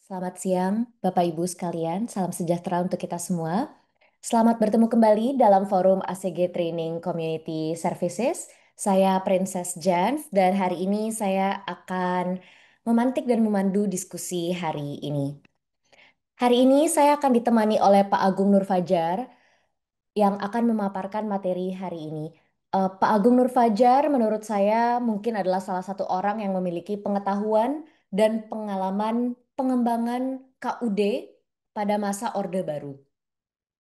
Selamat siang, Bapak Ibu sekalian. Salam sejahtera untuk kita semua. Selamat bertemu kembali dalam forum ACG Training Community Services. Saya Princess Janv dan hari ini saya akan memantik dan memandu diskusi hari ini. Hari ini saya akan ditemani oleh Pak Agung Nur Fajar yang akan memaparkan materi hari ini. Pak Agung Nur Fajar menurut saya mungkin adalah salah satu orang yang memiliki pengetahuan dan pengalaman pengembangan KUD pada masa Orde Baru.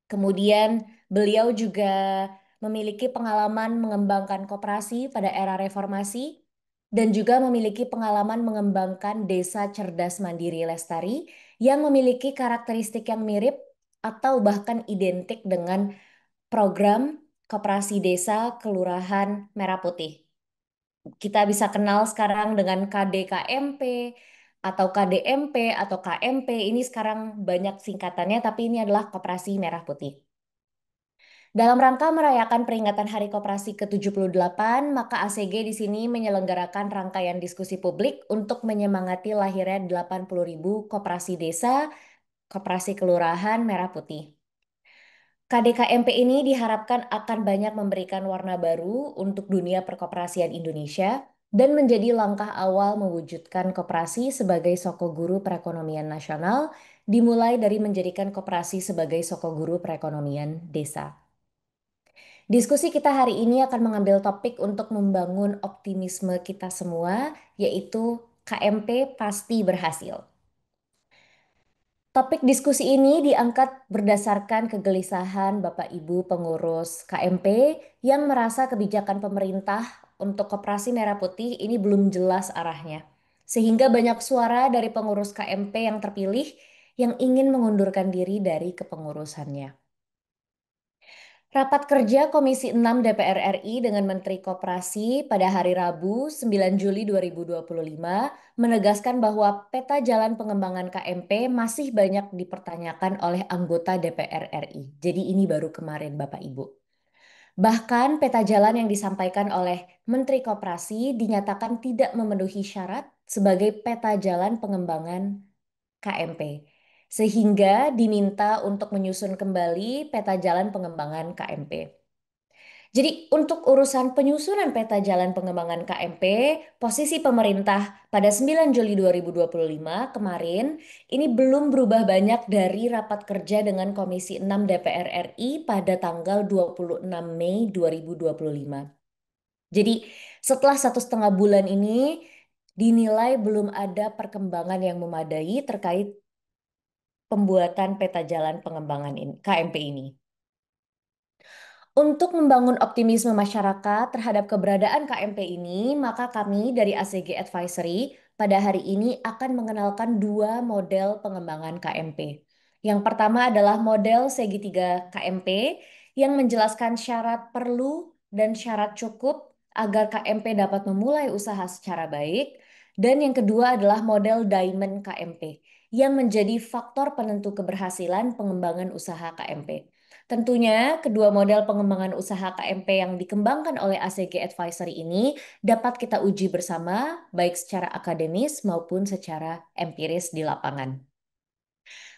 Kemudian beliau juga memiliki pengalaman mengembangkan koperasi pada era reformasi dan juga memiliki pengalaman mengembangkan desa cerdas mandiri lestari yang memiliki karakteristik yang mirip atau bahkan identik dengan program Koperasi Desa Kelurahan Merah Putih. Kita bisa kenal sekarang dengan KDKMP atau KDMP atau KMP. Ini sekarang banyak singkatannya, tapi ini adalah Koperasi Merah Putih. Dalam rangka merayakan peringatan Hari Koperasi ke-78, maka ACG di sini menyelenggarakan rangkaian diskusi publik untuk menyemangati lahirnya 80.000 koperasi desa, koperasi kelurahan Merah Putih. KDKMP ini diharapkan akan banyak memberikan warna baru untuk dunia perkoperasian Indonesia dan menjadi langkah awal mewujudkan koperasi sebagai sokoguru perekonomian nasional, dimulai dari menjadikan koperasi sebagai sokoguru perekonomian desa. Diskusi kita hari ini akan mengambil topik untuk membangun optimisme kita semua, yaitu KMP pasti berhasil. Topik diskusi ini diangkat berdasarkan kegelisahan Bapak Ibu pengurus KMP yang merasa kebijakan pemerintah untuk Koperasi Merah Putih ini belum jelas arahnya. Sehingga banyak suara dari pengurus KMP yang terpilih yang ingin mengundurkan diri dari kepengurusannya. Rapat kerja Komisi 6 DPR RI dengan Menteri Koperasi pada hari Rabu 9 Juli 2025 menegaskan bahwa peta jalan pengembangan KMP masih banyak dipertanyakan oleh anggota DPR RI. Jadi ini baru kemarin Bapak Ibu. Bahkan peta jalan yang disampaikan oleh Menteri Koperasi dinyatakan tidak memenuhi syarat sebagai peta jalan pengembangan KMP, sehingga diminta untuk menyusun kembali peta jalan pengembangan KMP. Jadi untuk urusan penyusunan peta jalan pengembangan KMP, posisi pemerintah pada 9 Juli 2025 kemarin ini belum berubah banyak dari rapat kerja dengan Komisi 6 DPR RI pada tanggal 26 Mei 2025. Jadi setelah 1,5 bulan ini dinilai belum ada perkembangan yang memadai terkait pembuatan peta jalan pengembangan KMP ini. Untuk membangun optimisme masyarakat terhadap keberadaan KMP ini, maka kami dari ACG Advisory pada hari ini akan mengenalkan dua model pengembangan KMP. Yang pertama adalah model segitiga KMP yang menjelaskan syarat perlu dan syarat cukup agar KMP dapat memulai usaha secara baik. Dan yang kedua adalah model Diamond KMP yang menjadi faktor penentu keberhasilan pengembangan usaha KMP. Tentunya, kedua model pengembangan usaha KMP yang dikembangkan oleh ACG Advisory ini dapat kita uji bersama, baik secara akademis maupun secara empiris di lapangan.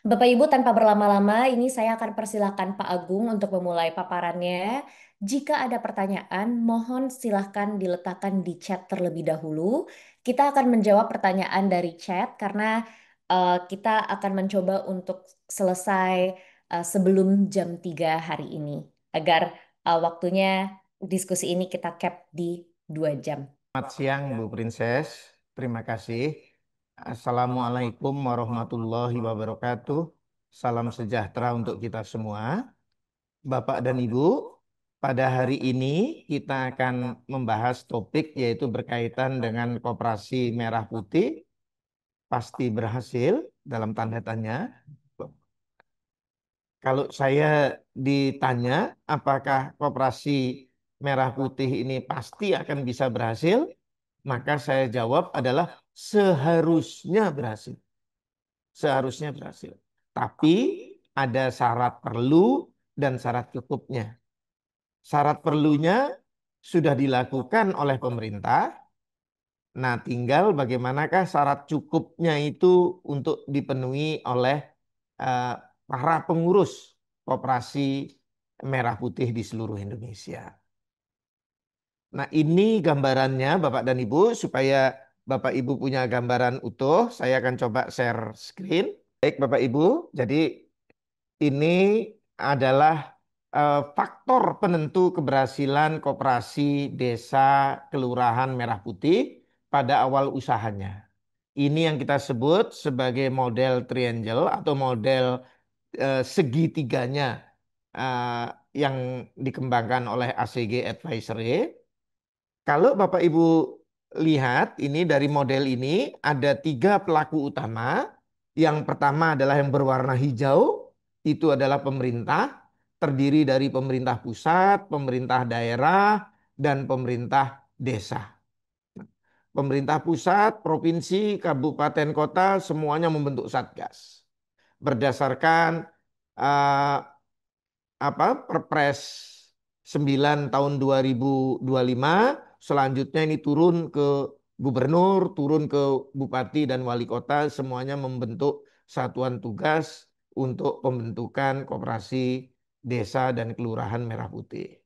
Bapak Ibu, tanpa berlama-lama, ini saya akan persilakan Pak Agung untuk memulai paparannya. Jika ada pertanyaan, mohon silahkan diletakkan di chat terlebih dahulu. Kita akan menjawab pertanyaan dari chat karena kita akan mencoba untuk selesai sebelum jam 3 hari ini. Agar waktunya diskusi ini kita cap di 2 jam. Selamat siang Bu Princess, terima kasih. Assalamualaikum warahmatullahi wabarakatuh. Salam sejahtera untuk kita semua. Bapak dan Ibu, pada hari ini kita akan membahas topik yaitu berkaitan dengan Koperasi Merah Putih pasti berhasil dalam tanda tanya. Kalau saya ditanya apakah Koperasi Merah Putih ini pasti akan bisa berhasil, maka saya jawab adalah seharusnya berhasil. Seharusnya berhasil. Tapi ada syarat perlu dan syarat cukupnya. Syarat perlunya sudah dilakukan oleh pemerintah Nah, tinggal bagaimanakah syarat cukupnya itu untuk dipenuhi oleh eh, para pengurus koperasi merah putih di seluruh Indonesia. Nah, ini gambarannya Bapak dan Ibu supaya Bapak Ibu punya gambaran utuh. Saya akan coba share screen. Baik, Bapak Ibu. Jadi ini adalah faktor penentu keberhasilan koperasi desa Kelurahan Merah Putih pada awal usahanya. Ini yang kita sebut sebagai model triangle atau model segitiganya eh, yang dikembangkan oleh ACG Advisory. Kalau Bapak Ibu lihat ini dari model ini ada tiga pelaku utama. Yang pertama adalah yang berwarna hijau, itu adalah pemerintah, terdiri dari pemerintah pusat, pemerintah daerah, dan pemerintah desa. Pemerintah pusat, provinsi, kabupaten, kota, semuanya membentuk satgas berdasarkan eh, Perpres 9 tahun 2025. Selanjutnya ini turun ke gubernur, turun ke bupati dan wali kota, semuanya membentuk satuan tugas untuk pembentukan koperasi desa dan kelurahan Merah Putih.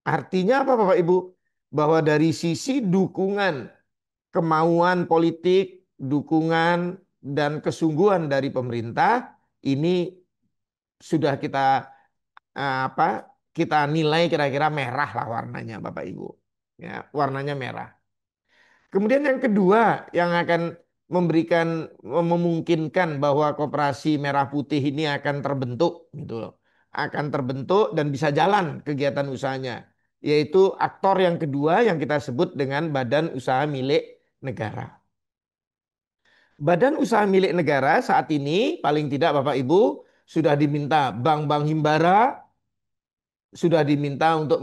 Artinya apa Bapak Ibu? Bahwa dari sisi dukungan, kemauan politik, dukungan dan kesungguhan dari pemerintah ini sudah apa kita nilai kira-kira merah lah warnanya Bapak Ibu. Ya, warnanya merah. Kemudian yang kedua yang akan memungkinkan bahwa koperasi merah putih ini akan terbentuk gitu loh. Akan terbentuk dan bisa jalan kegiatan usahanya, yaitu aktor yang kedua yang kita sebut dengan badan usaha milik negara. Badan usaha milik negara saat ini paling tidak Bapak Ibu sudah diminta bank-bank himbara sudah diminta untuk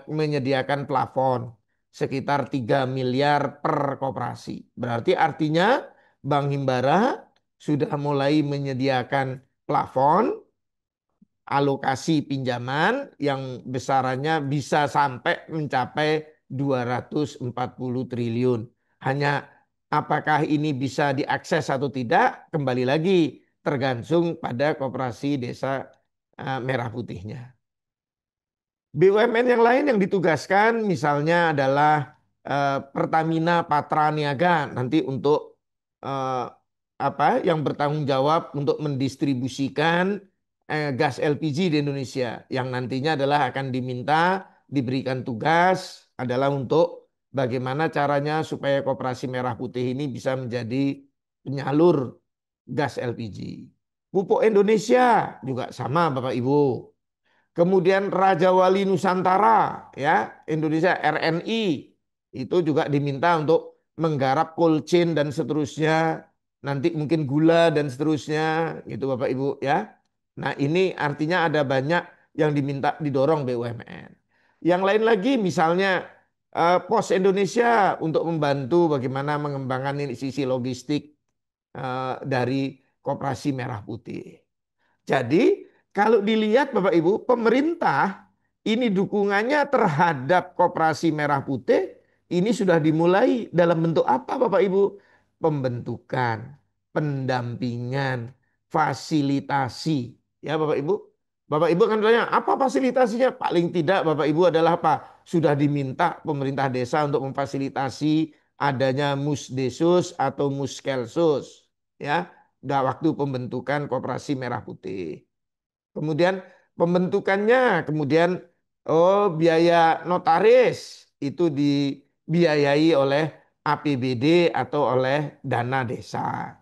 menyediakan plafon sekitar 3 miliar per koperasi. Berarti artinya Bank Himbara sudah mulai menyediakan plafon alokasi pinjaman yang besarannya bisa sampai mencapai 240 triliun. Hanya apakah ini bisa diakses atau tidak kembali lagi tergantung pada koperasi desa Merah Putihnya. BUMN yang lain yang ditugaskan misalnya adalah Pertamina Patra Niaga nanti untuk eh, yang bertanggung jawab untuk mendistribusikan gas LPG di Indonesia yang nantinya adalah akan diminta diberikan tugas adalah untuk bagaimana caranya supaya Koperasi Merah Putih ini bisa menjadi penyalur gas LPG. Pupuk Indonesia juga sama Bapak Ibu. Kemudian Raja Wali Nusantara ya Indonesia RNI itu juga diminta untuk menggarap cold chain dan seterusnya. Nanti mungkin gula dan seterusnya gitu Bapak Ibu ya. Nah, ini artinya ada banyak yang diminta didorong BUMN. Yang lain lagi misalnya Pos Indonesia untuk membantu bagaimana mengembangkan ini sisi logistik dari Koperasi Merah Putih. Jadi kalau dilihat Bapak Ibu, pemerintah ini dukungannya terhadap Koperasi Merah Putih ini sudah dimulai dalam bentuk apa Bapak Ibu? Pembentukan, pendampingan, fasilitasi. Ya Bapak Ibu. Bapak Ibu akan tanya, apa fasilitasinya? Paling tidak Bapak Ibu adalah apa? Sudah diminta pemerintah desa untuk memfasilitasi adanya Musdesus atau Muskelsus. Ya, waktu pembentukan Koperasi Merah Putih. Kemudian pembentukannya, kemudian biaya notaris itu dibiayai oleh APBD atau oleh dana desa.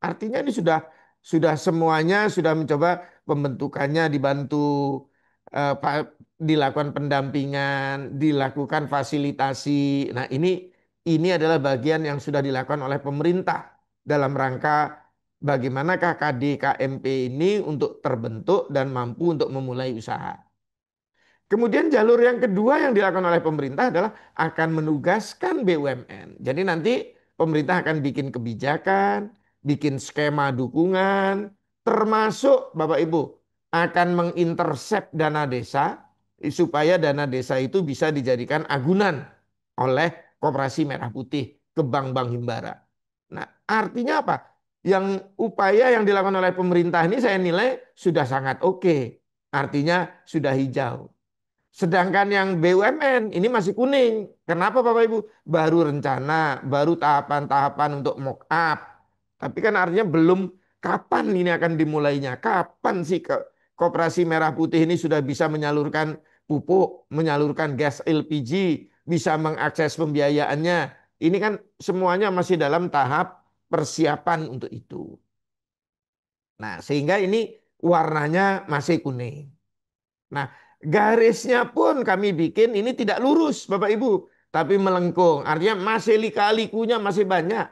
Artinya ini sudah semuanya sudah mencoba pembentukannya dibantu dilakukan pendampingan, dilakukan fasilitasi. Nah, ini adalah bagian yang sudah dilakukan oleh pemerintah dalam rangka bagaimanakah KDKMP ini untuk terbentuk dan mampu untuk memulai usaha. Kemudian jalur yang kedua yang dilakukan oleh pemerintah adalah akan menugaskan BUMN. Jadi nanti pemerintah akan bikin kebijakan, bikin skema dukungan, termasuk Bapak Ibu akan mengintersep dana desa supaya dana desa itu bisa dijadikan agunan oleh Koperasi Merah Putih ke bank-bank himbara. Nah, artinya apa? Yang upaya yang dilakukan oleh pemerintah ini saya nilai sudah sangat oke. Artinya sudah hijau. Sedangkan yang BUMN ini masih kuning. Kenapa Bapak Ibu? Baru rencana, baru tahapan-tahapan untuk mock up. Tapi kan artinya belum kapan ini akan dimulainya. Kapan sih Koperasi Merah Putih ini sudah bisa menyalurkan pupuk, menyalurkan gas LPG, bisa mengakses pembiayaannya. Ini kan semuanya masih dalam tahap persiapan untuk itu. Nah, sehingga ini warnanya masih kuning. Nah, garisnya pun kami bikin ini tidak lurus, Bapak Ibu, tapi melengkung. Artinya masih lika-likunya masih banyak.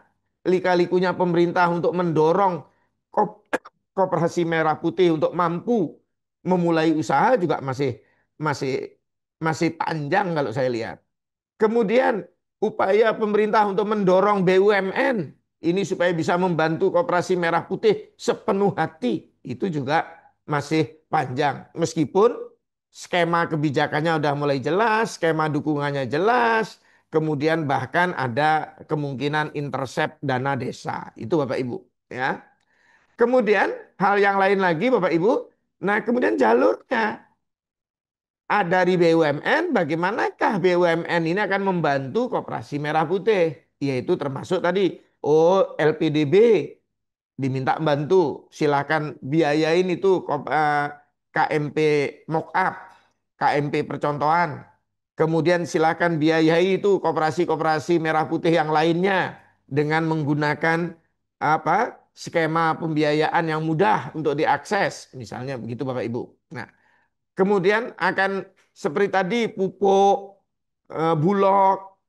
Lika-likunya pemerintah untuk mendorong Koperasi Merah Putih untuk mampu memulai usaha juga masih masih panjang kalau saya lihat. Kemudian upaya pemerintah untuk mendorong BUMN ini supaya bisa membantu Koperasi Merah Putih sepenuh hati itu juga masih panjang. Meskipun skema kebijakannya udah mulai jelas, skema dukungannya jelas, kemudian bahkan ada kemungkinan intercept dana desa. Itu Bapak Ibu, ya. Kemudian hal yang lain lagi Bapak Ibu, nah kemudian jalurnya dari BUMN, bagaimanakah BUMN ini akan membantu Koperasi Merah Putih? Yaitu termasuk tadi, LPDB diminta bantu, silakan biayain itu KMP mock up, KMP percontohan. Kemudian silakan biayai itu koperasi-koperasi Merah Putih yang lainnya dengan menggunakan apa skema pembiayaan yang mudah untuk diakses, misalnya begitu Bapak Ibu. Nah, kemudian akan seperti tadi pupuk, bulog,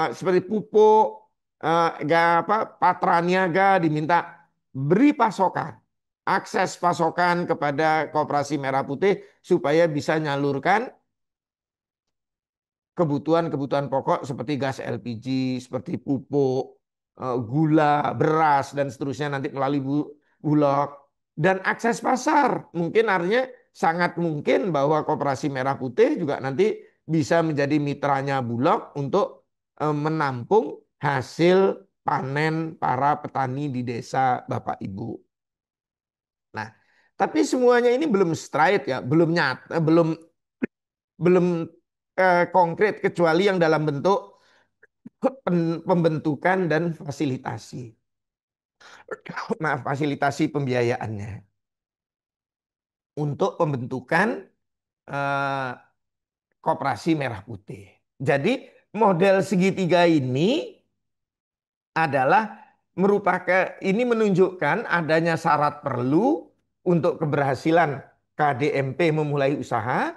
seperti pupuk, patra niaga diminta beri pasokan, akses pasokan kepada Koperasi Merah Putih supaya bisa nyalurkan kebutuhan-kebutuhan pokok seperti gas LPG, seperti pupuk, gula, beras, dan seterusnya nanti melalui Bulog. Dan akses pasar, mungkin artinya sangat mungkin bahwa Koperasi Merah Putih juga nanti bisa menjadi mitranya Bulog untuk menampung hasil panen para petani di desa Bapak Ibu. Nah, tapi semuanya ini belum straight ya, belum nyata, belum konkret kecuali yang dalam bentuk pembentukan dan fasilitasi. Maaf, fasilitasi pembiayaannya untuk pembentukan eh, Koperasi Merah Putih. Jadi model segitiga ini adalah merupakan ini menunjukkan adanya syarat perlu untuk keberhasilan KDMP memulai usaha,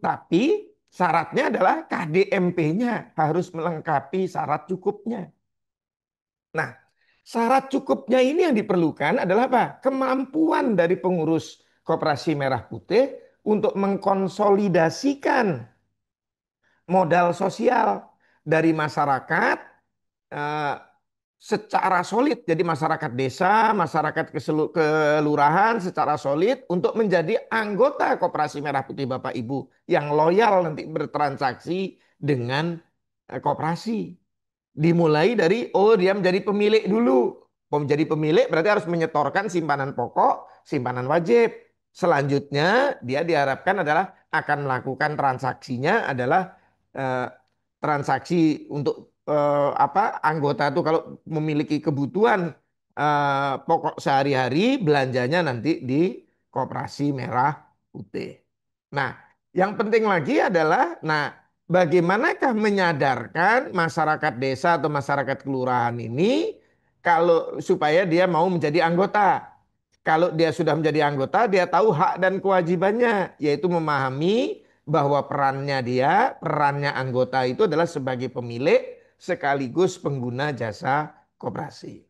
tapi syaratnya adalah KDMP-nya harus melengkapi syarat cukupnya. Nah, syarat cukupnya ini yang diperlukan adalah apa? Kemampuan dari pengurus Koperasi Merah Putih untuk mengkonsolidasikan modal sosial dari masyarakat eh, secara solid. Jadi masyarakat desa, masyarakat kelurahan secara solid untuk menjadi anggota Koperasi Merah Putih Bapak Ibu yang loyal nanti bertransaksi dengan koperasi. Dimulai dari, dia menjadi pemilik dulu. Menjadi pemilik berarti harus menyetorkan simpanan pokok, simpanan wajib. Selanjutnya dia diharapkan adalah akan melakukan transaksinya adalah eh, transaksi untuk anggota itu kalau memiliki kebutuhan pokok sehari-hari belanjanya nanti di Koperasi Merah Putih. Nah, yang penting lagi adalah, nah, bagaimanakah menyadarkan masyarakat desa atau masyarakat kelurahan ini kalau supaya dia mau menjadi anggota. Kalau dia sudah menjadi anggota, dia tahu hak dan kewajibannya, yaitu memahami bahwa perannya anggota itu adalah sebagai pemilik sekaligus pengguna jasa koperasi.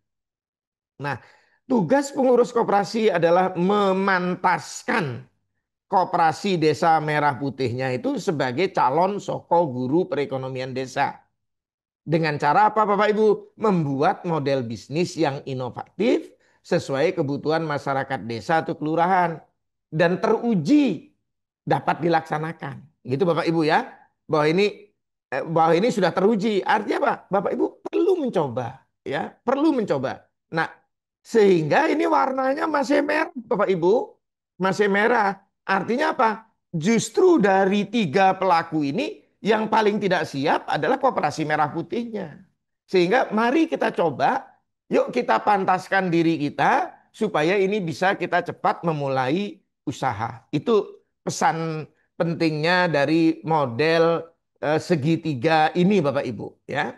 Nah, tugas pengurus koperasi adalah memantaskan Koperasi Desa Merah Putihnya itu sebagai calon soko guru perekonomian desa. Dengan cara apa Bapak Ibu? Membuat model bisnis yang inovatif sesuai kebutuhan masyarakat desa atau kelurahan. Dan teruji dapat dilaksanakan. Gitu Bapak Ibu ya. Bahwa ini bahwa ini sudah teruji. Artinya apa? Bapak Ibu perlu mencoba, ya, perlu mencoba. Nah, sehingga ini warnanya masih merah, Bapak Ibu, masih merah. Artinya apa? Justru dari tiga pelaku ini yang paling tidak siap adalah Koperasi Merah Putihnya. Sehingga mari kita coba, yuk kita pantaskan diri kita supaya ini bisa kita cepat memulai usaha. Itu pesan pentingnya dari model segitiga ini Bapak Ibu ya.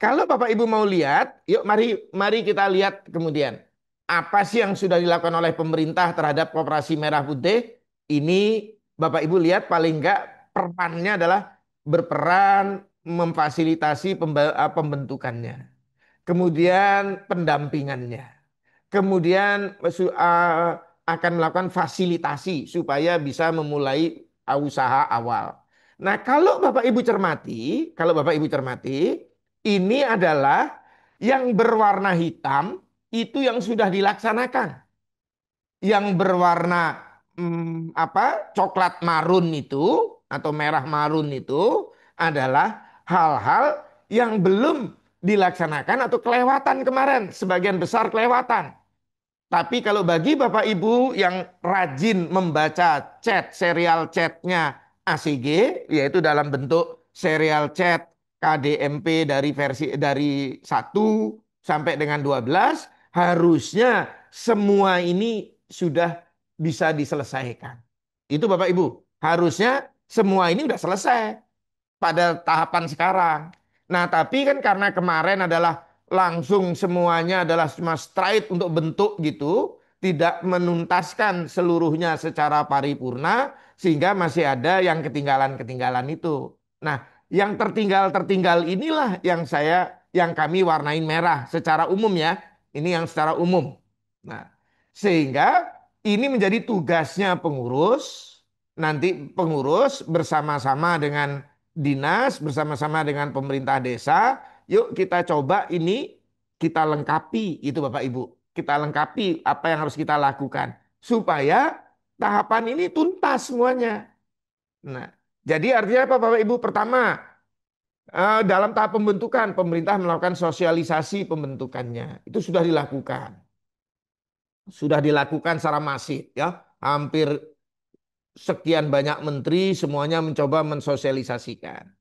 Kalau Bapak Ibu mau lihat, yuk mari mari kita lihat kemudian apa sih yang sudah dilakukan oleh pemerintah terhadap Koperasi Merah Putih. Ini Bapak Ibu lihat paling enggak perannya adalah berperan memfasilitasi pembentukannya, kemudian pendampingannya, kemudian akan melakukan fasilitasi supaya bisa memulai usaha awal. Nah, kalau Bapak Ibu cermati, ini adalah yang berwarna hitam itu yang sudah dilaksanakan. Yang berwarna coklat marun itu atau merah marun itu adalah hal-hal yang belum dilaksanakan atau kelewatan kemarin, sebagian besar kelewatan. Tapi kalau bagi Bapak Ibu yang rajin membaca chat, serial chatnya ACG, yaitu dalam bentuk serial chat KDMP dari 1 sampai dengan 12, harusnya semua ini sudah bisa diselesaikan. Itu Bapak Ibu, harusnya semua ini sudah selesai pada tahapan sekarang. Nah, tapi kan karena kemarin adalah langsung semuanya adalah cuma straight untuk bentuk gitu, tidak menuntaskan seluruhnya secara paripurna, sehingga masih ada yang ketinggalan-ketinggalan itu. Nah, yang tertinggal-tertinggal inilah yang kami warnain merah secara umum ya. Ini yang secara umum. Nah, sehingga ini menjadi tugasnya pengurus, nanti pengurus bersama-sama dengan dinas bersama-sama dengan pemerintah desa, yuk kita coba ini kita lengkapi itu Bapak Ibu. Kita lengkapi apa yang harus kita lakukan supaya tahapan ini tuntas semuanya. Nah, jadi artinya apa Bapak Ibu? Pertama, dalam tahap pembentukan pemerintah melakukan sosialisasi pembentukannya. Itu sudah dilakukan. Sudah dilakukan secara masif ya. Hampir sekian banyak menteri semuanya mencoba mensosialisasikan.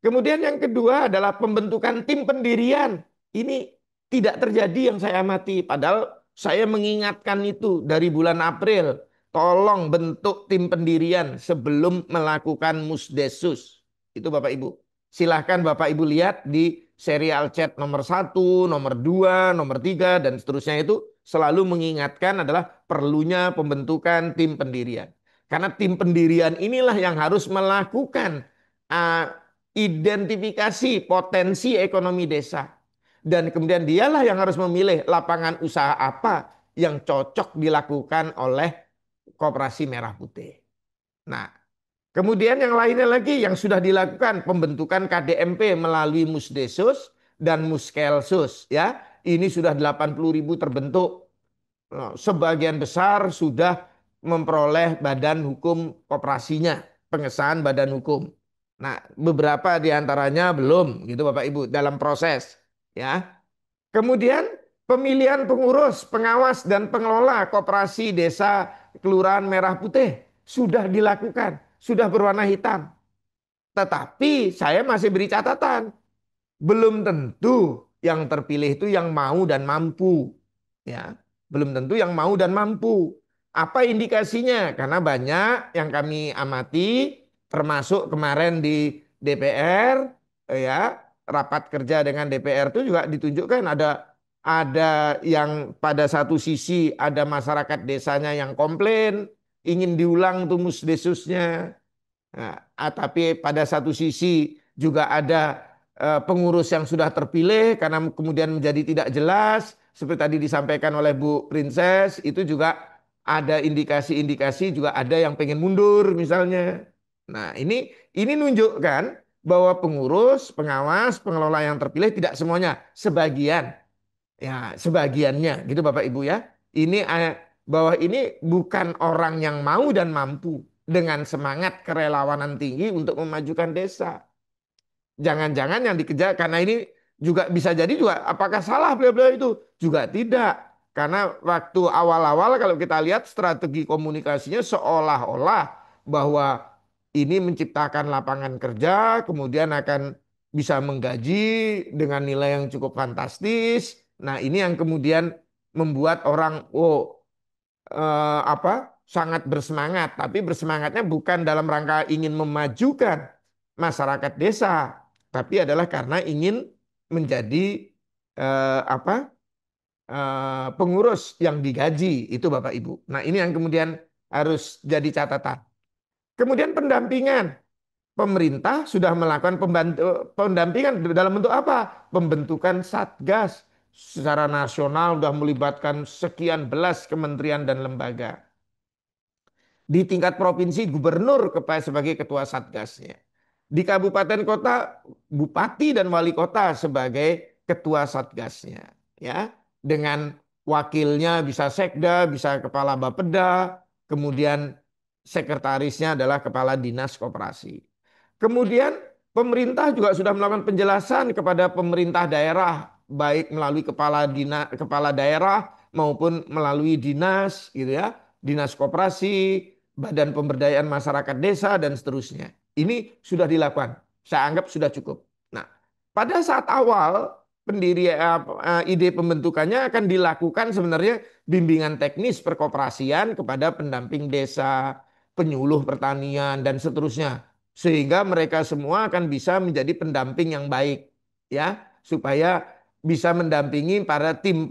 Kemudian yang kedua adalah pembentukan tim pendirian. Ini tidak terjadi yang saya amati. Padahal saya mengingatkan itu dari bulan April. Tolong bentuk tim pendirian sebelum melakukan musdesus. Itu Bapak Ibu. Silahkan Bapak Ibu lihat di serial chat nomor 1, nomor 2, nomor 3, dan seterusnya itu selalu mengingatkan adalah perlunya pembentukan tim pendirian. Karena tim pendirian inilah yang harus melakukan uh, identifikasi potensi ekonomi desa. Dan kemudian dialah yang harus memilih lapangan usaha apa yang cocok dilakukan oleh Koperasi Merah Putih. Nah, kemudian yang lainnya lagi yang sudah dilakukan pembentukan KDMP melalui Musdesus dan Muskelsus ya. Ini sudah 80.000 terbentuk. Sebagian besar sudah memperoleh badan hukum koperasinya, pengesahan badan hukum. Nah, beberapa di antaranya belum gitu Bapak Ibu dalam proses ya. Kemudian pemilihan pengurus, pengawas dan pengelola koperasi desa Kelurahan Merah Putih sudah dilakukan, sudah berwarna hitam. Tetapi saya masih beri catatan, belum tentu yang terpilih itu yang mau dan mampu. Ya, belum tentu yang mau dan mampu. Apa indikasinya? Karena banyak yang kami amati, termasuk kemarin di DPR, ya, rapat kerja dengan DPR itu juga ditunjukkan ada yang pada satu sisi ada masyarakat desanya yang komplain, ingin diulang tuh musdesusnya. Nah, tapi pada satu sisi juga ada pengurus yang sudah terpilih karena kemudian menjadi tidak jelas seperti tadi disampaikan oleh Bu Princess, itu juga ada indikasi-indikasi juga ada yang pengen mundur misalnya. Nah, ini nunjukkan bahwa pengurus, pengawas, pengelola yang terpilih tidak semuanya, sebagian. Ya, sebagiannya gitu Bapak Ibu ya. Ini bahwa ini bukan orang yang mau dan mampu dengan semangat kerelawanan tinggi untuk memajukan desa. Jangan-jangan yang dikejar karena ini juga bisa jadi juga apakah salah beliau-beliau itu? Juga tidak. Karena waktu awal-awal kalau kita lihat strategi komunikasinya seolah-olah bahwa ini menciptakan lapangan kerja, kemudian akan bisa menggaji dengan nilai yang cukup fantastis. Nah, ini yang kemudian membuat orang, oh, sangat bersemangat, tapi bersemangatnya bukan dalam rangka ingin memajukan masyarakat desa, tapi adalah karena ingin menjadi pengurus yang digaji itu Bapak Ibu. Nah, ini yang kemudian harus jadi catatan. Kemudian pendampingan. Pemerintah sudah melakukan pendampingan dalam bentuk apa? Pembentukan Satgas secara nasional sudah melibatkan sekian belas kementerian dan lembaga. Di tingkat provinsi gubernur sebagai ketua satgasnya. Di kabupaten kota bupati dan wali kota sebagai ketua satgasnya, ya. Dengan wakilnya bisa sekda, bisa kepala Bapeda, kemudian sekretarisnya adalah kepala dinas koperasi. Kemudian pemerintah juga sudah melakukan penjelasan kepada pemerintah daerah baik melalui kepala daerah maupun melalui dinas gitu ya, dinas koperasi, badan pemberdayaan masyarakat desa dan seterusnya. Ini sudah dilakukan. Saya anggap sudah cukup. Nah, pada saat awal ide pembentukannya akan dilakukan sebenarnya bimbingan teknis perkoperasian kepada pendamping desa, penyuluh pertanian dan seterusnya. Sehingga mereka semua akan bisa menjadi pendamping yang baik ya, supaya bisa mendampingi para tim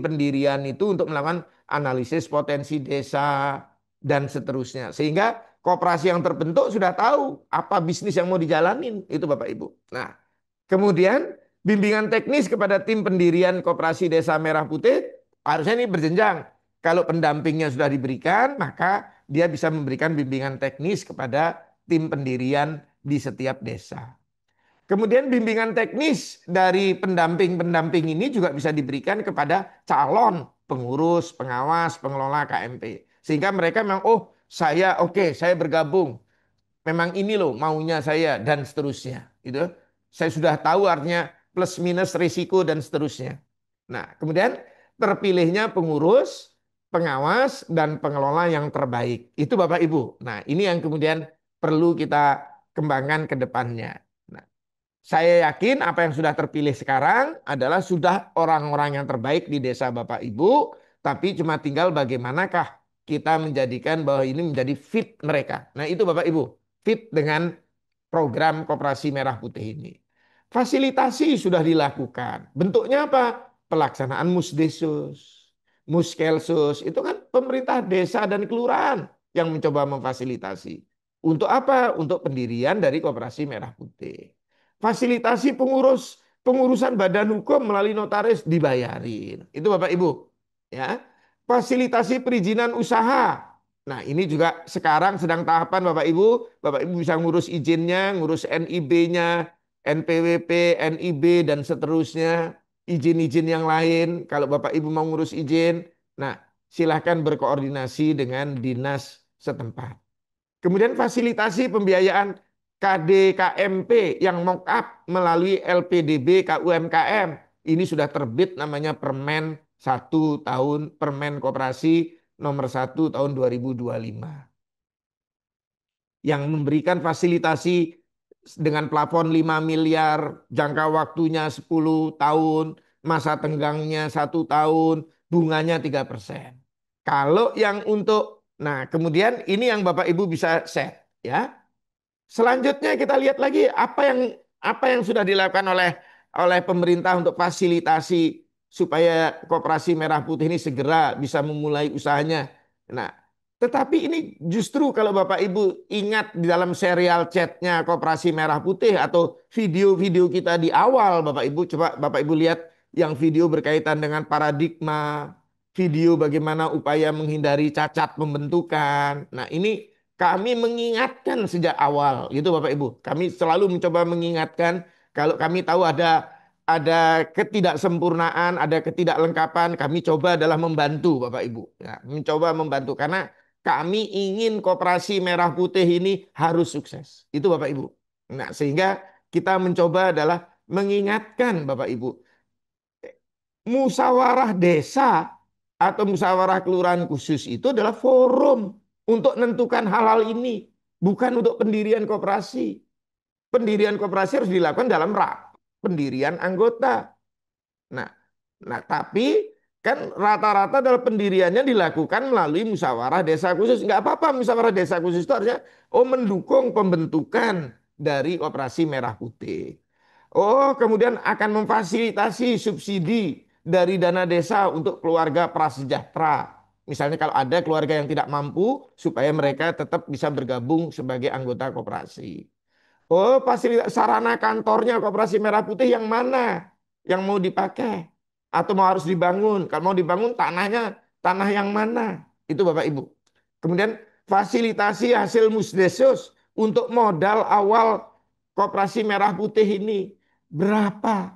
pendirian itu untuk melakukan analisis potensi desa dan seterusnya. Sehingga koperasi yang terbentuk sudah tahu apa bisnis yang mau dijalanin itu Bapak Ibu. Nah, kemudian bimbingan teknis kepada tim pendirian koperasi Desa Merah Putih harusnya ini berjenjang. Kalau pendampingnya sudah diberikan, maka dia bisa memberikan bimbingan teknis kepada tim pendirian di setiap desa. Kemudian bimbingan teknis dari pendamping-pendamping ini juga bisa diberikan kepada calon pengurus, pengawas, pengelola KMP. Sehingga mereka memang, oh saya oke, saya bergabung. Memang ini loh maunya saya dan seterusnya. Gitu. Saya sudah tahu artinya plus minus risiko dan seterusnya. Nah, kemudian terpilihnya pengurus, pengawas, dan pengelola yang terbaik. Itu Bapak Ibu. Nah, ini yang kemudian perlu kita kembangkan ke depannya. Nah, saya yakin apa yang sudah terpilih sekarang adalah sudah orang-orang yang terbaik di desa Bapak Ibu, tapi cuma tinggal bagaimanakah kita menjadikan bahwa ini menjadi fit mereka. Nah, itu Bapak Ibu, fit dengan program Koperasi Merah Putih ini. Fasilitasi sudah dilakukan. Bentuknya apa? Pelaksanaan Musdesus, Muskelsus, itu kan pemerintah desa dan kelurahan yang mencoba memfasilitasi. Untuk apa? Untuk pendirian dari Koperasi Merah Putih. Fasilitasi pengurusan badan hukum melalui notaris dibayarin. Itu Bapak Ibu. Ya. Fasilitasi perizinan usaha. Nah, ini juga sekarang sedang tahapan Bapak Ibu. Bapak Ibu bisa ngurus izinnya, ngurus NIB-nya, NPWP, NIB dan seterusnya, izin-izin yang lain. Kalau Bapak Ibu mau ngurus izin, nah silahkan berkoordinasi dengan dinas setempat. Kemudian fasilitasi pembiayaan KDKMP yang mock up melalui LPDB KUMKM. Ini sudah terbit namanya Permen Koperasi nomor 1 tahun 2025. Yang memberikan fasilitasi dengan plafon 5 miliar, jangka waktunya 10 tahun, masa tenggangnya 1 tahun, bunganya 3%. Kalau yang untuk, nah kemudian ini yang Bapak Ibu bisa set ya. Selanjutnya kita lihat lagi apa yang sudah dilakukan oleh pemerintah untuk fasilitasi supaya Koperasi Merah Putih ini segera bisa memulai usahanya. Nah, tetapi ini justru kalau Bapak Ibu ingat di dalam serial chatnya Koperasi Merah Putih atau video-video kita di awal, Bapak Ibu coba Bapak Ibu lihat yang video berkaitan dengan paradigma, video bagaimana upaya menghindari cacat pembentukan. Nah, ini kami mengingatkan sejak awal, gitu Bapak Ibu. Kami selalu mencoba mengingatkan kalau kami tahu ada ketidaksempurnaan, ada ketidaklengkapan, kami coba adalah membantu Bapak Ibu. Ya, mencoba membantu karena kami ingin Koperasi Merah Putih ini harus sukses. Itu Bapak Ibu. Nah, sehingga kita mencoba adalah mengingatkan Bapak Ibu, musyawarah desa atau musyawarah kelurahan khusus itu adalah forum untuk menentukan hal-hal ini, bukan untuk pendirian koperasi. Pendirian koperasi harus dilakukan dalam rapat pendirian anggota. Nah, nah tapi kan rata-rata adalah pendiriannya dilakukan melalui musyawarah desa khusus. Nggak apa-apa musyawarah desa khusus itu artinya mendukung pembentukan dari Operasi Merah Putih. Oh, kemudian akan memfasilitasi subsidi dari dana desa untuk keluarga prasejahtera. Misalnya kalau ada keluarga yang tidak mampu supaya mereka tetap bisa bergabung sebagai anggota koperasi. Oh, fasilitas sarana kantornya Koperasi Merah Putih yang mana yang mau dipakai atau mau harus dibangun? Kalau mau dibangun tanahnya tanah yang mana? Itu Bapak Ibu. Kemudian fasilitasi hasil musdesos untuk modal awal Koperasi Merah Putih ini berapa?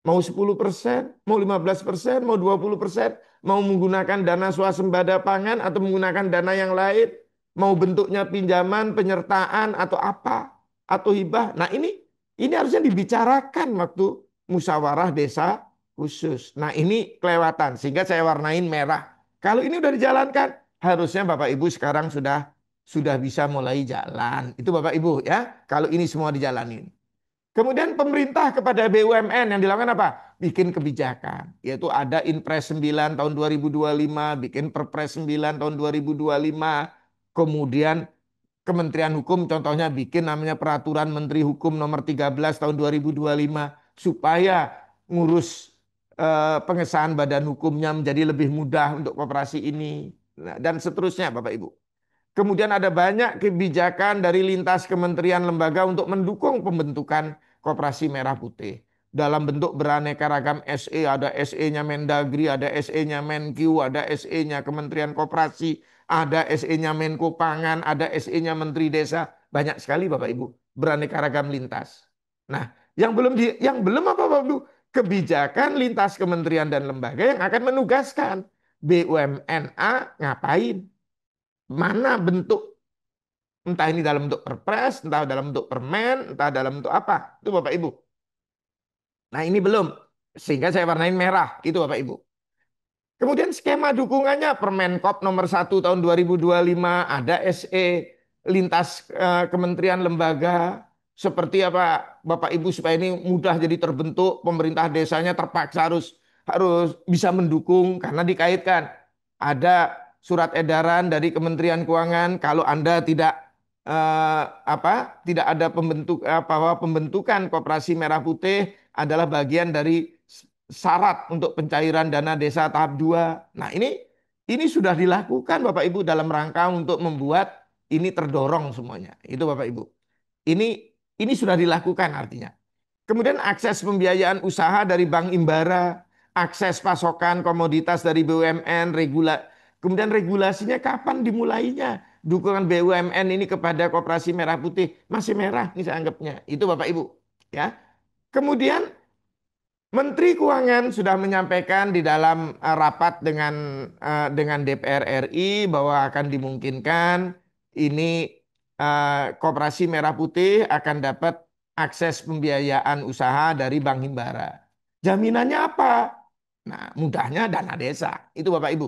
Mau 10%, mau 15%, mau 20%, mau menggunakan dana swasembada pangan atau menggunakan dana yang lain, mau bentuknya pinjaman, penyertaan atau apa, atau hibah. Nah, ini harusnya dibicarakan waktu musyawarah desa khusus. Nah, ini kelewatan sehingga saya warnain merah. Kalau ini udah dijalankan, harusnya Bapak Ibu sekarang sudah bisa mulai jalan. Itu Bapak Ibu ya. Kalau ini semua dijalanin. Kemudian pemerintah kepada BUMN yang dilakukan apa? Bikin kebijakan. Yaitu ada Inpres 9 tahun 2025, bikin Perpres 9 tahun 2025. Kemudian Kementerian Hukum contohnya bikin namanya Peraturan Menteri Hukum nomor 13 tahun 2025. Supaya ngurus pengesahan badan hukumnya menjadi lebih mudah untuk koperasi ini. Nah, dan seterusnya Bapak Ibu. Kemudian ada banyak kebijakan dari lintas kementerian lembaga untuk mendukung pembentukan Koperasi Merah Putih. Dalam bentuk beraneka ragam SE, ada SE-nya Mendagri, ada SE-nya Menkyu, ada SE-nya Kementerian Koperasi, ada SE-nya Menko Pangan, ada SE-nya Menteri Desa. Banyak sekali Bapak Ibu, beraneka ragam lintas. Nah, yang belum apa Bapak Ibu? Kebijakan lintas kementerian dan lembaga yang akan menugaskan BUMN ngapain, mana bentuk, entah ini dalam bentuk perpres, entah dalam bentuk permen, entah dalam bentuk apa. Itu Bapak Ibu. Nah ini belum. Sehingga saya warnain merah. Itu Bapak Ibu. Kemudian skema dukungannya Permenkop nomor 1 tahun 2025, ada SE lintas kementerian lembaga seperti apa Bapak Ibu supaya ini mudah jadi terbentuk, pemerintah desanya terpaksa harus bisa mendukung karena dikaitkan ada surat edaran dari Kementerian Keuangan kalau Anda tidak ada bahwa pembentukan Koperasi Merah Putih adalah bagian dari syarat untuk pencairan dana desa tahap 2. Nah, ini sudah dilakukan Bapak Ibu dalam rangka untuk membuat ini terdorong semuanya. Itu Bapak Ibu. Ini ini sudah dilakukan artinya. Kemudian akses pembiayaan usaha dari Bank Himbara, akses pasokan komoditas dari BUMN, kemudian regulasinya kapan dimulainya? Dukungan BUMN ini kepada Koperasi Merah Putih masih merah ini saya anggapnya. Itu Bapak Ibu, ya. Kemudian Menteri Keuangan sudah menyampaikan di dalam rapat dengan DPR RI bahwa akan dimungkinkan ini Koperasi Merah Putih akan dapat akses pembiayaan usaha dari Bank Himbara. Jaminannya apa? Nah, mudahnya dana desa. Itu Bapak Ibu.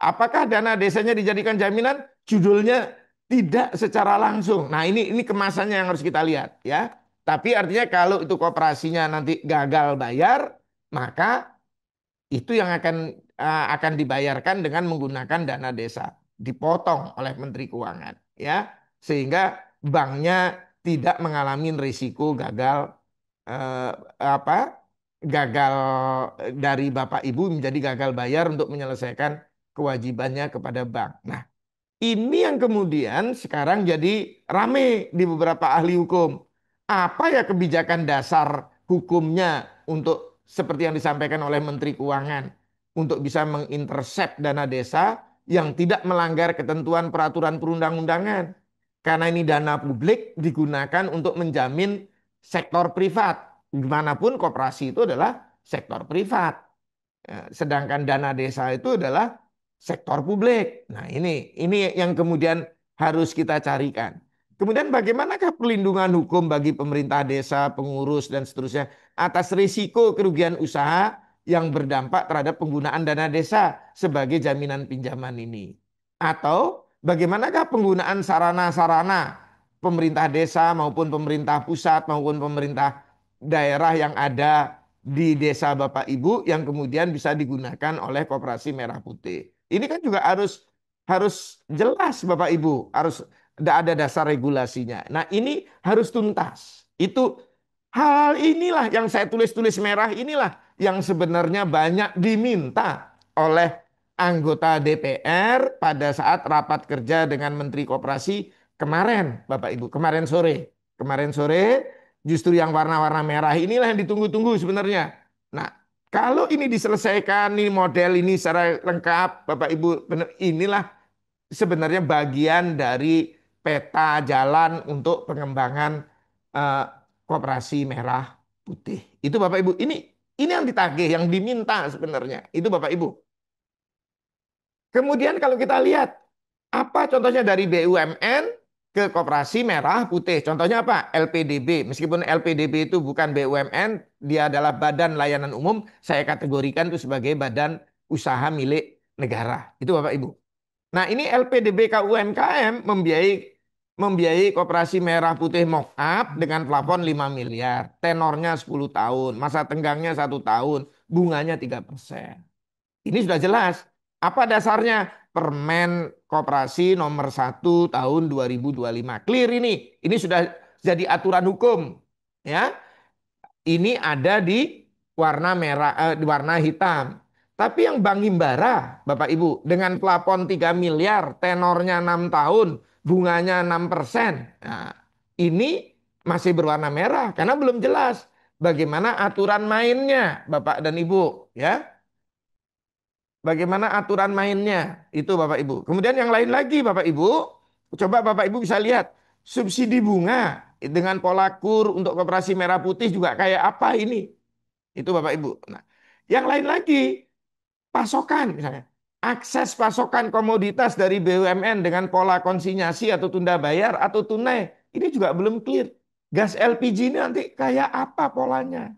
Apakah dana desanya dijadikan jaminan? Judulnya tidak secara langsung. Nah, ini kemasannya yang harus kita lihat ya. Tapi artinya kalau itu koperasinya nanti gagal bayar, maka itu yang akan dibayarkan dengan menggunakan dana desa, dipotong oleh Menteri Keuangan ya. Sehingga banknya tidak mengalami risiko eh, apa? Gagal dari Bapak Ibu menjadi gagal bayar untuk menyelesaikan kewajibannya kepada bank. Nah, ini yang kemudian sekarang jadi rame di beberapa ahli hukum. Apa ya kebijakan dasar hukumnya untuk seperti yang disampaikan oleh Menteri Keuangan untuk bisa mengintercept dana desa yang tidak melanggar ketentuan peraturan perundang-undangan. Karena ini dana publik digunakan untuk menjamin sektor privat. Dimanapun koperasi itu adalah sektor privat. Sedangkan dana desa itu adalah sektor publik. Nah, ini yang kemudian harus kita carikan. Kemudian bagaimanakah perlindungan hukum bagi pemerintah desa, pengurus, dan seterusnya atas risiko kerugian usaha yang berdampak terhadap penggunaan dana desa sebagai jaminan pinjaman ini? Atau bagaimanakah penggunaan sarana-sarana pemerintah desa maupun pemerintah pusat maupun pemerintah daerah yang ada di desa Bapak Ibu yang kemudian bisa digunakan oleh Koperasi Merah Putih. Ini kan juga harus harus jelas Bapak Ibu, harus ada dasar regulasinya. Nah, ini harus tuntas. Itu hal inilah yang saya tulis-tulis merah inilah yang sebenarnya banyak diminta oleh anggota DPR pada saat rapat kerja dengan Menteri Koperasi kemarin, Bapak Ibu, kemarin sore. Kemarin sore justru yang warna-warna merah inilah yang ditunggu-tunggu sebenarnya. Nah, kalau ini diselesaikan, ini model ini secara lengkap, Bapak Ibu, benar, inilah sebenarnya bagian dari peta jalan untuk pengembangan eh, Koperasi Merah Putih. Itu Bapak Ibu, ini yang ditagih, yang diminta sebenarnya. Itu Bapak Ibu. Kemudian kalau kita lihat apa contohnya dari BUMN ke Koperasi Merah Putih. Contohnya apa? LPDB. Meskipun LPDB itu bukan BUMN, dia adalah Badan Layanan Umum, saya kategorikan itu sebagai badan usaha milik negara. Itu Bapak Ibu. Nah, ini LPDBK UMKM membiayai Koperasi Merah Putih mock up dengan plafon 5 miliar, tenornya 10 tahun, masa tenggangnya 1 tahun, bunganya 3%. Ini sudah jelas. Apa dasarnya? Permen Koperasi nomor 1 tahun 2025. Clear ini. Ini sudah jadi aturan hukum. Ya, ini ada di warna merah, di warna hitam. Tapi yang Bank Himbara, Bapak Ibu, dengan plafon 3 miliar, tenornya 6 tahun, bunganya 6%. Nah, ini masih berwarna merah karena belum jelas bagaimana aturan mainnya, Bapak dan Ibu, ya. Bagaimana aturan mainnya? Itu Bapak Ibu. Kemudian yang lain lagi Bapak Ibu, coba Bapak Ibu bisa lihat subsidi bunga dengan pola kur untuk Koperasi Merah Putih juga kayak apa ini? Itu Bapak Ibu. Nah, yang lain lagi pasokan misalnya. Akses pasokan komoditas dari BUMN dengan pola konsinyasi atau tunda bayar atau tunai. Ini juga belum clear. Gas LPG ini nanti kayak apa polanya?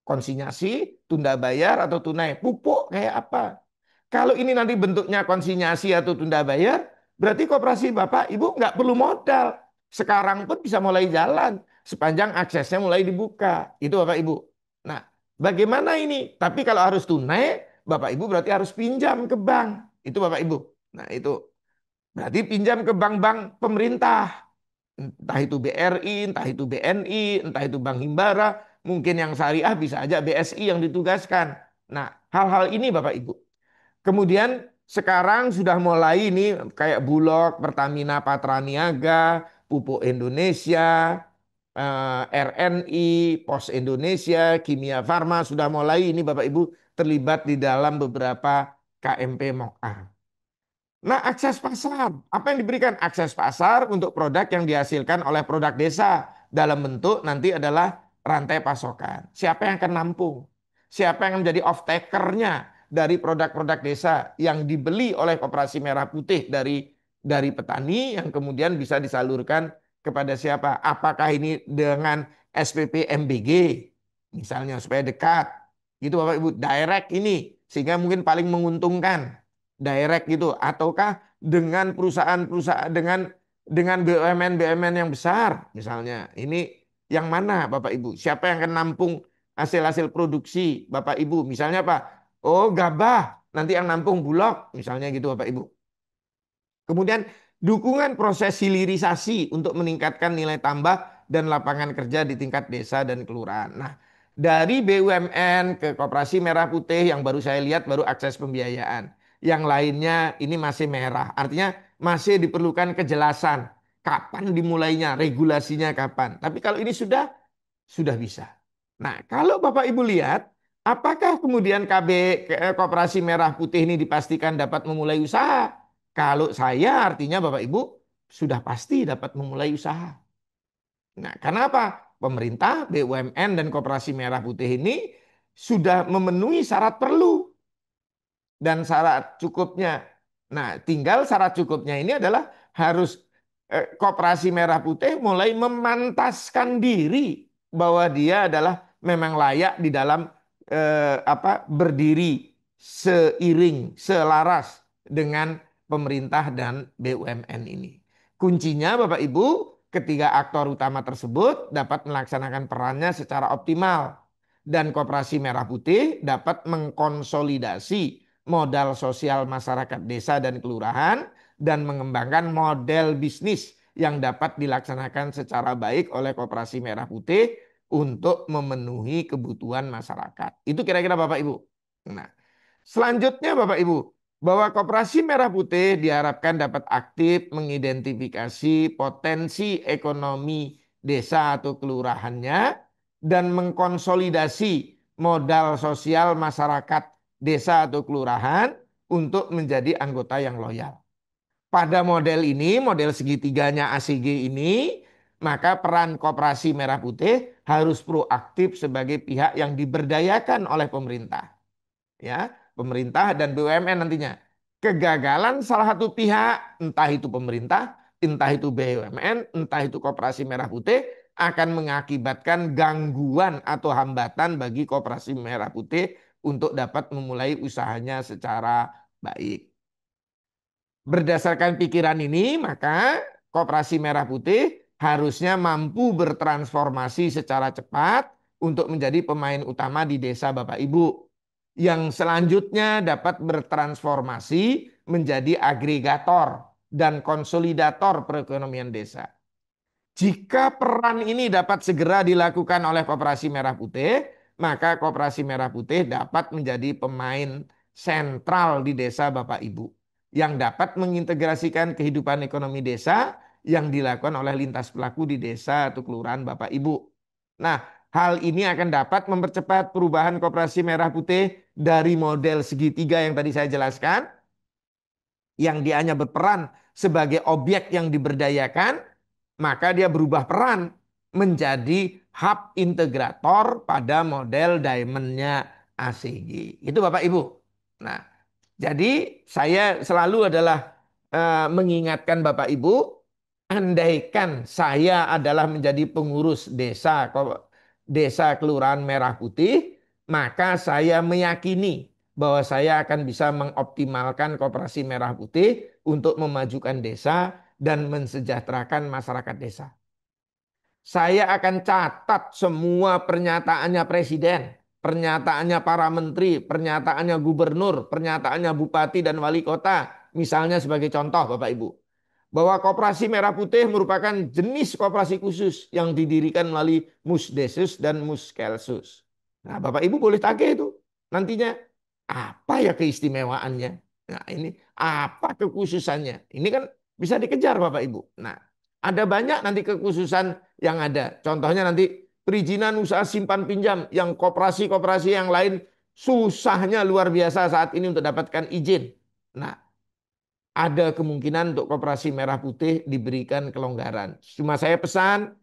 Konsinyasi, tunda bayar atau tunai. Pupuk kayak apa? Kalau ini nanti bentuknya konsinyasi atau tunda bayar, berarti koperasi Bapak Ibu nggak perlu modal. Sekarang pun bisa mulai jalan sepanjang aksesnya mulai dibuka. Itu Bapak Ibu. Nah, bagaimana ini? Tapi kalau harus tunai, Bapak Ibu berarti harus pinjam ke bank. Itu Bapak Ibu. Nah, itu berarti pinjam ke bank-bank pemerintah. Entah itu BRI, entah itu BNI, entah itu Bank Himbara, mungkin yang syariah bisa aja BSI yang ditugaskan. Nah, hal-hal ini Bapak Ibu. Kemudian sekarang sudah mulai ini kayak Bulog, Pertamina Patraniaga, Pupuk Indonesia, RNI, Pos Indonesia, Kimia Farma sudah mulai ini Bapak Ibu terlibat di dalam beberapa KMP MOKA. Nah, akses pasar. Apa yang diberikan? Akses pasar untuk produk yang dihasilkan oleh produk desa. Dalam bentuk nanti adalah rantai pasokan. Siapa yang akan nampung? Siapa yang menjadi off-takernya dari produk-produk desa yang dibeli oleh Koperasi Merah Putih dari petani yang kemudian bisa disalurkan kepada siapa? Apakah ini dengan SPP MBG misalnya supaya dekat? Gitu Bapak Ibu, direct ini sehingga mungkin paling menguntungkan direct gitu ataukah dengan perusahaan-perusahaan dengan BUMN yang besar misalnya ini yang mana Bapak Ibu siapa yang akan nampung hasil-hasil produksi Bapak Ibu misalnya Pak oh gabah nanti yang nampung Bulog misalnya gitu Bapak Ibu. Kemudian dukungan proses hilirisasi untuk meningkatkan nilai tambah dan lapangan kerja di tingkat desa dan kelurahan. Nah, dari BUMN ke Koperasi Merah Putih yang baru saya lihat baru akses pembiayaan. Yang lainnya ini masih merah. Artinya masih diperlukan kejelasan. Kapan dimulainya, regulasinya kapan. Tapi kalau ini sudah bisa. Nah, kalau Bapak Ibu lihat, apakah kemudian Koperasi Merah Putih ini dipastikan dapat memulai usaha? Kalau saya artinya Bapak Ibu sudah pasti dapat memulai usaha. Nah, karena apa? Pemerintah, BUMN, dan Koperasi Merah Putih ini sudah memenuhi syarat perlu dan syarat cukupnya. Nah, tinggal syarat cukupnya ini adalah harus Koperasi Merah Putih mulai memantaskan diri bahwa dia adalah memang layak di dalam berdiri seiring, selaras dengan pemerintah dan BUMN ini. Kuncinya Bapak Ibu, ketiga aktor utama tersebut dapat melaksanakan perannya secara optimal dan Koperasi Merah Putih dapat mengkonsolidasi modal sosial masyarakat desa dan kelurahan dan mengembangkan model bisnis yang dapat dilaksanakan secara baik oleh Koperasi Merah Putih untuk memenuhi kebutuhan masyarakat. Itu kira-kira Bapak Ibu. Nah, selanjutnya Bapak Ibu, bahwa Koperasi Merah Putih diharapkan dapat aktif mengidentifikasi potensi ekonomi desa atau kelurahannya dan mengkonsolidasi modal sosial masyarakat desa atau kelurahan untuk menjadi anggota yang loyal. Pada model ini, model segitiganya ACG ini, maka peran Koperasi Merah Putih harus proaktif sebagai pihak yang diberdayakan oleh pemerintah. Ya, pemerintah dan BUMN nantinya. Kegagalan salah satu pihak, entah itu pemerintah, entah itu BUMN, entah itu Koperasi Merah Putih, akan mengakibatkan gangguan atau hambatan bagi Koperasi Merah Putih untuk dapat memulai usahanya secara baik. Berdasarkan pikiran ini, maka Koperasi Merah Putih harusnya mampu bertransformasi secara cepat untuk menjadi pemain utama di desa Bapak Ibu. Yang selanjutnya dapat bertransformasi menjadi agregator dan konsolidator perekonomian desa. Jika peran ini dapat segera dilakukan oleh Koperasi Merah Putih, maka Koperasi Merah Putih dapat menjadi pemain sentral di desa Bapak Ibu yang dapat mengintegrasikan kehidupan ekonomi desa yang dilakukan oleh lintas pelaku di desa atau kelurahan Bapak Ibu. Nah, hal ini akan dapat mempercepat perubahan Koperasi Merah Putih dari model segitiga yang tadi saya jelaskan, yang dia hanya berperan sebagai objek yang diberdayakan, maka dia berubah peran menjadi hub integrator pada model diamondnya ACG. Itu Bapak Ibu. Nah, jadi saya selalu adalah mengingatkan Bapak Ibu, andaikan saya adalah menjadi pengurus desa Kelurahan Merah Putih, maka saya meyakini bahwa saya akan bisa mengoptimalkan Koperasi Merah Putih untuk memajukan desa dan mensejahterakan masyarakat desa. Saya akan catat semua pernyataannya presiden, pernyataannya para menteri, pernyataannya gubernur, pernyataannya bupati dan wali kota. Misalnya sebagai contoh Bapak Ibu, bahwa Koperasi Merah Putih merupakan jenis koperasi khusus yang didirikan melalui Musdesus dan Muskelsus. Nah, Bapak Ibu boleh tagih itu nantinya apa ya keistimewaannya. Nah, ini apa kekhususannya. Ini kan bisa dikejar Bapak Ibu. Nah, ada banyak nanti kekhususan yang ada. Contohnya nanti perizinan usaha simpan pinjam yang koperasi-koperasi yang lain susahnya luar biasa saat ini untuk dapatkan izin. Nah, ada kemungkinan untuk Koperasi Merah Putih diberikan kelonggaran. Cuma saya pesan,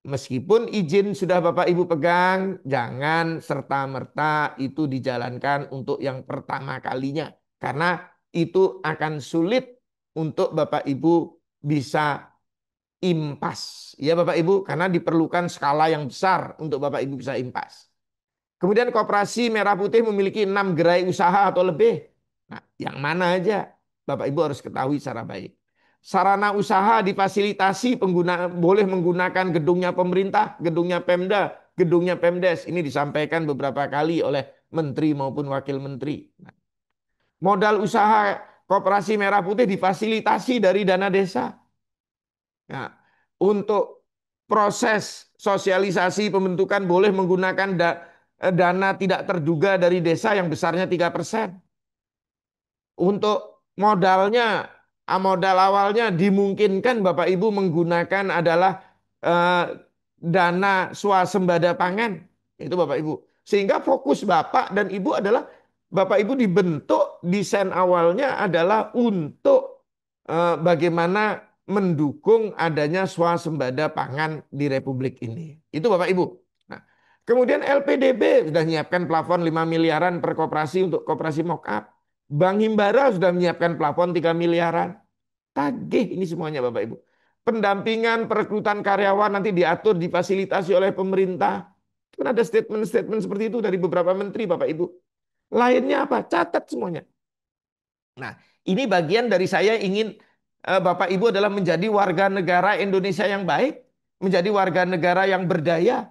meskipun izin sudah Bapak Ibu pegang, jangan serta-merta itu dijalankan untuk yang pertama kalinya. Karena itu akan sulit untuk Bapak Ibu bisa impas. Ya Bapak Ibu, karena diperlukan skala yang besar untuk Bapak Ibu bisa impas. Kemudian Koperasi Merah Putih memiliki 6 gerai usaha atau lebih. Nah, yang mana aja Bapak Ibu harus ketahui secara baik. Sarana usaha difasilitasi pengguna boleh menggunakan gedungnya pemerintah, gedungnya Pemda, gedungnya Pemdes. Ini disampaikan beberapa kali oleh menteri maupun wakil menteri. Nah, modal usaha Koperasi Merah Putih difasilitasi dari dana desa. Nah, untuk proses sosialisasi pembentukan boleh menggunakan dana tidak terduga dari desa yang besarnya 3%. Untuk modalnya, modal awalnya dimungkinkan Bapak Ibu menggunakan adalah eh, dana swasembada pangan. Itu Bapak Ibu. Sehingga fokus Bapak dan Ibu adalah Bapak Ibu dibentuk desain awalnya adalah untuk bagaimana mendukung adanya swasembada pangan di Republik ini. Itu Bapak Ibu. Nah, kemudian LPDB sudah menyiapkan plafon 5 miliaran per koperasi untuk koperasi mock-up. Bank Himbara sudah menyiapkan plafon 3 miliaran. Tagih ini semuanya Bapak Ibu. pendampingan perekrutan karyawan nanti diatur, difasilitasi oleh pemerintah. Kan ada statement-statement seperti itu dari beberapa menteri, Bapak Ibu. Lainnya apa? Catat semuanya. Nah, ini bagian dari saya ingin Bapak Ibu adalah menjadi warga negara Indonesia yang baik, menjadi warga negara yang berdaya,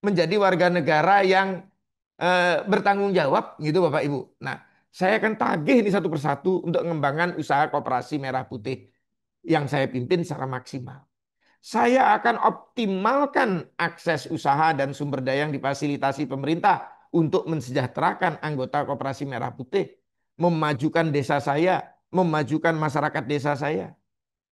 menjadi warga negara yang bertanggung jawab, gitu Bapak Ibu. Nah, saya akan tagih ini satu persatu untuk mengembangkan usaha Koperasi Merah Putih yang saya pimpin secara maksimal. Saya akan optimalkan akses usaha dan sumber daya yang difasilitasi pemerintah untuk mensejahterakan anggota Koperasi Merah Putih, memajukan desa saya, memajukan masyarakat desa saya.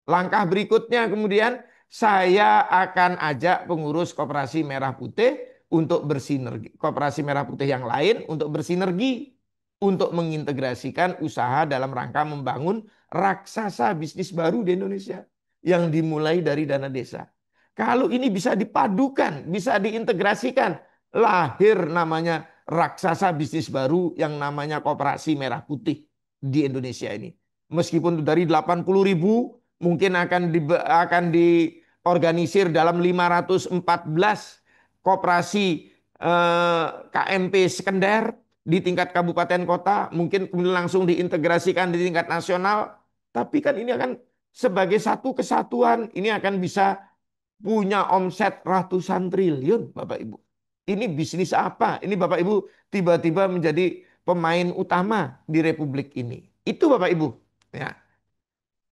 Langkah berikutnya kemudian saya akan ajak pengurus Koperasi Merah Putih untuk bersinergi, Koperasi Merah Putih yang lain untuk bersinergi untuk mengintegrasikan usaha dalam rangka membangun raksasa bisnis baru di Indonesia yang dimulai dari dana desa. Kalau ini bisa dipadukan, bisa diintegrasikan, lahir namanya raksasa bisnis baru yang namanya Koperasi Merah Putih di Indonesia ini. Meskipun dari 80.000 mungkin akan diorganisir dalam 514 koperasi KMP sekunder di tingkat kabupaten kota, mungkin kemudian langsung diintegrasikan di tingkat nasional. Tapi kan ini akan sebagai satu kesatuan, ini akan bisa punya omset ratusan triliun, Bapak Ibu. Ini bisnis apa? Ini Bapak Ibu tiba-tiba menjadi pemain utama di Republik ini. Itu Bapak Ibu. Ya.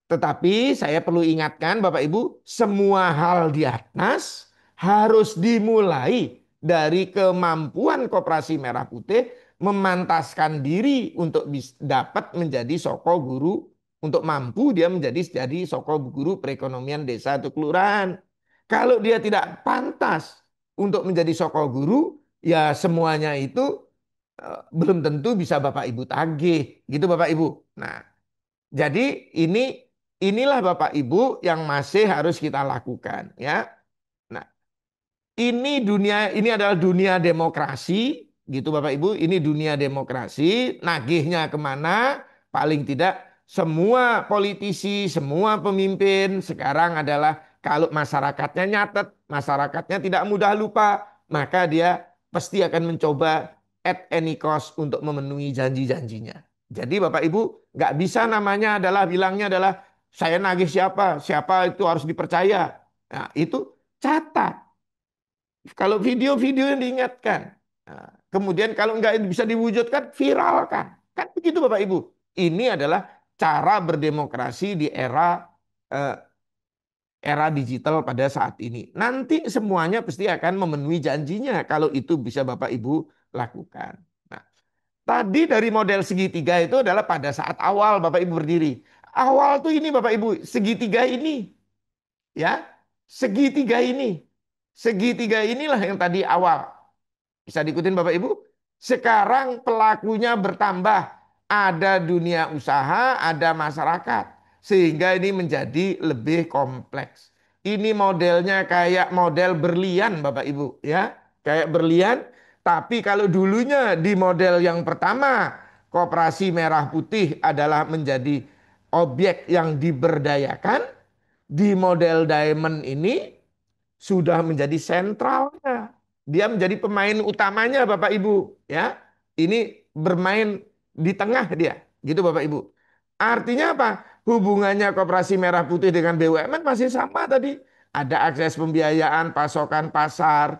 Tetapi saya perlu ingatkan Bapak Ibu, semua hal di atas harus dimulai dari kemampuan Koperasi Merah Putih memantaskan diri untuk dapat menjadi soko guru, untuk mampu dia jadi soko guru perekonomian desa atau kelurahan. Kalau dia tidak pantas untuk menjadi soko guru, ya semuanya itu belum tentu bisa Bapak Ibu tagih, gitu Bapak Ibu. Nah, jadi inilah Bapak Ibu yang masih harus kita lakukan ya. Nah, ini adalah dunia demokrasi gitu Bapak Ibu. Ini dunia demokrasi. Nagihnya kemana? Paling tidak semua politisi, semua pemimpin sekarang adalah kalau masyarakatnya nyatet, masyarakatnya tidak mudah lupa, maka dia pasti akan mencoba at any cost untuk memenuhi janji-janjinya. Jadi Bapak Ibu nggak bisa namanya adalah bilangnya adalah saya nagih siapa, siapa itu harus dipercaya. Nah, itu catat. Kalau video-video yang diingatkan. Nah, kemudian kalau nggak bisa diwujudkan, viralkan. Kan begitu Bapak Ibu. Ini adalah cara berdemokrasi di eh, era digital pada saat ini. Nanti semuanya pasti akan memenuhi janjinya kalau itu bisa Bapak Ibu lakukan. Nah, tadi dari model segitiga itu adalah pada saat awal Bapak Ibu berdiri. Awal tuh ini Bapak Ibu, segitiga ini. Ya, segitiga ini. Segitiga inilah yang tadi awal. Bisa diikutin Bapak Ibu? Sekarang pelakunya bertambah. Ada dunia usaha, ada masyarakat. Sehingga ini menjadi lebih kompleks. Ini modelnya kayak model berlian Bapak Ibu. Ya, kayak berlian. Tapi kalau dulunya di model yang pertama, Koperasi Merah Putih adalah menjadi objek yang diberdayakan. Di model diamond ini sudah menjadi sentralnya. Dia menjadi pemain utamanya Bapak Ibu, ya. Ini bermain di tengah dia, gitu Bapak Ibu. Artinya apa? Hubungannya Koperasi Merah Putih dengan BUMN masih sama tadi. Ada akses pembiayaan, pasokan pasar,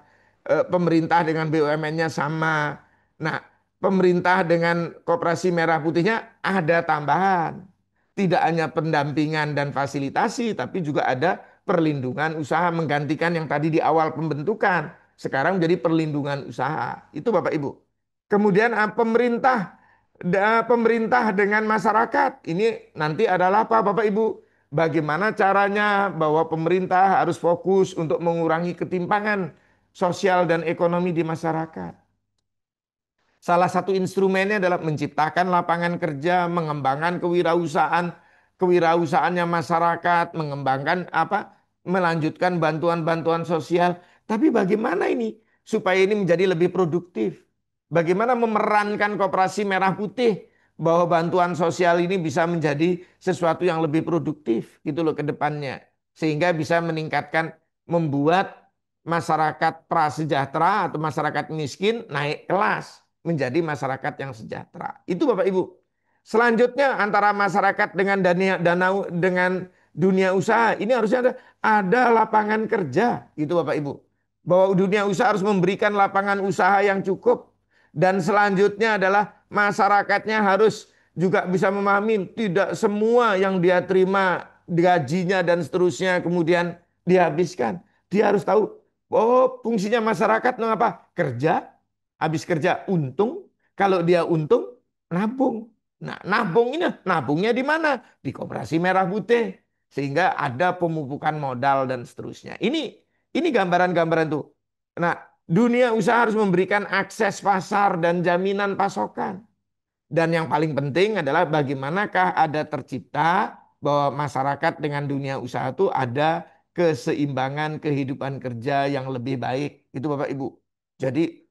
pemerintah dengan BUMN-nya sama. Nah, pemerintah dengan Koperasi Merah Putihnya ada tambahan. Tidak hanya pendampingan dan fasilitasi, tapi juga ada perlindungan usaha menggantikan yang tadi di awal pembentukan. Sekarang menjadi perlindungan usaha. Itu Bapak Ibu. Kemudian pemerintah dengan masyarakat. Ini nanti adalah apa Bapak Ibu? Bagaimana caranya bahwa pemerintah harus fokus untuk mengurangi ketimpangan sosial dan ekonomi di masyarakat. Salah satu instrumennya adalah menciptakan lapangan kerja, mengembangkan kewirausahaannya masyarakat, mengembangkan apa? Melanjutkan bantuan-bantuan sosial. Tapi bagaimana ini supaya ini menjadi lebih produktif? Bagaimana memerankan Koperasi Merah Putih bahwa bantuan sosial ini bisa menjadi sesuatu yang lebih produktif gitu loh ke depannya. sehingga bisa meningkatkan, membuat masyarakat prasejahtera atau masyarakat miskin naik kelas menjadi masyarakat yang sejahtera. Itu Bapak Ibu. Selanjutnya antara masyarakat dengan dengan dunia usaha ini harusnya ada lapangan kerja gitu Bapak Ibu. Bahwa dunia usaha harus memberikan lapangan usaha yang cukup, dan selanjutnya adalah masyarakatnya harus juga bisa memahami tidak semua yang dia terima gajinya dan seterusnya kemudian dihabiskan. Dia harus tahu, oh fungsinya masyarakat mengapa? Kerja, habis kerja untung, kalau dia untung nabung. Nah, nabung ini nabungnya di mana? Di Koperasi Merah Putih. Sehingga ada pemupukan modal dan seterusnya. Ini gambaran-gambaran tuh. Nah, dunia usaha harus memberikan akses pasar dan jaminan pasokan. Dan yang paling penting adalah bagaimanakah ada tercipta bahwa masyarakat dengan dunia usaha itu ada keseimbangan kehidupan kerja yang lebih baik. Itu Bapak Ibu. Jadi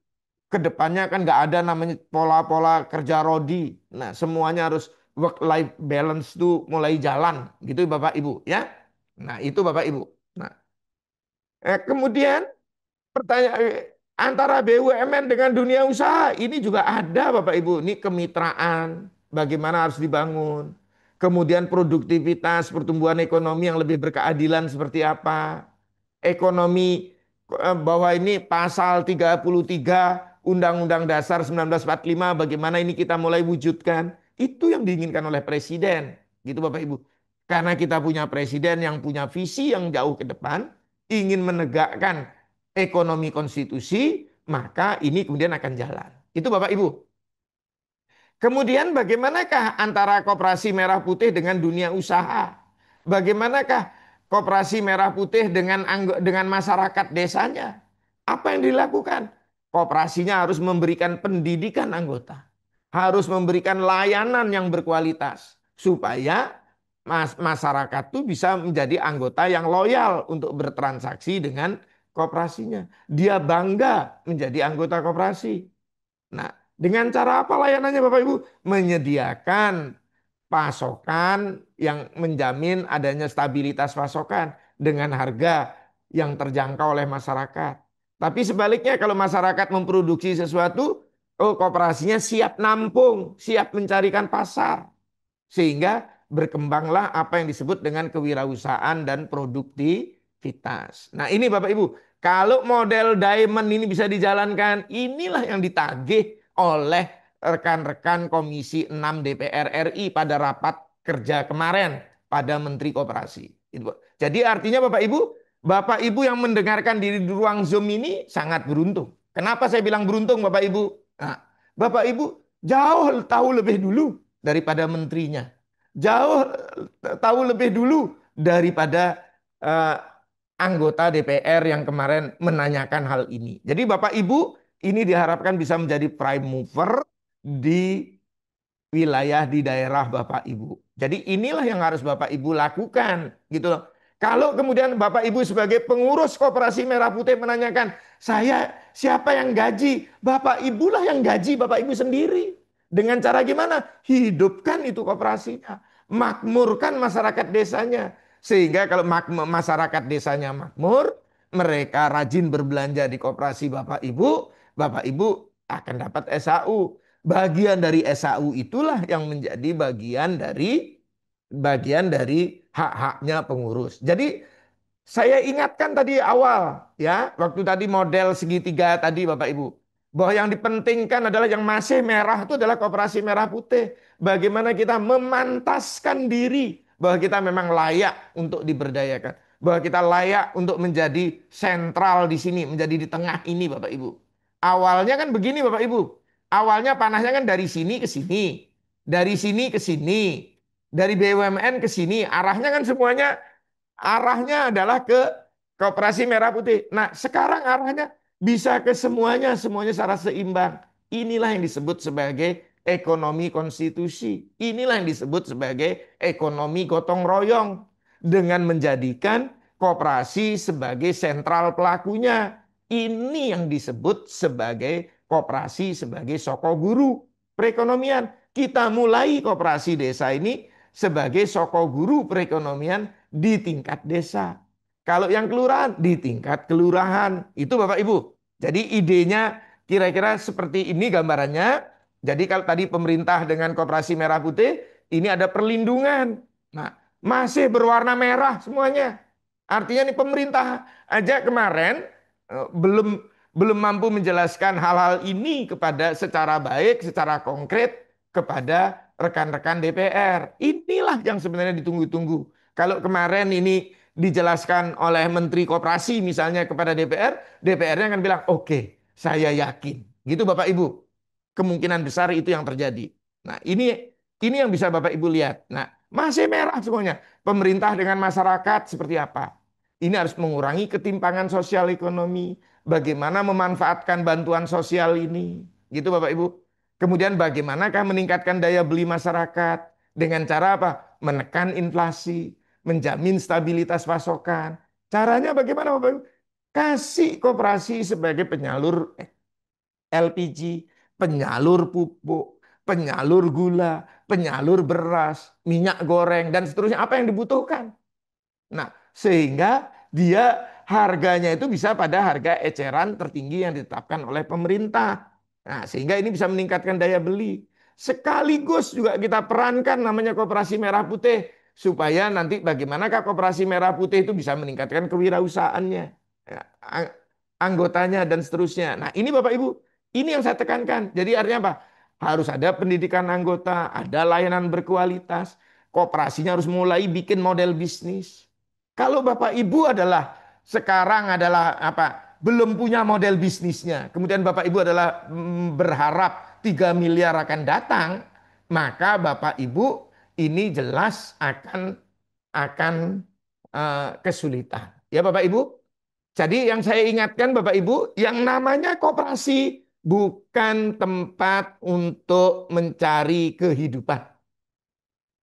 kedepannya kan nggak ada namanya pola-pola kerja rodi. Nah, semuanya harus work life balance tuh mulai jalan gitu Bapak Ibu ya. Nah, itu Bapak Ibu. Nah, kemudian pertanyaan antara BUMN dengan dunia usaha ini juga ada Bapak Ibu. Ini kemitraan bagaimana harus dibangun. Kemudian produktivitas pertumbuhan ekonomi yang lebih berkeadilan seperti apa. Ekonomi bahwa ini pasal 33 Undang-Undang Dasar 1945 bagaimana ini kita mulai wujudkan. Itu yang diinginkan oleh presiden. Gitu Bapak Ibu. Karena kita punya presiden yang punya visi yang jauh ke depan, ingin menegakkan ekonomi konstitusi, maka ini kemudian akan jalan. Itu Bapak Ibu. Kemudian bagaimanakah antara Koperasi Merah Putih dengan dunia usaha? Bagaimanakah Koperasi Merah Putih dengan masyarakat desanya? Apa yang dilakukan? Koperasinya harus memberikan pendidikan anggota, harus memberikan layanan yang berkualitas supaya masyarakat itu bisa menjadi anggota yang loyal untuk bertransaksi dengan koperasinya. Dia bangga menjadi anggota koperasi. Nah, dengan cara apa layanannya Bapak Ibu? Menyediakan pasokan yang menjamin adanya stabilitas pasokan dengan harga yang terjangkau oleh masyarakat. Tapi sebaliknya kalau masyarakat memproduksi sesuatu, oh koperasinya siap nampung, siap mencarikan pasar. Sehingga berkembanglah apa yang disebut dengan kewirausahaan dan produktivitas. Nah ini Bapak Ibu, kalau model diamond ini bisa dijalankan, inilah yang ditagih oleh rekan-rekan Komisi 6 DPR RI pada rapat kerja kemarin pada Menteri Koperasi. Jadi artinya Bapak Ibu yang mendengarkan diri di ruang Zoom ini sangat beruntung. Kenapa saya bilang beruntung Bapak Ibu? Nah, Bapak Ibu jauh tahu lebih dulu daripada menterinya. Jauh tahu lebih dulu daripada eh, anggota DPR yang kemarin menanyakan hal ini. Jadi Bapak Ibu ini diharapkan bisa menjadi prime mover di wilayah di daerah Bapak Ibu. Jadi inilah yang harus Bapak Ibu lakukan gitu loh. Kalau kemudian Bapak Ibu sebagai pengurus Koperasi Merah Putih menanyakan, saya siapa yang gaji? Bapak Ibulah yang gaji Bapak Ibu sendiri. Dengan cara gimana? Hidupkan itu koperasinya. Makmurkan masyarakat desanya. Sehingga kalau masyarakat desanya makmur, mereka rajin berbelanja di koperasi Bapak Ibu akan dapat SHU. Bagian dari SAU itulah yang menjadi bagian dari hak-haknya pengurus. Jadi saya ingatkan tadi awal ya, waktu tadi model segitiga tadi Bapak Ibu, bahwa yang dipentingkan adalah yang masih merah itu adalah Koperasi Merah Putih. Bagaimana kita memantaskan diri bahwa kita memang layak untuk diberdayakan, bahwa kita layak untuk menjadi sentral di sini, menjadi di tengah ini Bapak Ibu. Awalnya kan begini Bapak Ibu. Awalnya panasnya kan dari sini ke sini, dari sini ke sini, dari BUMN ke sini. Arahnya adalah ke Koperasi Merah Putih. Nah, sekarang arahnya bisa ke semuanya, semuanya secara seimbang. Inilah yang disebut sebagai ekonomi konstitusi. Inilah yang disebut sebagai ekonomi gotong royong dengan menjadikan koperasi sebagai sentral pelakunya. Ini yang disebut sebagai koperasi sebagai soko guru perekonomian. Kita mulai koperasi desa ini sebagai soko guru perekonomian di tingkat desa. Kalau yang kelurahan di tingkat kelurahan. Itu Bapak Ibu. Jadi idenya kira-kira seperti ini gambarannya. Jadi kalau tadi pemerintah dengan Koperasi Merah Putih, ini ada perlindungan. Nah, masih berwarna merah semuanya. Artinya nih pemerintah aja kemarin belum belum mampu menjelaskan hal-hal ini kepada secara baik, secara konkret kepada rekan-rekan DPR. Inilah yang sebenarnya ditunggu-tunggu. Kalau kemarin ini dijelaskan oleh Menteri Koperasi misalnya kepada DPR, DPR-nya akan bilang, oke, saya yakin. Gitu Bapak Ibu. Kemungkinan besar itu yang terjadi. Nah, ini yang bisa Bapak Ibu lihat. Nah, masih merah semuanya. Pemerintah dengan masyarakat seperti apa? Ini harus mengurangi ketimpangan sosial ekonomi. Bagaimana memanfaatkan bantuan sosial ini. Gitu Bapak Ibu. Kemudian bagaimanakah meningkatkan daya beli masyarakat. Dengan cara apa? Menekan inflasi. Menjamin stabilitas pasokan. Caranya bagaimana Bapak Ibu? Kasih koperasi sebagai penyalur LPG, penyalur pupuk, penyalur gula, penyalur beras, minyak goreng, dan seterusnya. Apa yang dibutuhkan? Nah, sehingga dia harganya itu bisa pada harga eceran tertinggi yang ditetapkan oleh pemerintah. Nah, sehingga ini bisa meningkatkan daya beli. Sekaligus juga kita perankan namanya Koperasi Merah Putih supaya nanti bagaimanakah Koperasi Merah Putih itu bisa meningkatkan kewirausahaannya, ya, anggotanya dan seterusnya. Nah, ini Bapak Ibu, ini yang saya tekankan. Jadi artinya apa? Harus ada pendidikan anggota, ada layanan berkualitas, koperasinya harus mulai bikin model bisnis. Kalau Bapak Ibu adalah sekarang adalah apa? Belum punya model bisnisnya. Kemudian Bapak Ibu adalah berharap 3 miliar akan datang, maka Bapak Ibu ini jelas akan kesulitan. Ya Bapak Ibu. Jadi yang saya ingatkan Bapak Ibu, yang namanya koperasi bukan tempat untuk mencari kehidupan.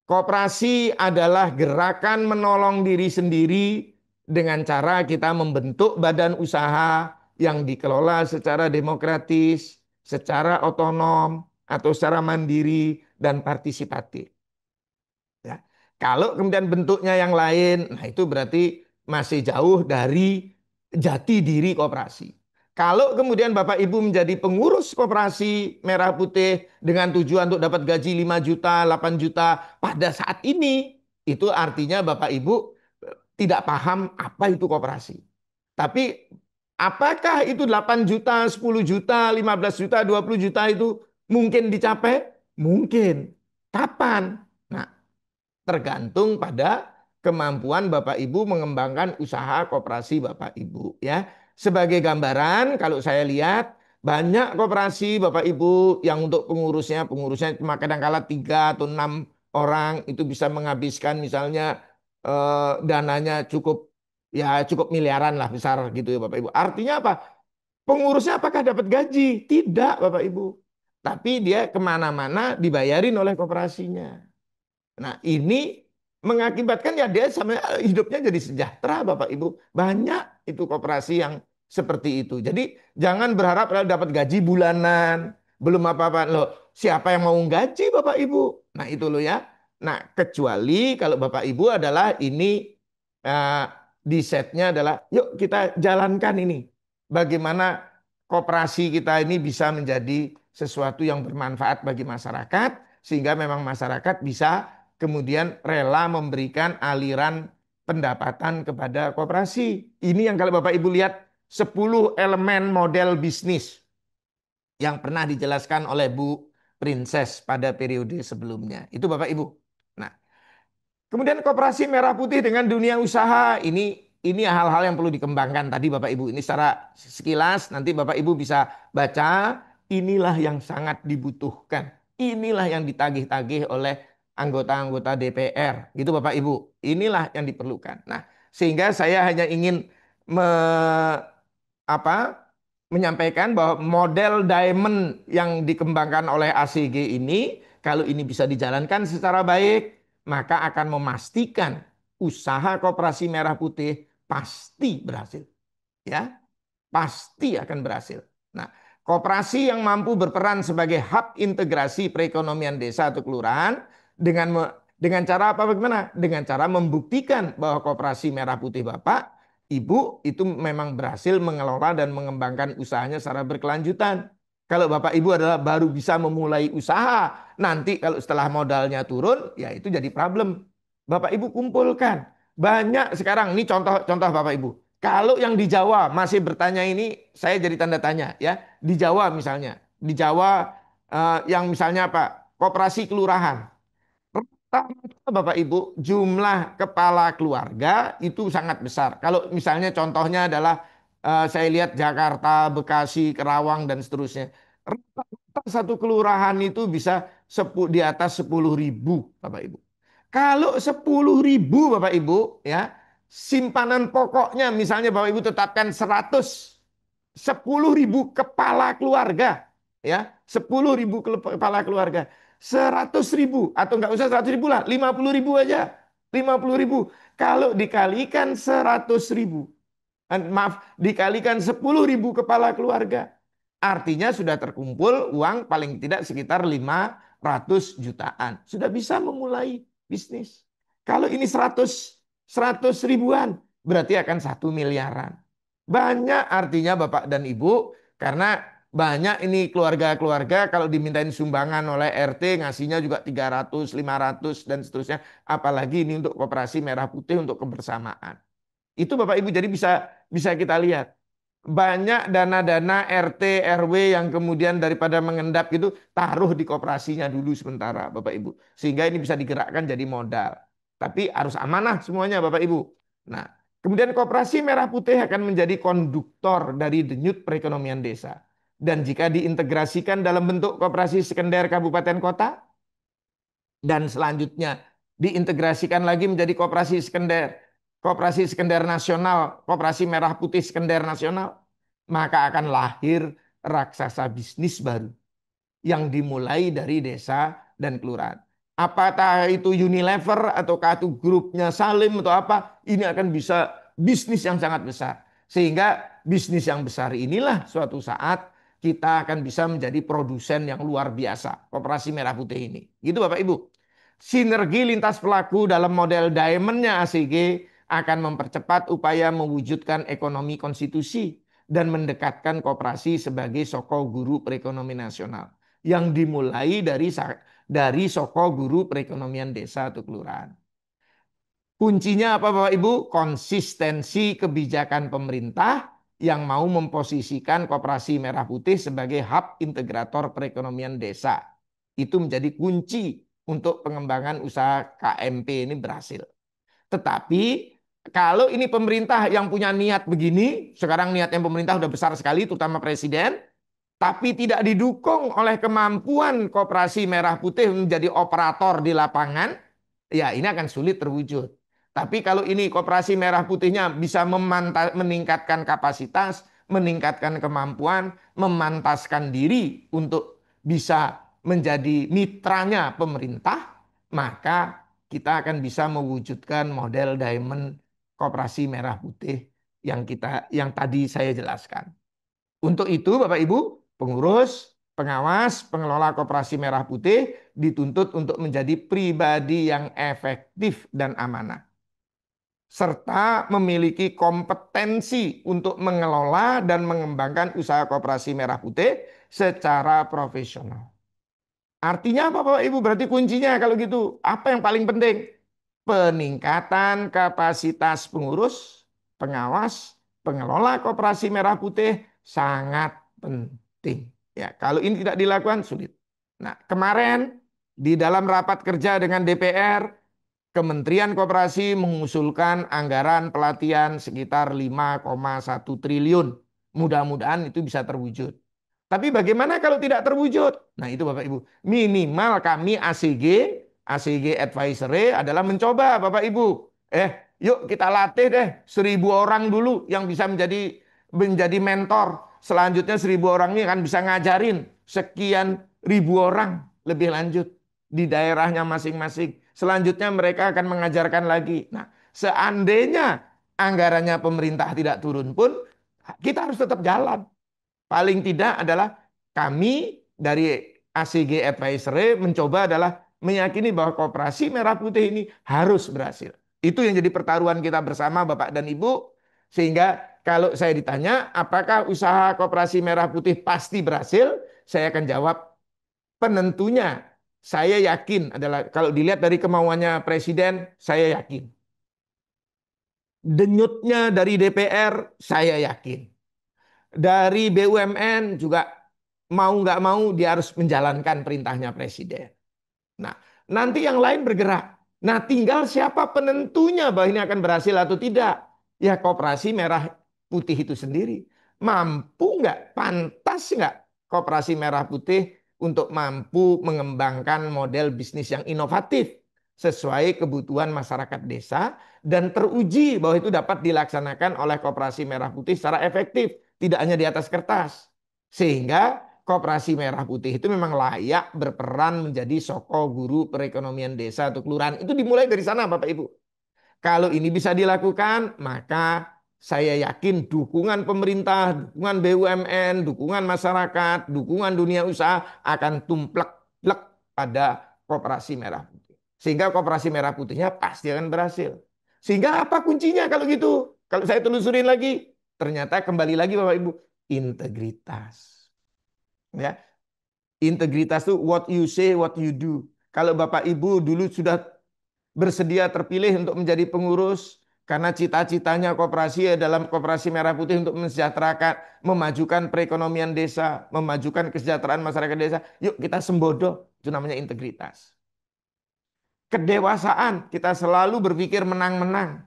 Koperasi adalah gerakan menolong diri sendiri dengan cara kita membentuk badan usaha yang dikelola secara demokratis, secara otonom, atau secara mandiri dan partisipatif. Ya. Kalau kemudian bentuknya yang lain, nah itu berarti masih jauh dari jati diri koperasi. Kalau kemudian Bapak Ibu menjadi pengurus koperasi Merah Putih dengan tujuan untuk dapat gaji 5 juta, 8 juta pada saat ini, itu artinya Bapak Ibu tidak paham apa itu koperasi. Tapi apakah itu 8 juta, 10 juta, 15 juta, 20 juta itu mungkin dicapai? Mungkin. Kapan? Nah, tergantung pada kemampuan Bapak Ibu mengembangkan usaha koperasi Bapak Ibu ya. Sebagai gambaran kalau saya lihat banyak koperasi Bapak Ibu yang untuk pengurusnya cuma kadang-kala 3 atau 6 orang itu bisa menghabiskan misalnya dananya cukup miliaran lah besar gitu ya Bapak Ibu. Artinya apa? Pengurusnya apakah dapat gaji? Tidak Bapak Ibu. Tapi dia kemana-mana dibayarin oleh koperasinya. Nah, ini mengakibatkan ya dia sama hidupnya jadi sejahtera Bapak Ibu. Banyak itu koperasi yang seperti itu. Jadi jangan berharap dapat gaji bulanan, belum apa-apa loh. Siapa yang mau gaji Bapak Ibu? Nah, itu loh ya. Nah, kecuali kalau Bapak Ibu adalah ini eh, di setnya adalah yuk kita jalankan ini. Bagaimana koperasi kita ini bisa menjadi sesuatu yang bermanfaat bagi masyarakat sehingga memang masyarakat bisa kemudian rela memberikan aliran pendapatan kepada koperasi. Ini yang kalau Bapak Ibu lihat 10 elemen model bisnis yang pernah dijelaskan oleh Bu Princess pada periode sebelumnya. Itu Bapak Ibu. Nah, kemudian koperasi Merah Putih dengan dunia usaha ini hal-hal yang perlu dikembangkan tadi Bapak Ibu. Ini secara sekilas nanti Bapak Ibu bisa baca, inilah yang sangat dibutuhkan. Inilah yang ditagih-tagih oleh anggota-anggota DPR. Gitu Bapak Ibu. Inilah yang diperlukan. Nah, sehingga saya hanya ingin me, apa, menyampaikan bahwa model diamond yang dikembangkan oleh ACG ini kalau ini bisa dijalankan secara baik maka akan memastikan usaha koperasi Merah Putih pasti berhasil. Ya, pasti akan berhasil. Nah, koperasi yang mampu berperan sebagai hub integrasi perekonomian desa atau kelurahan dengan Dengan cara apa bagaimana? Dengan cara membuktikan bahwa Koperasi Merah Putih Bapak, Ibu itu memang berhasil mengelola dan mengembangkan usahanya secara berkelanjutan. Kalau Bapak Ibu adalah baru bisa memulai usaha, nanti kalau setelah modalnya turun, ya itu jadi problem. Bapak Ibu kumpulkan. Banyak sekarang, ini contoh-contoh Bapak Ibu. Kalau yang di Jawa masih bertanya ini, saya jadi tanda tanya ya. Di Jawa misalnya, di Jawa yang misalnya apa? Koperasi kelurahan. Rata-rata Bapak Ibu, jumlah kepala keluarga itu sangat besar. Kalau misalnya contohnya adalah saya lihat Jakarta, Bekasi, Kerawang dan seterusnya. Rata-rata satu kelurahan itu bisa di atas 10.000 Bapak Ibu. Kalau 10.000 Bapak Ibu ya, simpanan pokoknya misalnya Bapak Ibu tetapkan 10.000 kepala keluarga ya, 10.000 kepala keluarga, 100.000 atau nggak usah 100.000 lah, 50.000 aja, 50.000 kalau dikalikan 100.000, maaf, dikalikan 10.000 kepala keluarga, artinya sudah terkumpul uang paling tidak sekitar 500 jutaan, sudah bisa memulai bisnis. Kalau ini 100 ribuan berarti akan 1 miliaran. Banyak artinya Bapak dan Ibu, karena banyak ini keluarga-keluarga kalau dimintain sumbangan oleh RT ngasihnya juga 300, 500 dan seterusnya. Apalagi ini untuk Koperasi Merah Putih untuk kebersamaan. Itu Bapak Ibu jadi bisa bisa kita lihat. Banyak dana-dana RT, RW yang kemudian daripada mengendap itu taruh di koperasinya dulu sementara Bapak Ibu. Sehingga ini bisa digerakkan jadi modal. Tapi harus amanah semuanya Bapak Ibu. Nah, kemudian Koperasi Merah Putih akan menjadi konduktor dari denyut perekonomian desa. Dan jika diintegrasikan dalam bentuk koperasi sekunder kabupaten kota, dan selanjutnya diintegrasikan lagi menjadi koperasi sekunder nasional, Koperasi Merah Putih sekunder nasional, maka akan lahir raksasa bisnis baru yang dimulai dari desa dan kelurahan. Apakah itu Unilever ataukah itu grupnya Salim atau apa, ini akan bisa bisnis yang sangat besar. Sehingga bisnis yang besar inilah suatu saat kita akan bisa menjadi produsen yang luar biasa. Koperasi Merah Putih ini. Gitu Bapak Ibu. Sinergi lintas pelaku dalam model diamondnya ACG akan mempercepat upaya mewujudkan ekonomi konstitusi dan mendekatkan koperasi sebagai soko guru perekonomian nasional yang dimulai dari soko guru perekonomian desa atau kelurahan. Kuncinya apa Bapak Ibu? Konsistensi kebijakan pemerintah yang mau memposisikan Koperasi Merah Putih sebagai hub integrator perekonomian desa. Itu menjadi kunci untuk pengembangan usaha KMP ini berhasil. Tetapi kalau ini pemerintah yang punya niat begini, sekarang niatnya pemerintah sudah besar sekali, terutama presiden, tapi tidak didukung oleh kemampuan Koperasi Merah Putih menjadi operator di lapangan, ya ini akan sulit terwujud. Tapi kalau ini Koperasi Merah Putihnya bisa meningkatkan kapasitas, meningkatkan kemampuan, memantaskan diri untuk bisa menjadi mitranya pemerintah, maka kita akan bisa mewujudkan model diamond Koperasi Merah Putih yang tadi saya jelaskan. Untuk itu Bapak Ibu, pengurus, pengawas, pengelola Koperasi Merah Putih dituntut untuk menjadi pribadi yang efektif dan amanah, serta memiliki kompetensi untuk mengelola dan mengembangkan usaha Koperasi Merah Putih secara profesional. Artinya apa Bapak Ibu? Berarti kuncinya kalau gitu, apa yang paling penting? Peningkatan kapasitas pengurus, pengawas, pengelola Koperasi Merah Putih sangat penting. Ya, kalau ini tidak dilakukan sulit. Nah, kemarin di dalam rapat kerja dengan DPR, Kementerian Koperasi mengusulkan anggaran pelatihan sekitar 5,1 triliun. Mudah-mudahan itu bisa terwujud. Tapi bagaimana kalau tidak terwujud? Nah itu Bapak Ibu. Minimal kami ACG Advisory adalah mencoba Bapak Ibu. Yuk kita latih deh 1.000 orang dulu yang bisa menjadi mentor. Selanjutnya 1.000 orang ini akan bisa ngajarin sekian ribu orang lebih lanjut di daerahnya masing-masing. Selanjutnya mereka akan mengajarkan lagi. Nah, seandainya anggarannya pemerintah tidak turun pun, kita harus tetap jalan. Paling tidak adalah kami dari ACG Advisory mencoba adalah meyakini bahwa koperasi merah putih ini harus berhasil. Itu yang jadi pertaruhan kita bersama Bapak dan Ibu. Sehingga kalau saya ditanya apakah usaha koperasi merah putih pasti berhasil, saya akan jawab penentunya saya yakin adalah kalau dilihat dari kemauannya Presiden, saya yakin. Denyutnya dari DPR, saya yakin. Dari BUMN juga mau nggak mau dia harus menjalankan perintahnya Presiden. Nah, nanti yang lain bergerak. Nah, tinggal siapa penentunya bahwa ini akan berhasil atau tidak. Ya, koperasi merah putih itu sendiri. Mampu nggak, pantas nggak koperasi merah putih untuk mampu mengembangkan model bisnis yang inovatif sesuai kebutuhan masyarakat desa dan teruji bahwa itu dapat dilaksanakan oleh koperasi merah putih secara efektif, tidak hanya di atas kertas. Sehingga koperasi merah putih itu memang layak berperan menjadi soko guru perekonomian desa atau kelurahan. Itu dimulai dari sana Bapak Ibu. Kalau ini bisa dilakukan, maka saya yakin dukungan pemerintah, dukungan BUMN, dukungan masyarakat, dukungan dunia usaha akan tumplek-plek pada koperasi merah putih. Sehingga koperasi merah putihnya pasti akan berhasil. Sehingga apa kuncinya kalau gitu? Kalau saya telusurin lagi, ternyata kembali lagi Bapak Ibu, integritas. Ya, integritas itu what you say, what you do. Kalau Bapak Ibu dulu sudah bersedia terpilih untuk menjadi pengurus karena cita-citanya koperasi dalam koperasi merah putih untuk mensejahterakan, memajukan perekonomian desa, memajukan kesejahteraan masyarakat desa. Yuk kita sembodo, itu namanya integritas. Kedewasaan, kita selalu berpikir menang-menang.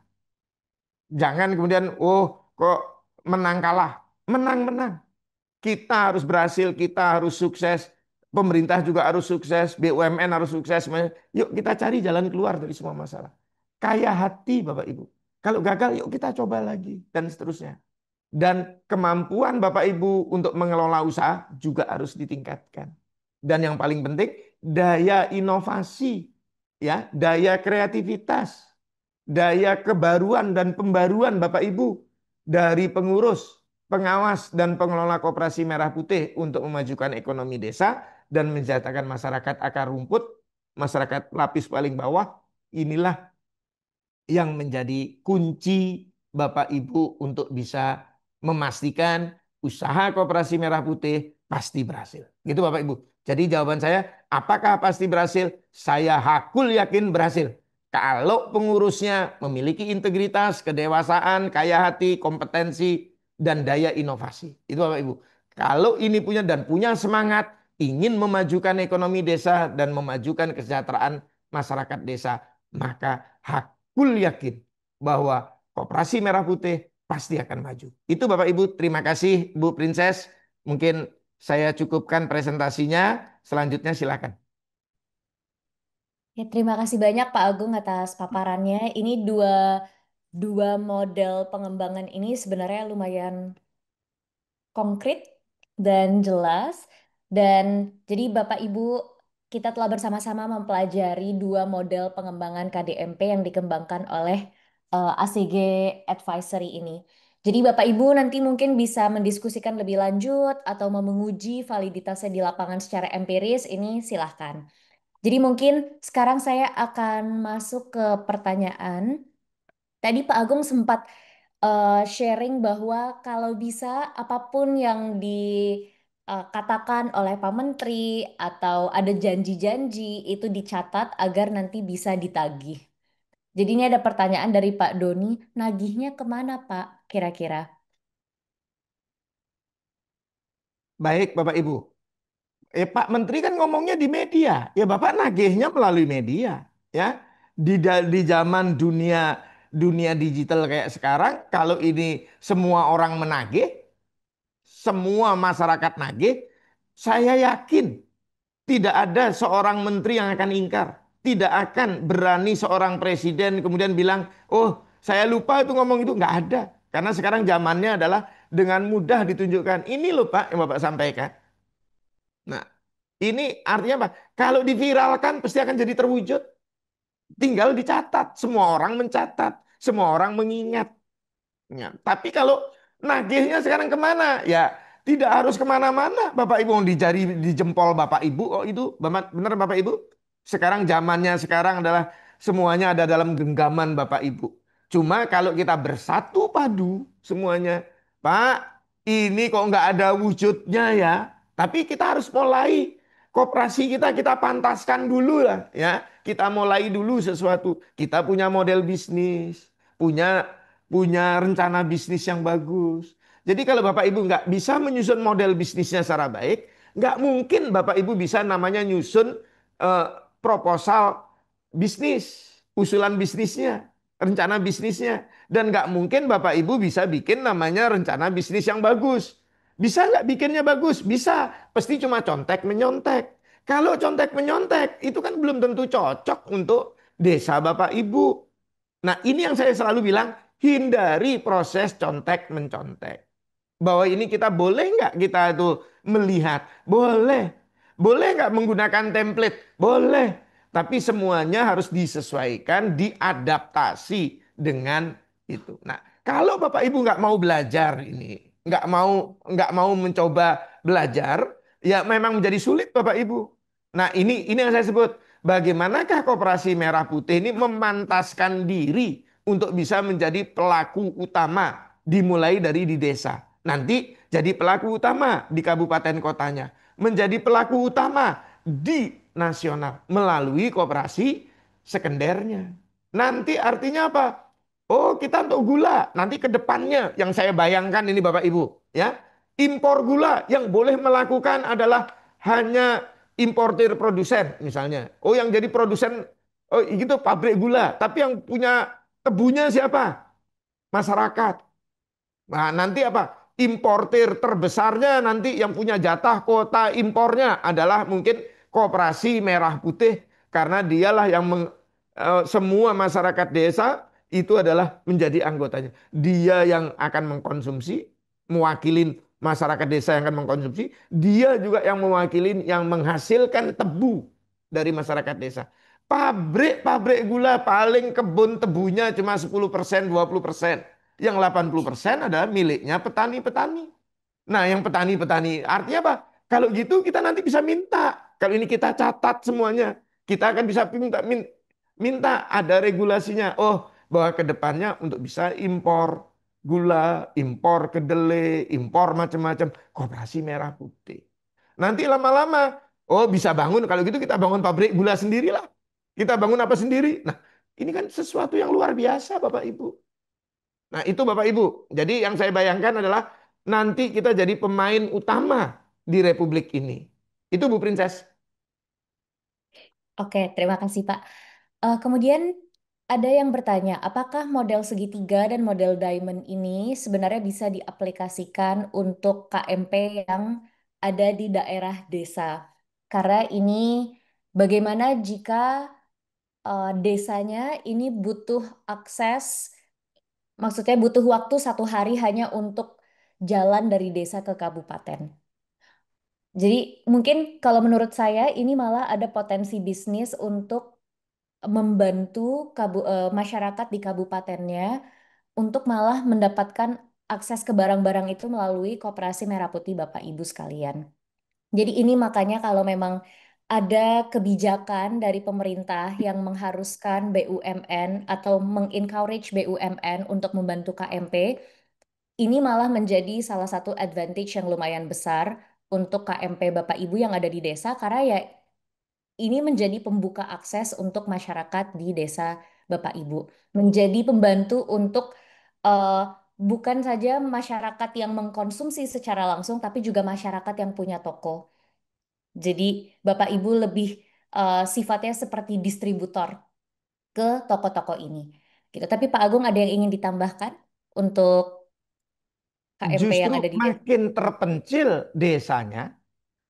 Jangan kemudian, oh kok menang kalah. Menang-menang. Kita harus berhasil, kita harus sukses, pemerintah juga harus sukses, BUMN harus sukses. Yuk kita cari jalan keluar dari semua masalah. Kaya hati Bapak Ibu. Kalau gagal yuk kita coba lagi dan seterusnya. Dan kemampuan Bapak Ibu untuk mengelola usaha juga harus ditingkatkan. Dan yang paling penting daya inovasi, ya, daya kreativitas, daya kebaruan dan pembaruan Bapak Ibu dari pengurus, pengawas dan pengelola koperasi merah putih untuk memajukan ekonomi desa dan mensejahterakan masyarakat akar rumput, masyarakat lapis paling bawah. Inilah yang menjadi kunci Bapak Ibu untuk bisa memastikan usaha koperasi merah putih pasti berhasil. Gitu Bapak Ibu. Jadi jawaban saya, apakah pasti berhasil? Saya hakul yakin berhasil. Kalau pengurusnya memiliki integritas, kedewasaan, kaya hati, kompetensi, dan daya inovasi. Itu Bapak Ibu. Kalau ini punya dan punya semangat, ingin memajukan ekonomi desa dan memajukan kesejahteraan masyarakat desa, maka hakul yakin bahwa Koperasi Merah Putih pasti akan maju. Itu Bapak Ibu, terima kasih Bu Princess. Mungkin saya cukupkan presentasinya. Selanjutnya silakan. Ya, terima kasih banyak Pak Agung atas paparannya. Ini dua dua model pengembangan ini sebenarnya lumayan konkret dan jelas. Dan jadi Bapak Ibu, kita telah bersama-sama mempelajari dua model pengembangan KDMP yang dikembangkan oleh ACG Advisory ini. Jadi Bapak Ibu nanti mungkin bisa mendiskusikan lebih lanjut atau mau menguji validitasnya di lapangan secara empiris, ini silahkan. Jadi mungkin sekarang saya akan masuk ke pertanyaan. Tadi Pak Agung sempat sharing bahwa kalau bisa apapun yang dikatakan oleh Pak Menteri atau ada janji-janji itu dicatat agar nanti bisa ditagih. Jadi ini ada pertanyaan dari Pak Doni, nagihnya kemana Pak kira-kira? Baik Bapak Ibu. Pak Menteri kan ngomongnya di media. Ya Bapak nagihnya melalui media. Ya. Di zaman dunia dunia digital kayak sekarang, kalau ini semua orang menagih, semua masyarakat nagih, saya yakin tidak ada seorang menteri yang akan ingkar. Tidak akan berani seorang presiden kemudian bilang, oh saya lupa itu ngomong itu. Nggak ada. Karena sekarang zamannya adalah dengan mudah ditunjukkan. Ini loh Pak yang Bapak sampaikan. Nah ini artinya apa? Kalau diviralkan pasti akan jadi terwujud. Tinggal dicatat. Semua orang mencatat. Semua orang mengingat. Ya, tapi kalau nagihnya sekarang kemana? Ya tidak harus kemana-mana. Bapak Ibu di jari di jempol Bapak Ibu. Oh itu benar Bapak Ibu. Sekarang zamannya sekarang adalah semuanya ada dalam genggaman Bapak Ibu. Cuma kalau kita bersatu padu semuanya, Pak, ini kok nggak ada wujudnya ya. Tapi kita harus mulai koperasi kita pantaskan dulu lah ya. Kita mulai dulu sesuatu. Kita punya model bisnis, punya punya rencana bisnis yang bagus. Jadi kalau Bapak Ibu nggak bisa menyusun model bisnisnya secara baik, nggak mungkin Bapak Ibu bisa namanya nyusun eh, proposal bisnis, usulan bisnisnya, rencana bisnisnya. Dan nggak mungkin Bapak Ibu bisa bikin namanya rencana bisnis yang bagus. Bisa nggak bikinnya bagus? Bisa. Pasti cuma contek menyontek. Kalau contek menyontek, itu kan belum tentu cocok untuk desa Bapak Ibu. Nah, ini yang saya selalu bilang, hindari proses contek mencontek. Bahwa ini kita boleh nggak kita itu melihat? Boleh. Boleh nggak menggunakan template? Boleh. Tapi semuanya harus disesuaikan, diadaptasi dengan itu. Nah, kalau Bapak Ibu nggak mau belajar ini, nggak mau mencoba belajar, ya memang menjadi sulit Bapak Ibu. Nah, ini yang saya sebut. Bagaimanakah Koperasi Merah Putih ini memantaskan diri untuk bisa menjadi pelaku utama dimulai dari di desa. Nanti jadi pelaku utama di kabupaten kotanya, menjadi pelaku utama di nasional melalui koperasi sekendernya. Nanti artinya apa? Oh, kita untuk gula. Nanti ke depannya yang saya bayangkan ini Bapak Ibu, ya. Impor gula yang boleh melakukan adalah hanya importir produsen misalnya. Oh, yang jadi produsen oh gitu pabrik gula, tapi yang punya tebunya siapa? Masyarakat. Nah, nanti apa? Importir terbesarnya nanti yang punya jatah kota impornya adalah mungkin Koperasi Merah Putih karena dialah yang semua masyarakat desa itu adalah menjadi anggotanya. Dia yang akan mengkonsumsi, mewakilin masyarakat desa yang akan mengkonsumsi, dia juga yang mewakilin yang menghasilkan tebu dari masyarakat desa. Pabrik-pabrik gula paling kebun tebunya cuma 10%, 20%. Yang 80% adalah miliknya petani-petani. Nah, yang petani-petani artinya apa? Kalau gitu kita nanti bisa minta. Kalau ini kita catat semuanya, kita akan bisa minta ada regulasinya. Oh, bahwa ke depannya untuk bisa impor gula, impor kedelai, impor macam-macam, Koperasi Merah Putih. Nanti lama-lama, oh bisa bangun, kalau gitu kita bangun pabrik gula sendirilah. Kita bangun apa sendiri? Nah, ini kan sesuatu yang luar biasa Bapak Ibu. Nah, itu Bapak Ibu. Jadi yang saya bayangkan adalah nanti kita jadi pemain utama di Republik ini. Itu Bu Princess. Oke, terima kasih Pak. Kemudian ada yang bertanya, apakah model segitiga dan model diamond ini sebenarnya bisa diaplikasikan untuk KMP yang ada di daerah desa? Karena ini bagaimana jika desanya ini butuh akses, maksudnya butuh waktu 1 hari hanya untuk jalan dari desa ke kabupaten. Jadi mungkin kalau menurut saya ini malah ada potensi bisnis untuk membantu masyarakat di kabupatennya untuk malah mendapatkan akses ke barang-barang itu melalui Koperasi Merah Putih Bapak Ibu sekalian. Jadi ini makanya kalau memang ada kebijakan dari pemerintah yang mengharuskan BUMN atau mengencourage BUMN untuk membantu KMP, ini malah menjadi salah satu advantage yang lumayan besar untuk KMP Bapak Ibu yang ada di desa karena ya ini menjadi pembuka akses untuk masyarakat di desa Bapak Ibu. Menjadi pembantu untuk eh, bukan saja masyarakat yang mengkonsumsi secara langsung, tapi juga masyarakat yang punya toko. Jadi Bapak Ibu lebih sifatnya seperti distributor ke toko-toko ini. Gitu. Tapi Pak Agung ada yang ingin ditambahkan untuk KMP yang Justru ada di desa? makin terpencil desanya,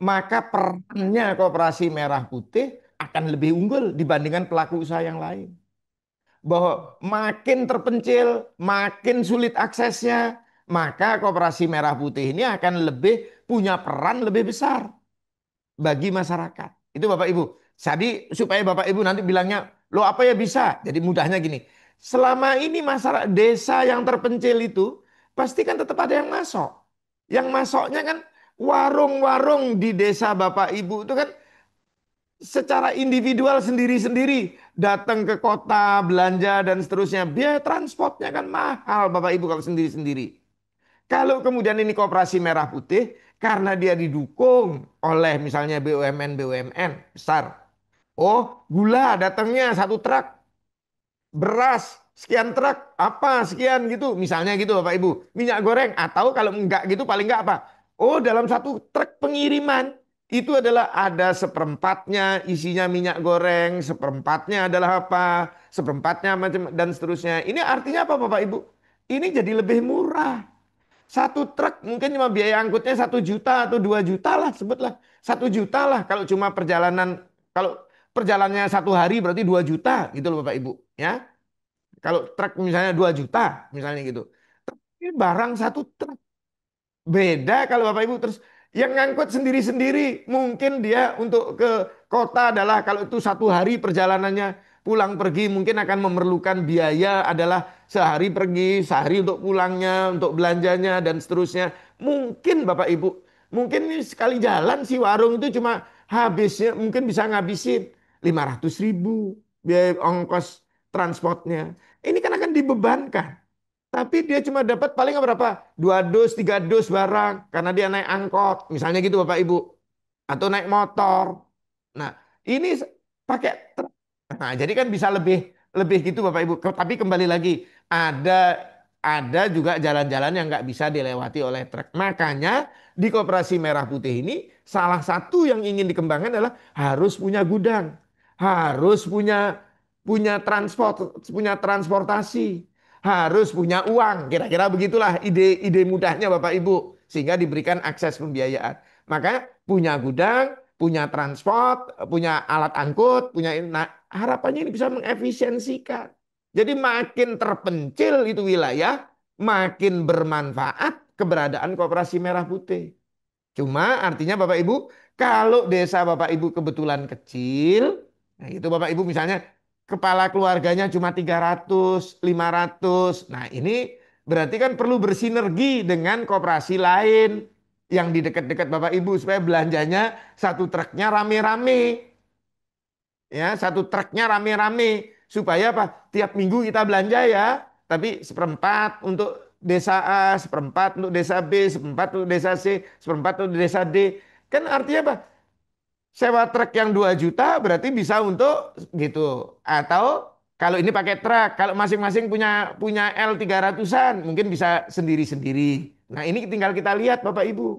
maka perannya Koperasi Merah Putih akan lebih unggul dibandingkan pelaku usaha yang lain. Bahwa makin terpencil, makin sulit aksesnya, maka Koperasi Merah Putih ini akan lebih punya peran lebih besar bagi masyarakat. Itu Bapak Ibu. Jadi supaya Bapak Ibu nanti bilangnya, lo apa ya bisa? Jadi mudahnya gini, selama ini masyarakat desa yang terpencil itu pasti kan tetap ada yang masuk. Yang masuknya kan warung-warung di desa Bapak Ibu itu kan secara individual sendiri-sendiri datang ke kota belanja dan seterusnya, biaya transportnya kan mahal Bapak Ibu kalau sendiri-sendiri. Kalau kemudian ini koperasi merah putih karena dia didukung oleh misalnya BUMN besar. Oh, gula datangnya satu truk, beras sekian truk apa sekian gitu misalnya gitu Bapak Ibu, minyak goreng atau kalau enggak gitu paling enggak apa, oh dalam satu truk pengiriman itu adalah ada seperempatnya isinya minyak goreng, seperempatnya adalah apa, seperempatnya macam dan seterusnya. Ini artinya apa Bapak Ibu, ini jadi lebih murah. Satu truk mungkin cuma biaya angkutnya 1 juta atau 2 juta lah, sebutlah 1 juta lah kalau cuma perjalanan, kalau perjalanannya 1 hari berarti 2 juta gitu loh Bapak Ibu ya. Kalau truk misalnya 2 juta misalnya gitu. Ini barang satu truk. Beda kalau Bapak Ibu terus yang ngangkut sendiri-sendiri. Mungkin dia untuk ke kota adalah kalau itu 1 hari perjalanannya pulang pergi mungkin akan memerlukan biaya adalah sehari pergi, sehari untuk pulangnya, untuk belanjanya dan seterusnya. Mungkin Bapak Ibu, mungkin ini sekali jalan si warung itu cuma habisnya mungkin bisa ngabisin 500 ribu biaya ongkos transportnya. Ini kan akan dibebankan. Tapi dia cuma dapat paling berapa? 2 dus, 3 dus barang. Karena dia naik angkot. Misalnya gitu Bapak Ibu. Atau naik motor. Nah ini pakai truk. Nah jadi kan bisa lebih lebih gitu Bapak Ibu. Tapi kembali lagi. Ada juga jalan-jalan yang nggak bisa dilewati oleh truk. Makanya di Koperasi Merah Putih ini salah satu yang ingin dikembangkan adalah harus punya gudang. Harus punya punya punya transportasi, harus punya uang. Kira-kira begitulah ide-ide mudahnya Bapak Ibu. Sehingga diberikan akses pembiayaan. Maka punya gudang, punya transport, punya alat angkut, punya nah, harapannya ini bisa mengefisiensikan. Jadi makin terpencil itu wilayah, makin bermanfaat keberadaan Koperasi Merah Putih. Cuma artinya Bapak Ibu, kalau desa Bapak Ibu kebetulan kecil, nah itu Bapak Ibu misalnya kepala keluarganya cuma 300, 500. Nah ini berarti kan perlu bersinergi dengan koperasi lain yang di dekat-dekat Bapak Ibu supaya belanjanya satu truknya rame-rame. Ya, satu truknya rame-rame supaya apa? Tiap minggu kita belanja ya, tapi seperempat untuk desa A, seperempat untuk desa B, seperempat untuk desa C, seperempat untuk desa D. Kan artinya apa? Sewa truk yang 2 juta berarti bisa untuk gitu. Atau kalau ini pakai truk, kalau masing-masing punya punya L 300-an, mungkin bisa sendiri-sendiri. Nah, ini tinggal kita lihat Bapak Ibu.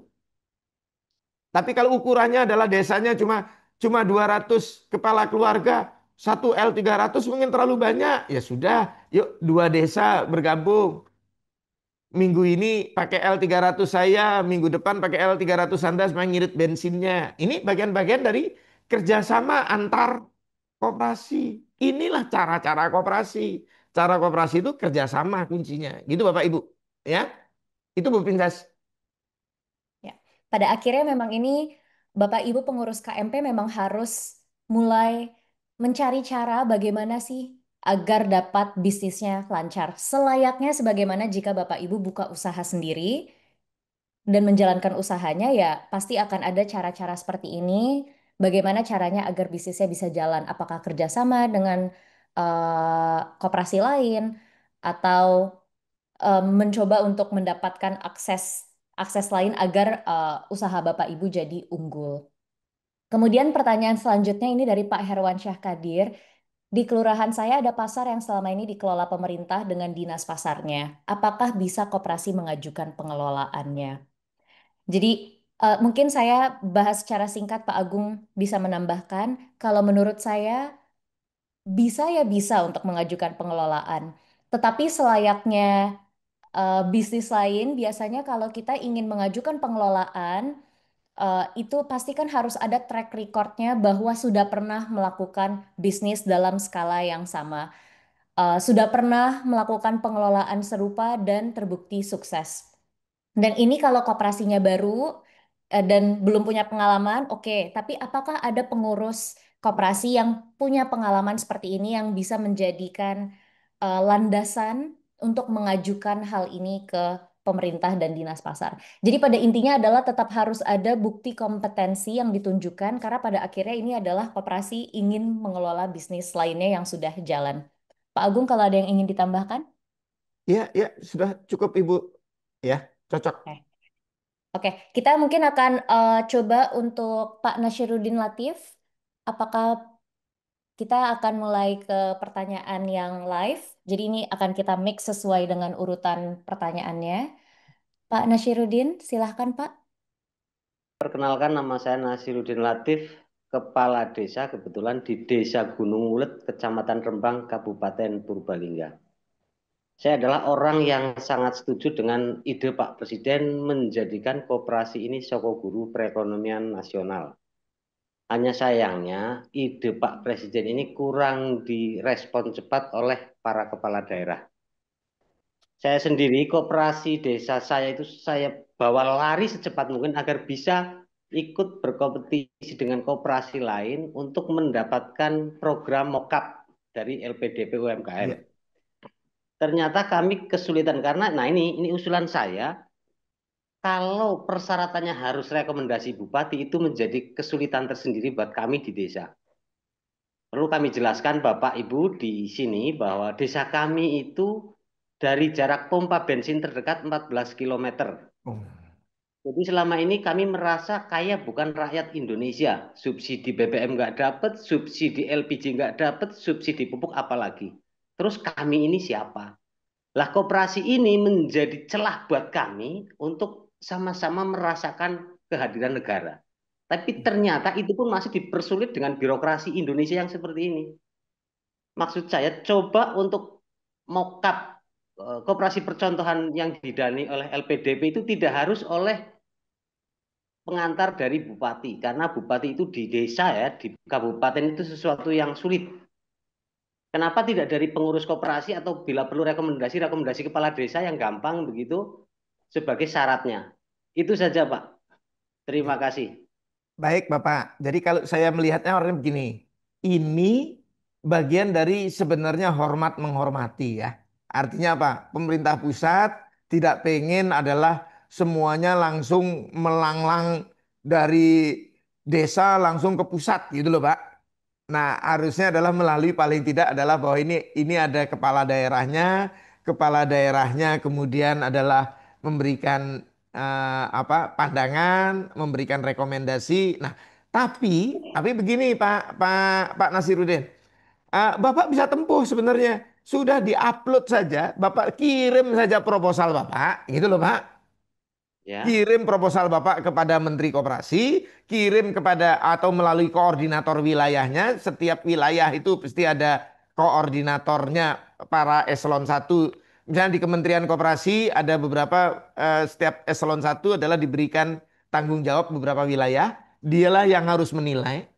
Tapi kalau ukurannya adalah desanya cuma cuma 200 kepala keluarga, satu L 300 mungkin terlalu banyak. Ya sudah, yuk dua desa bergabung. Minggu ini pakai L 300 saya, minggu depan pakai L 300 Anda supaya ngirit bensinnya. Ini bagian-bagian dari kerjasama antar koperasi. Inilah cara-cara koperasi. Cara koperasi itu kerjasama kuncinya. Gitu Bapak Ibu. Ya, itu Bu Princess. Ya. Pada akhirnya memang ini Bapak Ibu pengurus KMP memang harus mulai mencari cara bagaimana sih agar dapat bisnisnya lancar. Selayaknya sebagaimana jika Bapak Ibu buka usaha sendiri dan menjalankan usahanya ya pasti akan ada cara-cara seperti ini. Bagaimana caranya agar bisnisnya bisa jalan? Apakah kerjasama dengan koperasi lain atau mencoba untuk mendapatkan akses akses lain agar usaha Bapak Ibu jadi unggul. Kemudian pertanyaan selanjutnya ini dari Pak Herwansyah Kadir. Di kelurahan saya ada pasar yang selama ini dikelola pemerintah dengan dinas pasarnya. Apakah bisa koperasi mengajukan pengelolaannya? Jadi mungkin saya bahas secara singkat, Pak Agung bisa menambahkan. Kalau menurut saya bisa ya bisa untuk mengajukan pengelolaan. Tetapi selayaknya bisnis lain, biasanya kalau kita ingin mengajukan pengelolaan, itu pasti kan harus ada track recordnya bahwa sudah pernah melakukan bisnis dalam skala yang sama. Sudah pernah melakukan pengelolaan serupa dan terbukti sukses. Dan ini kalau koperasinya baru dan belum punya pengalaman, oke. Tapi apakah ada pengurus koperasi yang punya pengalaman seperti ini yang bisa menjadikan landasan untuk mengajukan hal ini ke pemerintah dan dinas pasar. Jadi pada intinya adalah tetap harus ada bukti kompetensi yang ditunjukkan karena pada akhirnya ini adalah koperasi ingin mengelola bisnis lainnya yang sudah jalan. Pak Agung, kalau ada yang ingin ditambahkan? Ya, ya, sudah cukup Ibu. Ya, cocok. Oke, Oke, kita mungkin akan coba untuk Pak Nasyiruddin Latif. Apakah kita akan mulai ke pertanyaan yang live? Jadi ini akan kita mix sesuai dengan urutan pertanyaannya. Pak Nasyiruddin, silahkan Pak. Perkenalkan, nama saya Nasiruddin Latif, Kepala Desa kebetulan di Desa Gunung Ulet, Kecamatan Rembang, Kabupaten Purbalingga. Saya adalah orang yang sangat setuju dengan ide Pak Presiden menjadikan koperasi ini sokoguru perekonomian nasional. Hanya sayangnya ide Pak Presiden ini kurang direspon cepat oleh para kepala daerah. Saya sendiri, koperasi desa saya itu saya bawa lari secepat mungkin agar bisa ikut berkompetisi dengan koperasi lain untuk mendapatkan program mokap dari LPDP UMKM. Ya. Ternyata kami kesulitan karena, nah ini usulan saya, kalau persyaratannya harus rekomendasi bupati itu menjadi kesulitan tersendiri buat kami di desa. Perlu kami jelaskan Bapak Ibu di sini bahwa desa kami itu dari jarak pompa bensin terdekat 14 kilometer. Oh. Jadi selama ini kami merasa kaya bukan rakyat Indonesia. Subsidi BBM nggak dapat, subsidi LPG nggak dapat, subsidi pupuk apalagi. Terus kami ini siapa? Lah koperasi ini menjadi celah buat kami untuk sama-sama merasakan kehadiran negara. Tapi ternyata itu pun masih dipersulit dengan birokrasi Indonesia yang seperti ini. Maksud saya coba untuk mokap koperasi percontohan yang didani oleh LPDP itu tidak harus oleh pengantar dari bupati karena bupati itu di desa ya di kabupaten itu sesuatu yang sulit. Kenapa tidak dari pengurus koperasi atau bila perlu rekomendasi kepala desa yang gampang begitu sebagai syaratnya. Itu saja Pak. Terima kasih. Baik, Bapak. Jadi kalau saya melihatnya orang begini, ini bagian dari sebenarnya hormat menghormati ya. Artinya apa? Pemerintah pusat tidak pengen adalah semuanya langsung melanglang dari desa langsung ke pusat gitu loh, Pak. Nah, harusnya adalah melalui paling tidak adalah bahwa ini ada kepala daerahnya kemudian adalah memberikan pandangan, memberikan rekomendasi. Nah, tapi begini Pak Nasiruddin, Bapak bisa tempuh sebenarnya sudah diupload saja, Bapak kirim saja proposal Bapak, gitu loh Pak. Ya. Kirim proposal Bapak kepada Menteri Koperasi, kirim kepada atau melalui koordinator wilayahnya. Setiap wilayah itu pasti ada koordinatornya para eselon satu. Misalnya di Kementerian Koperasi ada beberapa setiap eselon satu adalah diberikan tanggung jawab beberapa wilayah. Dialah yang harus menilai.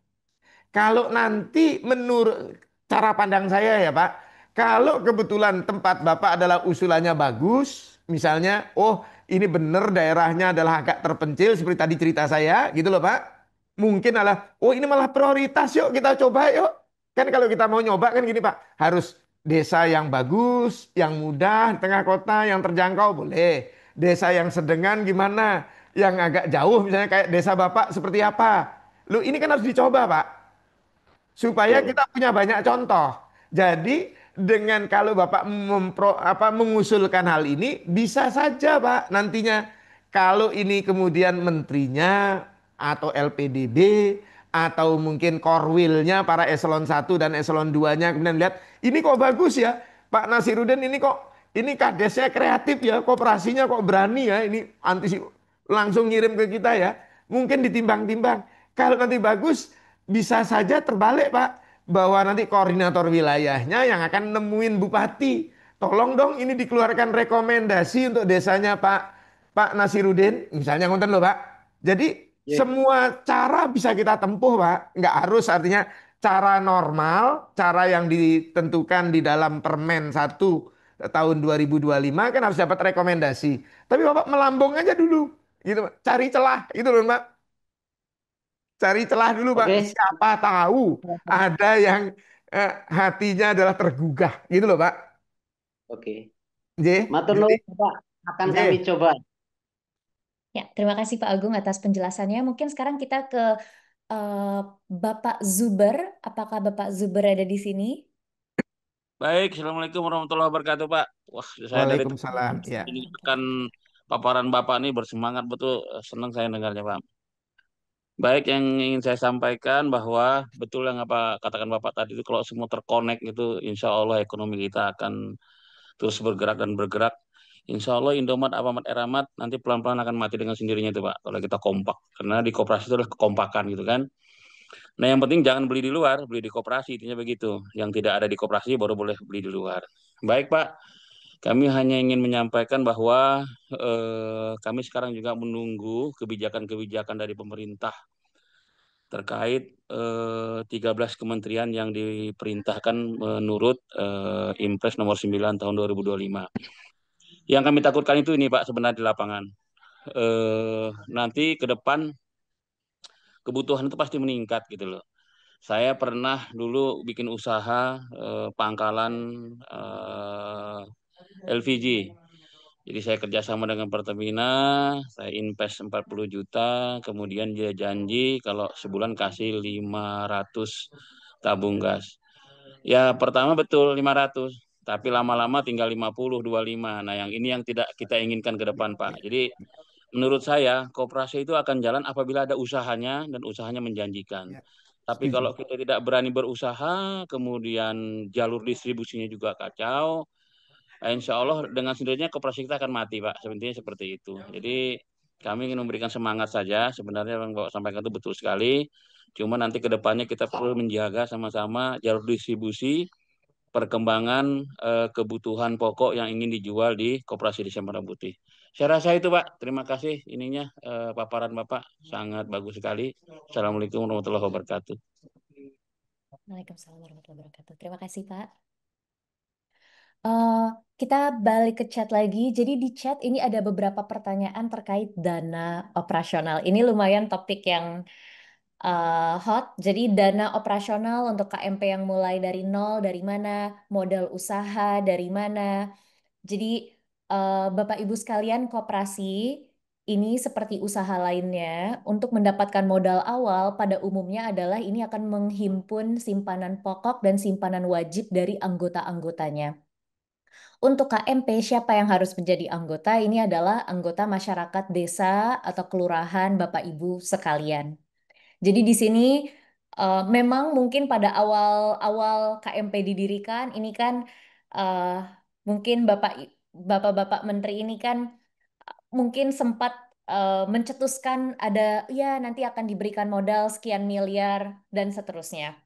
Kalau nanti menurut cara pandang saya ya Pak, kalau kebetulan tempat Bapak adalah usulannya bagus, misalnya, oh ini benar daerahnya adalah agak terpencil seperti tadi cerita saya, gitu loh Pak. Mungkin adalah, oh ini malah prioritas yuk kita coba yuk. Kan kalau kita mau nyoba kan gini Pak, harus desa yang bagus, yang mudah, di tengah kota, yang terjangkau boleh. Desa yang sedengan gimana? Yang agak jauh misalnya kayak desa Bapak seperti apa? Lu ini kan harus dicoba Pak supaya Betul. kita punya banyak contoh. Jadi dengan kalau Bapak mengusulkan hal ini bisa saja Pak nantinya kalau ini kemudian menterinya atau LPDB atau mungkin korwilnya para eselon satu dan eselon 2-nya kemudian lihat ini kok bagus ya Pak Nasiruddin ini kadesnya kreatif ya kooperasinya kok berani ya ini langsung ngirim ke kita ya mungkin ditimbang-timbang kalau nanti bagus bisa saja terbalik Pak, bahwa nanti koordinator wilayahnya yang akan nemuin bupati. Tolong dong ini dikeluarkan rekomendasi untuk desanya Pak Nasiruddin, misalnya ngonten loh Pak. Jadi Ya. semua cara bisa kita tempuh Pak, nggak harus artinya cara normal, cara yang ditentukan di dalam Permen 1 tahun 2025 kan harus dapat rekomendasi. Tapi Bapak melambung aja dulu, gitu, Pak. Cari celah, gitu loh Pak. Cari celah dulu Pak. Oke. Siapa tahu ada yang hatinya adalah tergugah gitu loh Pak. Oke. J. Matur Jadi nuwun Bapak. akan kami Oke, coba. Ya, terima kasih Pak Agung atas penjelasannya. Mungkin sekarang kita ke eh, Bapak Zuber. Apakah Bapak Zuber ada di sini? Baik, Assalamualaikum warahmatullahi wabarakatuh, Pak. Wah, saya dari Waalaikumsalam. Ya, Waalaikumsalam ini kan warahmatullahi wabarakatuh. paparan Bapak ini bersemangat betul. Senang saya dengarnya, Pak. Baik, yang ingin saya sampaikan bahwa betul yang apa katakan Bapak tadi itu kalau semua terkonek itu, insya Allah ekonomi kita akan terus bergerak dan bergerak. Insya Allah Indomaret, Alfamart, Eramat nanti pelan-pelan akan mati dengan sendirinya itu, Pak. Kalau kita kompak, karena di koperasi itu adalah kekompakan gitu kan. Nah, yang penting jangan beli di luar, beli di koperasi, intinya begitu. Yang tidak ada di koperasi baru boleh beli di luar. Baik, Pak. Kami hanya ingin menyampaikan bahwa kami sekarang juga menunggu kebijakan-kebijakan dari pemerintah terkait 13 kementerian yang diperintahkan menurut Impres nomor 9 tahun 2025. Yang kami takutkan itu ini Pak sebenarnya di lapangan. Nanti ke depan kebutuhan itu pasti meningkat gitu loh. Saya pernah dulu bikin usaha pangkalan LPG. Jadi saya kerjasama dengan Pertamina, saya invest 40 juta, kemudian dia janji kalau sebulan kasih 500 tabung gas. Ya pertama betul 500, tapi lama-lama tinggal 50, 25. Nah yang ini yang tidak kita inginkan ke depan Pak. Jadi menurut saya koperasi itu akan jalan apabila ada usahanya dan usahanya menjanjikan. ya, Tapi setuju. kalau kita tidak berani berusaha, kemudian jalur distribusinya juga kacau, insya Allah dengan sendirinya koperasi kita akan mati, Pak. Sebenarnya seperti itu. Jadi kami ingin memberikan semangat saja. Sebenarnya yang Bapak sampaikan itu betul sekali. Cuma nanti ke depannya kita perlu menjaga sama-sama jalur distribusi, perkembangan kebutuhan pokok yang ingin dijual di Koperasi Desa Merah Putih. Saya rasa itu, Pak. Terima kasih ininya paparan Bapak sangat bagus sekali. Assalamualaikum warahmatullahi wabarakatuh. Waalaikumsalam warahmatullahi wabarakatuh. Terima kasih Pak. Eh, kita balik ke chat lagi. Jadi di chat ini ada beberapa pertanyaan terkait dana operasional. Ini lumayan topik yang hot. Jadi dana operasional untuk KMP yang mulai dari nol, dari mana, modal usaha dari mana. Jadi Bapak Ibu sekalian, koperasi ini seperti usaha lainnya untuk mendapatkan modal awal pada umumnya adalah ini akan menghimpun simpanan pokok dan simpanan wajib dari anggota-anggotanya. Untuk KMP, siapa yang harus menjadi anggota? Ini adalah anggota masyarakat desa atau kelurahan Bapak Ibu sekalian. Jadi di sini memang mungkin pada awal-awal KMP didirikan, ini kan eh, mungkin Bapak-Bapak Menteri ini kan mungkin sempat mencetuskan ada ya nanti akan diberikan modal sekian miliar dan seterusnya.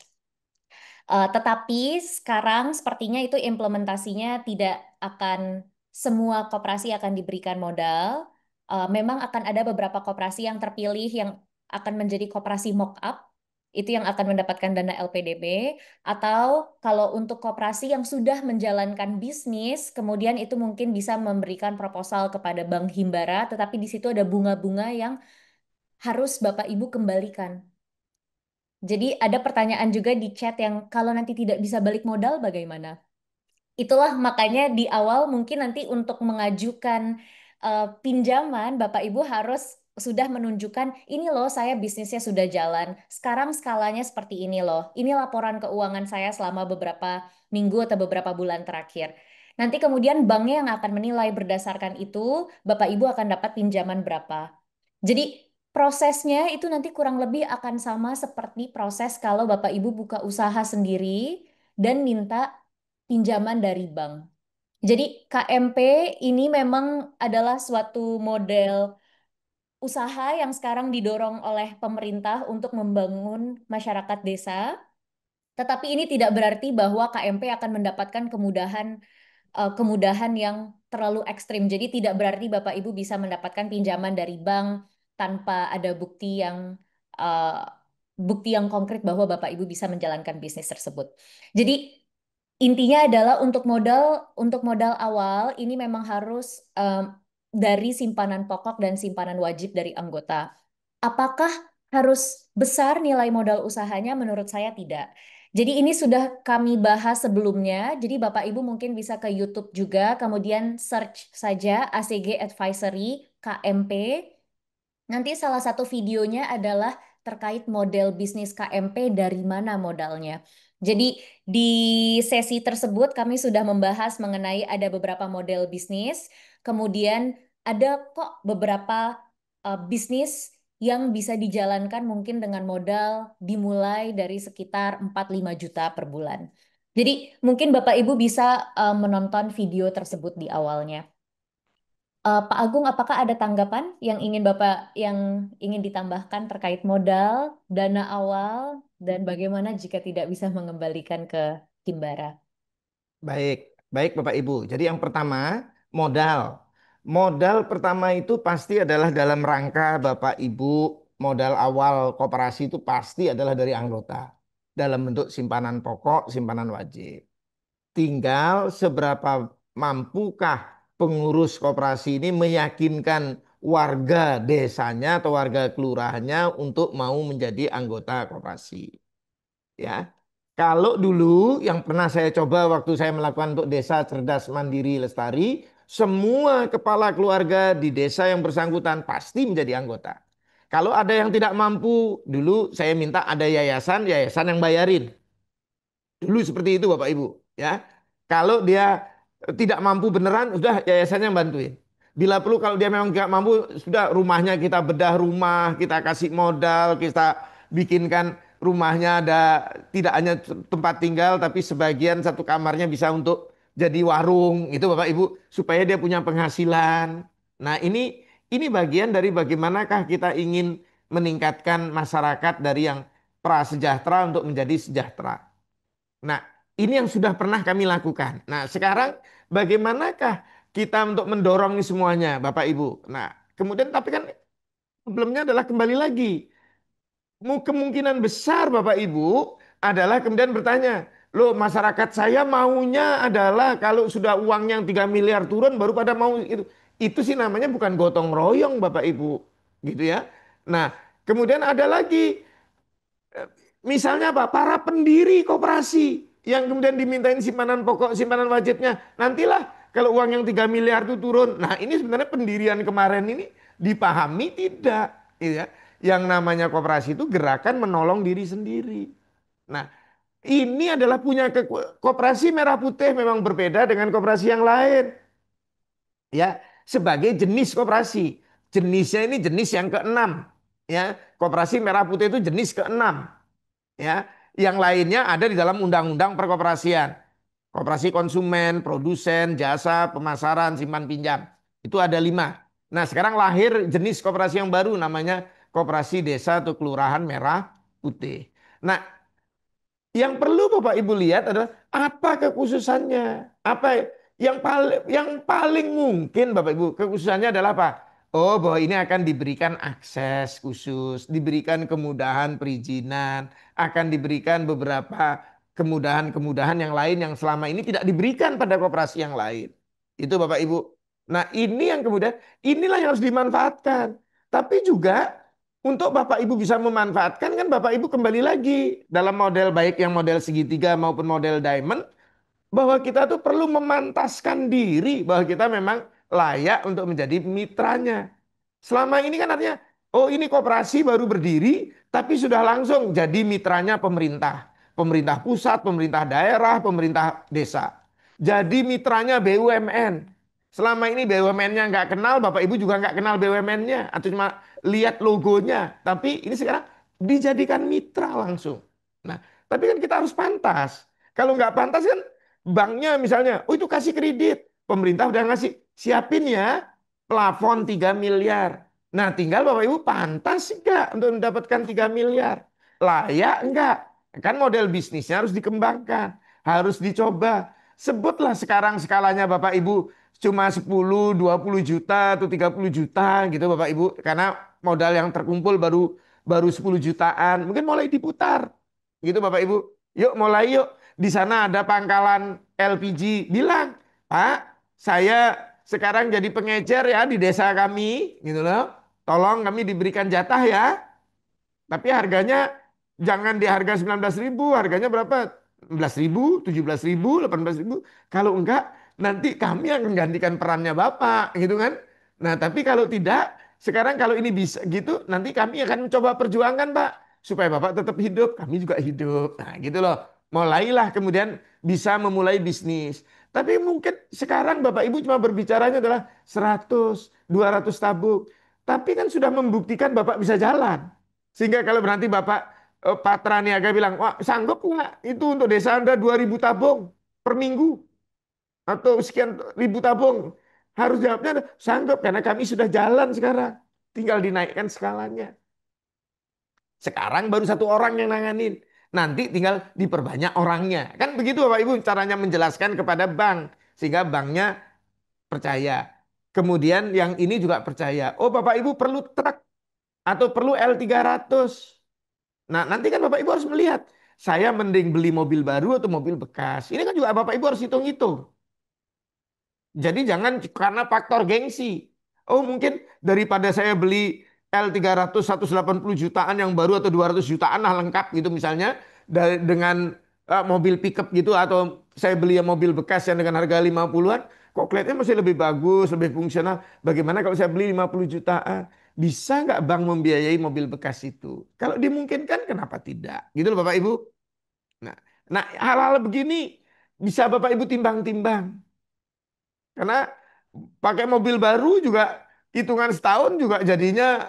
Tetapi sekarang sepertinya itu implementasinya tidak akan semua koperasi akan diberikan modal. Memang akan ada beberapa koperasi yang terpilih yang akan menjadi koperasi mock-up, itu yang akan mendapatkan dana LPDB. Atau kalau untuk koperasi yang sudah menjalankan bisnis, kemudian itu mungkin bisa memberikan proposal kepada Bank Himbara, tetapi di situ ada bunga-bunga yang harus Bapak Ibu kembalikan. Jadi ada pertanyaan juga di chat yang kalau nanti tidak bisa balik modal bagaimana? Itulah makanya di awal mungkin nanti untuk mengajukan pinjaman Bapak Ibu harus sudah menunjukkan ini loh saya bisnisnya sudah jalan. Sekarang skalanya seperti ini loh. Ini laporan keuangan saya selama beberapa minggu atau beberapa bulan terakhir. Nanti kemudian banknya yang akan menilai berdasarkan itu Bapak Ibu akan dapat pinjaman berapa. Jadi prosesnya itu nanti kurang lebih akan sama seperti proses kalau Bapak Ibu buka usaha sendiri dan minta pinjaman dari bank. Jadi KMP ini memang adalah suatu model usaha yang sekarang didorong oleh pemerintah untuk membangun masyarakat desa. Tetapi ini tidak berarti bahwa KMP akan mendapatkan kemudahan yang terlalu ekstrim. Jadi tidak berarti Bapak Ibu bisa mendapatkan pinjaman dari bank tanpa ada uh, bukti yang konkret bahwa Bapak Ibu bisa menjalankan bisnis tersebut. Jadi intinya adalah untuk modal awal ini memang harus dari simpanan pokok dan simpanan wajib dari anggota. Apakah harus besar nilai modal usahanya? Menurut saya tidak. Jadi ini sudah kami bahas sebelumnya. Jadi Bapak Ibu mungkin bisa ke YouTube juga, kemudian search saja ACG Advisory KMP. Nanti salah satu videonya adalah terkait model bisnis KMP dari mana modalnya. Jadi di sesi tersebut kami sudah membahas mengenai ada beberapa model bisnis, kemudian ada kok beberapa bisnis yang bisa dijalankan mungkin dengan modal dimulai dari sekitar 4-5 juta per bulan. Jadi mungkin Bapak Ibu bisa menonton video tersebut di awalnya. Pak Agung, apakah ada tanggapan yang ingin Bapak yang ingin ditambahkan terkait modal, dana awal, dan bagaimana jika tidak bisa mengembalikan ke Himbara? Baik, baik Bapak Ibu. Jadi yang pertama, modal. Modal pertama itu pasti adalah dalam rangka Bapak Ibu, modal awal koperasi itu pasti adalah dari anggota. Dalam bentuk simpanan pokok, simpanan wajib. Tinggal seberapa mampukah pengurus koperasi ini meyakinkan warga desanya atau warga kelurahannya untuk mau menjadi anggota koperasi. Ya, kalau dulu yang pernah saya coba waktu saya melakukan untuk desa cerdas mandiri lestari, semua kepala keluarga di desa yang bersangkutan pasti menjadi anggota. Kalau ada yang tidak mampu, dulu saya minta ada yayasan, yayasan yang bayarin. Dulu seperti itu Bapak Ibu, ya. Kalau dia tidak mampu beneran, sudah yayasannya yang bantuin. Bila perlu kalau dia memang tidak mampu, sudah rumahnya kita bedah rumah, kita kasih modal, kita bikinkan rumahnya ada tidak hanya tempat tinggal, tapi sebagian satu kamarnya bisa untuk jadi warung, itu Bapak Ibu, supaya dia punya penghasilan. Nah ini bagian dari bagaimanakah kita ingin meningkatkan masyarakat dari yang prasejahtera untuk menjadi sejahtera. Nah, ini yang sudah pernah kami lakukan. Nah, sekarang bagaimanakah kita untuk mendorong ini semuanya, Bapak Ibu? Nah, kemudian tapi kan problemnya adalah kembali lagi. Kemungkinan besar Bapak Ibu adalah kemudian bertanya, loh masyarakat saya maunya adalah kalau sudah uang yang 3 miliar turun baru pada mau itu. Itu sih namanya bukan gotong royong Bapak Ibu. Gitu ya. Nah, kemudian ada lagi misalnya apa? Para pendiri koperasi yang kemudian dimintain simpanan pokok, simpanan wajibnya. Nantilah kalau uang yang 3 miliar itu turun. Nah ini sebenarnya pendirian kemarin ini dipahami tidak. Gitu ya. Yang namanya koperasi itu gerakan menolong diri sendiri. Nah ini adalah punya koperasi merah putih memang berbeda dengan koperasi yang lain. Ya, sebagai jenis koperasi. Jenisnya ini jenis yang keenam. Ya, koperasi merah putih itu jenis keenam. Ya, yang lainnya ada di dalam undang-undang perkoperasian. Koperasi konsumen, produsen, jasa, pemasaran, simpan pinjam. Itu ada 5. Nah sekarang lahir jenis koperasi yang baru namanya koperasi desa atau kelurahan merah putih. Nah yang perlu Bapak Ibu lihat adalah apa kekhususannya. Apa yang paling mungkin Bapak Ibu kekhususannya adalah apa? Oh, bahwa ini akan diberikan akses khusus, diberikan kemudahan perizinan, akan diberikan beberapa kemudahan-kemudahan yang lain yang selama ini tidak diberikan pada koperasi yang lain. Itu Bapak Ibu. Nah, ini yang kemudian inilah yang harus dimanfaatkan. Tapi juga untuk Bapak Ibu bisa memanfaatkan kan Bapak Ibu kembali lagi dalam model baik yang model segitiga maupun model diamond bahwa kita tuh perlu memantaskan diri bahwa kita memang layak untuk menjadi mitranya. Selama ini kan artinya, oh ini koperasi baru berdiri, tapi sudah langsung jadi mitranya pemerintah. Pemerintah pusat, pemerintah daerah, pemerintah desa. Jadi mitranya BUMN. Selama ini BUMN-nya nggak kenal, Bapak Ibu juga nggak kenal BUMN-nya. Atau cuma lihat logonya. Tapi ini sekarang dijadikan mitra langsung. Nah, tapi kan kita harus pantas. Kalau nggak pantas kan banknya misalnya, oh itu kasih kredit. Pemerintah udah ngasih, siapin ya plafon 3 miliar. Nah, tinggal Bapak Ibu pantas enggak untuk mendapatkan 3 miliar? Layak enggak? Kan model bisnisnya harus dikembangkan, harus dicoba. Sebutlah sekarang skalanya Bapak Ibu cuma 10, 20 juta atau 30 juta gitu Bapak Ibu. Karena modal yang terkumpul baru baru 10 jutaan. Mungkin mulai diputar. Gitu Bapak Ibu. Yuk mulai yuk. Di sana ada pangkalan LPG. Bilang, Pak, saya sekarang jadi pengecer ya di desa kami, gitu loh. Tolong kami diberikan jatah ya. Tapi harganya Jangan di harga 19.000, harganya berapa? 16.000, 17.000, 18.000. Kalau enggak, nanti kami yang menggantikan perannya Bapak, gitu kan? Nah, tapi kalau tidak, sekarang kalau ini bisa gitu, nanti kami akan mencoba perjuangkan, Pak, supaya Bapak tetap hidup, kami juga hidup. Nah, gitu loh. Mulailah kemudian bisa memulai bisnis. Tapi mungkin sekarang Bapak Ibu cuma berbicaranya adalah 100, 200 tabung. Tapi kan sudah membuktikan Bapak bisa jalan. Sehingga kalau nanti Bapak Patra Niaga bilang, wah sanggup nggak itu untuk desa Anda 2.000 tabung per minggu atau sekian ribu tabung? Harus jawabnya sanggup karena kami sudah jalan sekarang. Tinggal dinaikkan skalanya. Sekarang baru satu orang yang nanganin. Nanti tinggal diperbanyak orangnya. Kan begitu Bapak Ibu caranya menjelaskan kepada bank. Sehingga banknya percaya. Kemudian yang ini juga percaya. Oh Bapak Ibu perlu truk atau perlu L300. Nah, nanti kan Bapak Ibu harus melihat, saya mending beli mobil baru atau mobil bekas. Ini kan juga Bapak Ibu harus hitung-hitung. Jadi jangan karena faktor gengsi. Oh mungkin daripada saya beli L300 180 jutaan yang baru atau 200 jutaan lah lengkap gitu misalnya dengan mobil pickup gitu atau saya beli yang mobil bekas yang dengan harga 50-an kok kelihatannya masih lebih bagus, lebih fungsional. Bagaimana kalau saya beli 50 jutaan? Bisa nggak bank membiayai mobil bekas itu? Kalau dimungkinkan kenapa tidak? Gitu loh Bapak Ibu. Nah, nah hal-hal begini bisa Bapak Ibu timbang-timbang. Karena pakai mobil baru juga hitungan setahun juga jadinya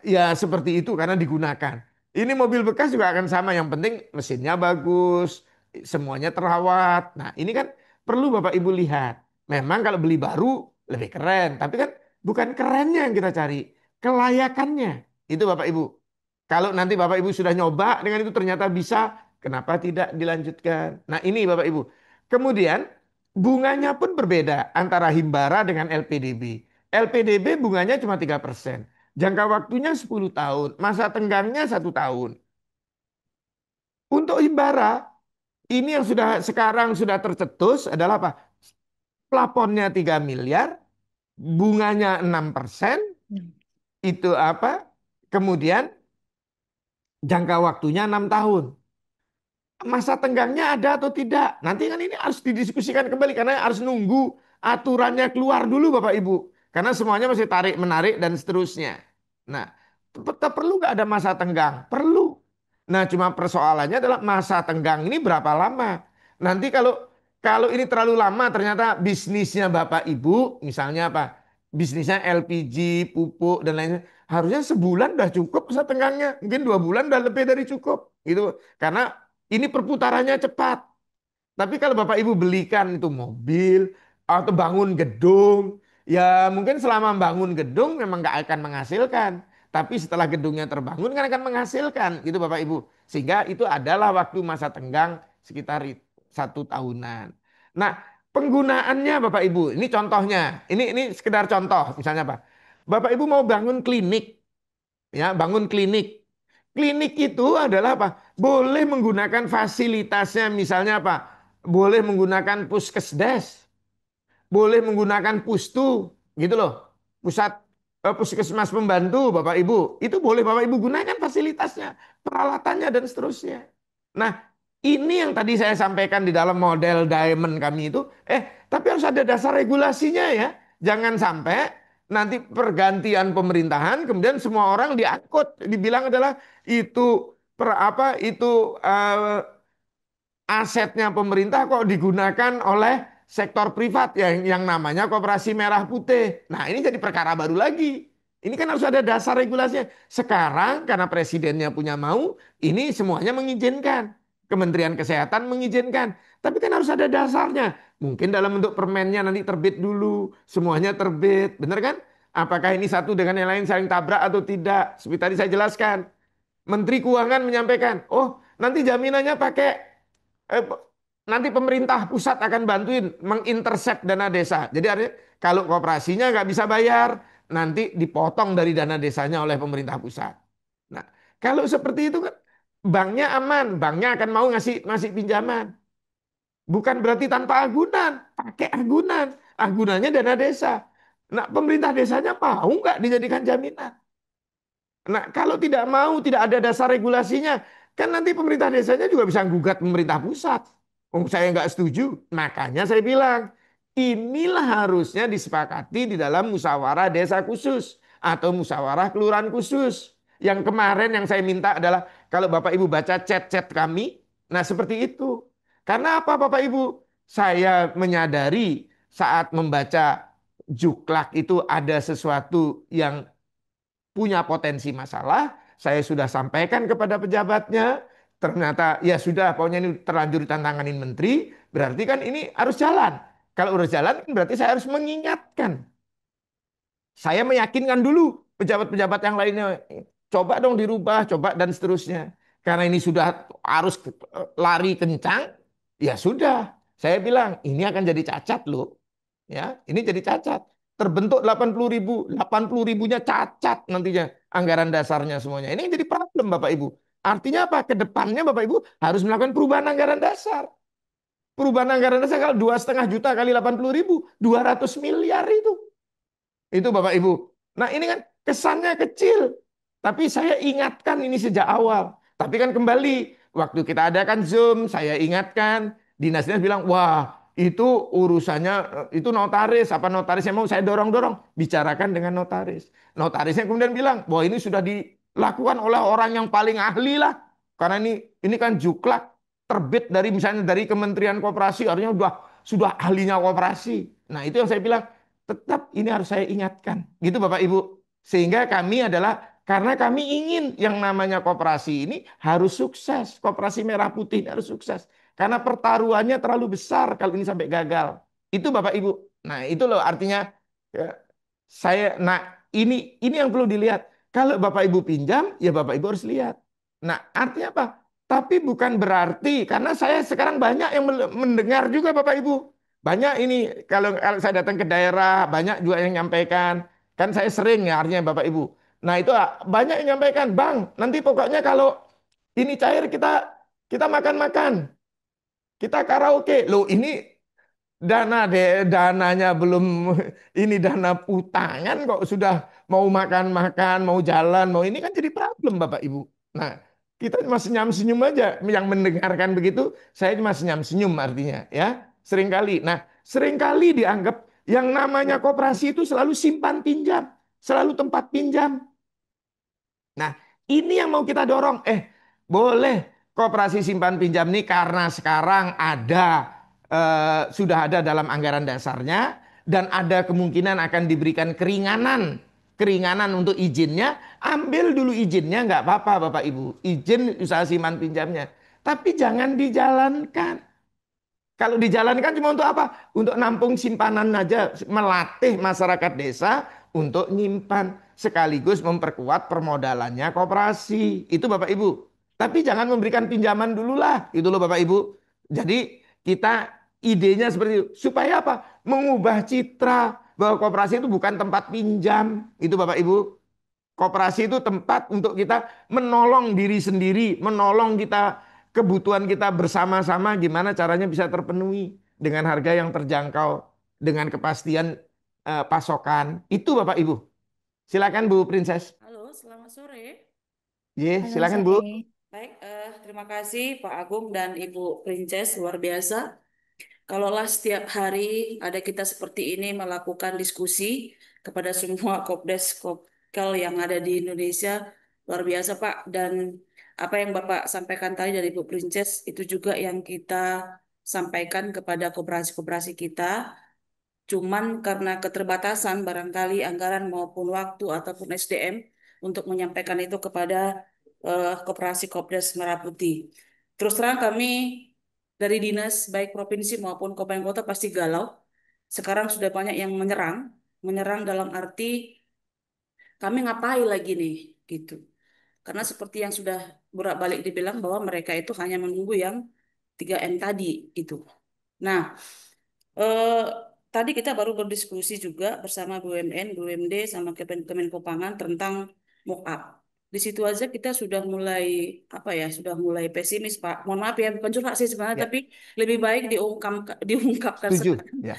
ya seperti itu karena digunakan. Ini mobil bekas juga akan sama. Yang penting mesinnya bagus, semuanya terawat. Nah ini kan perlu Bapak Ibu lihat. Memang kalau beli baru lebih keren. Tapi kan bukan kerennya yang kita cari. Kelayakannya. Itu Bapak Ibu. Kalau nanti Bapak Ibu sudah nyoba dengan itu ternyata bisa. Kenapa tidak dilanjutkan? Nah ini Bapak Ibu. Kemudian bunganya pun berbeda antara Himbara dengan LPDB. LPDB bunganya cuma 3%. Jangka waktunya 10 tahun. Masa tenggangnya 1 tahun. Untuk Himbara, ini yang sudah sekarang sudah tercetus adalah apa? Plafonnya 3 miliar, bunganya 6%, itu apa? Kemudian jangka waktunya 6 tahun. Masa tenggangnya ada atau tidak? Nanti kan ini harus didiskusikan kembali karena harus nunggu aturannya keluar dulu Bapak Ibu. Karena semuanya masih tarik menarik dan seterusnya. Nah, tetap perlu nggak ada masa tenggang? Perlu. Nah, cuma persoalannya adalah masa tenggang ini berapa lama? Nanti kalau kalau ini terlalu lama ternyata bisnisnya Bapak Ibu, misalnya apa? Bisnisnya LPG, pupuk dan lainnya, harusnya sebulan udah cukup masa tenggangnya. Mungkin 2 bulan udah lebih dari cukup. Gitu. Karena ini perputarannya cepat. Tapi kalau Bapak Ibu belikan itu mobil atau bangun gedung, ya mungkin selama bangun gedung memang nggak akan menghasilkan. Tapi setelah gedungnya terbangun kan akan menghasilkan, gitu Bapak Ibu. Sehingga itu adalah waktu masa tenggang sekitar 1 tahunan. Nah, penggunaannya Bapak Ibu, ini contohnya, ini sekedar contoh, misalnya apa? Bapak Ibu mau bangun klinik, ya bangun klinik. Klinik itu adalah apa? Boleh menggunakan fasilitasnya misalnya apa? Boleh menggunakan puskesdes, boleh menggunakan pustu, gitu loh. Pusat puskesmas pembantu Bapak Ibu. Itu boleh Bapak Ibu gunakan fasilitasnya, peralatannya dan seterusnya. Nah, ini yang tadi saya sampaikan di dalam model diamond kami itu, tapi harus ada dasar regulasinya ya. Jangan sampai nanti pergantian pemerintahan kemudian semua orang diangkut dibilang adalah itu apa itu asetnya pemerintah kok digunakan oleh sektor privat yang namanya Koperasi Merah Putih. Nah, ini jadi perkara baru lagi. Ini kan harus ada dasar regulasinya. Sekarang karena presidennya punya mau, ini semuanya mengizinkan. Kementerian Kesehatan mengizinkan. Tapi kan harus ada dasarnya. Mungkin dalam bentuk permennya nanti terbit dulu. Semuanya terbit. Benar kan? Apakah ini satu dengan yang lain saling tabrak atau tidak? Seperti tadi saya jelaskan. Menteri Keuangan menyampaikan, oh nanti jaminannya pakai eh, nanti pemerintah pusat akan bantuin mengintercept dana desa. Jadi artinya kalau koperasinya nggak bisa bayar, nanti dipotong dari dana desanya oleh pemerintah pusat. Nah, kalau seperti itu kan banknya aman, banknya akan mau ngasih ngasih pinjaman. Bukan berarti tanpa agunan, pakai agunan. Agunannya dana desa. Nah, pemerintah desanya mau nggak dijadikan jaminan? Nah, kalau tidak mau, tidak ada dasar regulasinya, kan nanti pemerintah desanya juga bisa gugat pemerintah pusat. Saya nggak setuju. Makanya saya bilang, inilah harusnya disepakati di dalam musyawarah desa khusus atau musyawarah kelurahan khusus. Yang kemarin yang saya minta adalah kalau Bapak Ibu baca chat-chat kami, nah seperti itu. Karena apa Bapak Ibu? Saya menyadari saat membaca juklak itu ada sesuatu yang punya potensi masalah, saya sudah sampaikan kepada pejabatnya, ternyata ya sudah, pokoknya ini terlanjur ditantanganin menteri, berarti kan ini harus jalan. Kalau harus jalan, berarti saya harus mengingatkan. Saya meyakinkan dulu pejabat-pejabat yang lainnya, coba dong dirubah, coba dan seterusnya. Karena ini sudah harus lari kencang, ya sudah. Saya bilang ini akan jadi cacat loh. Ya, ini jadi cacat. Terbentuk 80.000, 80 ribunya cacat nantinya anggaran dasarnya semuanya. Ini jadi problem Bapak Ibu. Artinya apa? Kedepannya Bapak Ibu harus melakukan perubahan anggaran dasar. Perubahan anggaran dasar kalau 2,5 juta kali 80.000, 200 miliar itu. Itu Bapak Ibu. Nah ini kan kesannya kecil. Tapi saya ingatkan ini sejak awal. Tapi kan kembali, waktu kita adakan Zoom, saya ingatkan. Dinas-dinas bilang, wah itu urusannya, itu notaris. Apa notarisnya mau saya dorong-dorong. Bicarakan dengan notaris. Notarisnya kemudian bilang, wah ini sudah dilakukan oleh orang yang paling ahli lah. Karena ini kan juklak terbit dari misalnya dari Kementerian Koperasi, artinya sudah ahlinya koperasi. Nah itu yang saya bilang, tetap ini harus saya ingatkan. Gitu Bapak Ibu. Sehingga kami adalah karena kami ingin yang namanya koperasi ini harus sukses. Koperasi Merah Putih ini harus sukses. Karena pertaruhannya terlalu besar kalau ini sampai gagal. Itu Bapak Ibu. Nah, itu loh artinya ya, ini yang perlu dilihat. Kalau Bapak Ibu pinjam, ya Bapak Ibu harus lihat. Nah, artinya apa? Tapi bukan berarti karena saya sekarang banyak yang mendengar juga Bapak Ibu. Banyak ini kalau saya datang ke daerah banyak juga yang nyampaikan. Kan saya sering ya artinya Bapak Ibu. Nah, itu banyak yang nyampaikan, "Bang, nanti pokoknya kalau ini cair kita makan-makan. Kita karaoke." Loh, ini dananya belum ini dana utangan kok sudah mau makan-makan, mau jalan, mau ini kan jadi problem Bapak Ibu. Nah, kita cuma senyum-senyum aja yang mendengarkan begitu, saya cuma senyum-senyum artinya ya. Seringkali. Nah, seringkali dianggap yang namanya koperasi itu selalu simpan pinjam, selalu tempat pinjam. Nah, ini yang mau kita dorong. Boleh koperasi simpan pinjam ini karena sekarang sudah ada dalam anggaran dasarnya dan ada kemungkinan akan diberikan keringanan, keringanan untuk izinnya. Ambil dulu izinnya nggak apa-apa Bapak Ibu, izin usaha simpan pinjamnya. Tapi jangan dijalankan. Kalau dijalankan cuma untuk apa? Untuk nampung simpanan aja, melatih masyarakat desa untuk nyimpan sekaligus memperkuat permodalannya koperasi. Itu Bapak Ibu. Tapi jangan memberikan pinjaman dulu lah, itu loh Bapak Ibu. Jadi kita idenya seperti itu. Supaya apa? Mengubah citra bahwa koperasi itu bukan tempat pinjam. Itu Bapak Ibu. Koperasi itu tempat untuk kita menolong diri sendiri, menolong kita kebutuhan kita bersama-sama gimana caranya bisa terpenuhi dengan harga yang terjangkau, dengan kepastian pasokan. Itu Bapak Ibu. Silakan Bu Princess. Halo, selamat sore. Ye, Halo, silakan Bu. sore. Baik, terima kasih Pak Agung dan Ibu Princess, luar biasa. Kalaulah setiap hari ada kita seperti ini melakukan diskusi kepada semua Kopdes Kopkel yang ada di Indonesia, luar biasa Pak. Dan apa yang Bapak sampaikan tadi dari Ibu Princess itu juga yang kita sampaikan kepada koperasi-koperasi kita. Cuman karena keterbatasan barangkali anggaran maupun waktu ataupun SDM untuk menyampaikan itu kepada Koperasi Kopdes Merah Putih. Terus terang kami dari dinas baik provinsi maupun kabupaten kota pasti galau. Sekarang sudah banyak yang menyerang, menyerang dalam arti kami ngapain lagi nih gitu. Karena seperti yang sudah bolak-balik dibilang bahwa mereka itu hanya menunggu yang 3M tadi gitu. Nah, Eh, tadi kita baru berdiskusi juga bersama BUMN, BUMD, sama Kemenkopangan tentang mock up. Di situ aja kita sudah mulai apa ya, sudah mulai pesimis, Pak. Mohon maaf ya, bukan curhat sih sebenarnya, Ya, tapi lebih baik diungkapkan setuju. sekarang. Ya,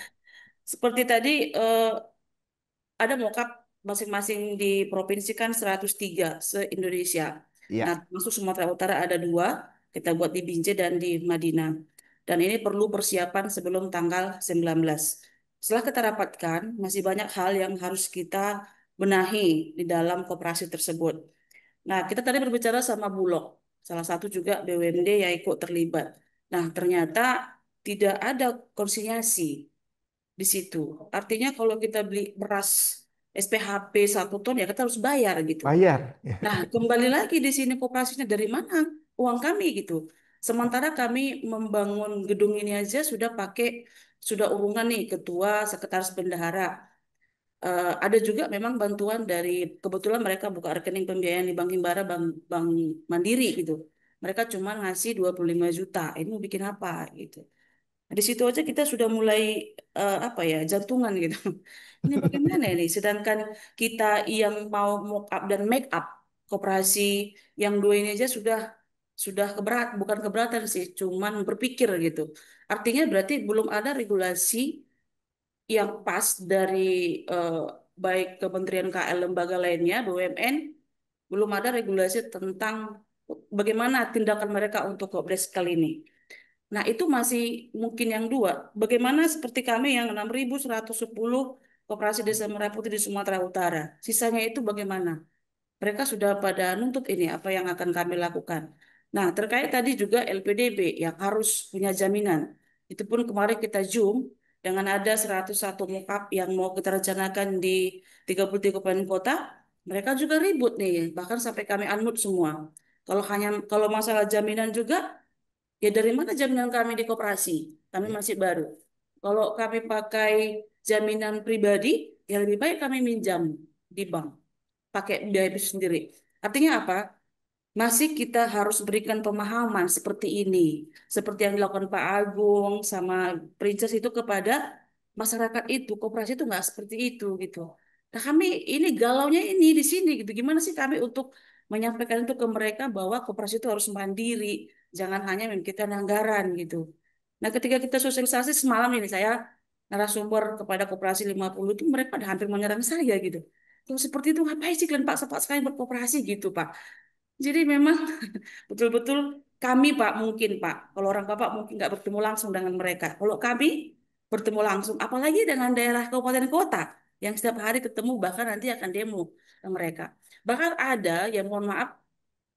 Seperti tadi ada mock up masing-masing di provinsi kan 103 se-Indonesia. Iya. Nah, masuk Sumatera Utara ada 2, kita buat di Binjai dan di Madinah. Dan ini perlu persiapan sebelum tanggal 19. Setelah kita rapatkan, masih banyak hal yang harus kita benahi di dalam koperasi tersebut. Nah, kita tadi berbicara sama Bulog, salah satu juga BUMD yang ikut terlibat. Nah, ternyata tidak ada konsinyasi di situ. Artinya kalau kita beli beras SPHP 1 ton ya kita harus bayar gitu. Bayar. Nah, kembali lagi di sini koperasinya dari mana uang kami gitu. Sementara kami membangun gedung ini aja sudah urungan nih ketua, sekretaris bendahara. Ada juga memang bantuan dari kebetulan mereka buka rekening pembiayaan di Bank Himbara, Bank Mandiri gitu. Mereka cuma ngasih 25 juta. Ini mau bikin apa gitu. Di situ aja kita sudah mulai apa ya jantungan gitu. Ini bagaimana ini? Sedangkan kita yang mau mock up dan make up koperasi yang 2 ini aja sudah bukan keberatan sih, cuman berpikir gitu. Artinya berarti belum ada regulasi yang pas dari eh, baik Kementerian KL lembaga lainnya, BUMN, belum ada regulasi tentang bagaimana tindakan mereka untuk Kobres kali ini. Nah, itu masih mungkin yang 2. Bagaimana seperti kami yang 6.110 koperasi desa merah putih di Sumatera Utara. Sisanya itu bagaimana? Mereka sudah pada nuntut ini apa yang akan kami lakukan. Nah, terkait tadi juga LPDB yang harus punya jaminan. Itu pun kemarin kita Zoom dengan ada 101 mukap yang mau kita rencanakan di 33 kabupaten kota. Mereka juga ribut nih, bahkan sampai kami unmute semua. Kalau masalah jaminan juga, ya dari mana jaminan kami di koperasi? Kami Ya. masih baru. Kalau kami pakai jaminan pribadi, ya lebih baik kami minjam di bank, pakai biaya itu sendiri. Artinya apa? Masih kita harus berikan pemahaman seperti ini, seperti yang dilakukan Pak Agung sama Princess itu kepada masyarakat itu, koperasi itu nggak seperti itu gitu. Nah kami ini galaunya ini di sini gitu. Gimana sih kami untuk menyampaikan itu ke mereka bahwa koperasi itu harus mandiri, jangan hanya memikirkan anggaran gitu. Nah ketika kita sosialisasi semalam ini saya narasumber kepada koperasi 50 itu mereka pada hampir menyerang saya gitu. Kalau seperti itu ngapain sih kalian Pak cepat sekali berkooperasi gitu Pak. Jadi memang betul-betul kami Pak mungkin Pak, kalau orang Bapak mungkin nggak bertemu langsung dengan mereka. Kalau kami bertemu langsung, apalagi dengan daerah kabupaten kota yang setiap hari ketemu bahkan nanti akan demo ke mereka. Bahkan ada yang mohon maaf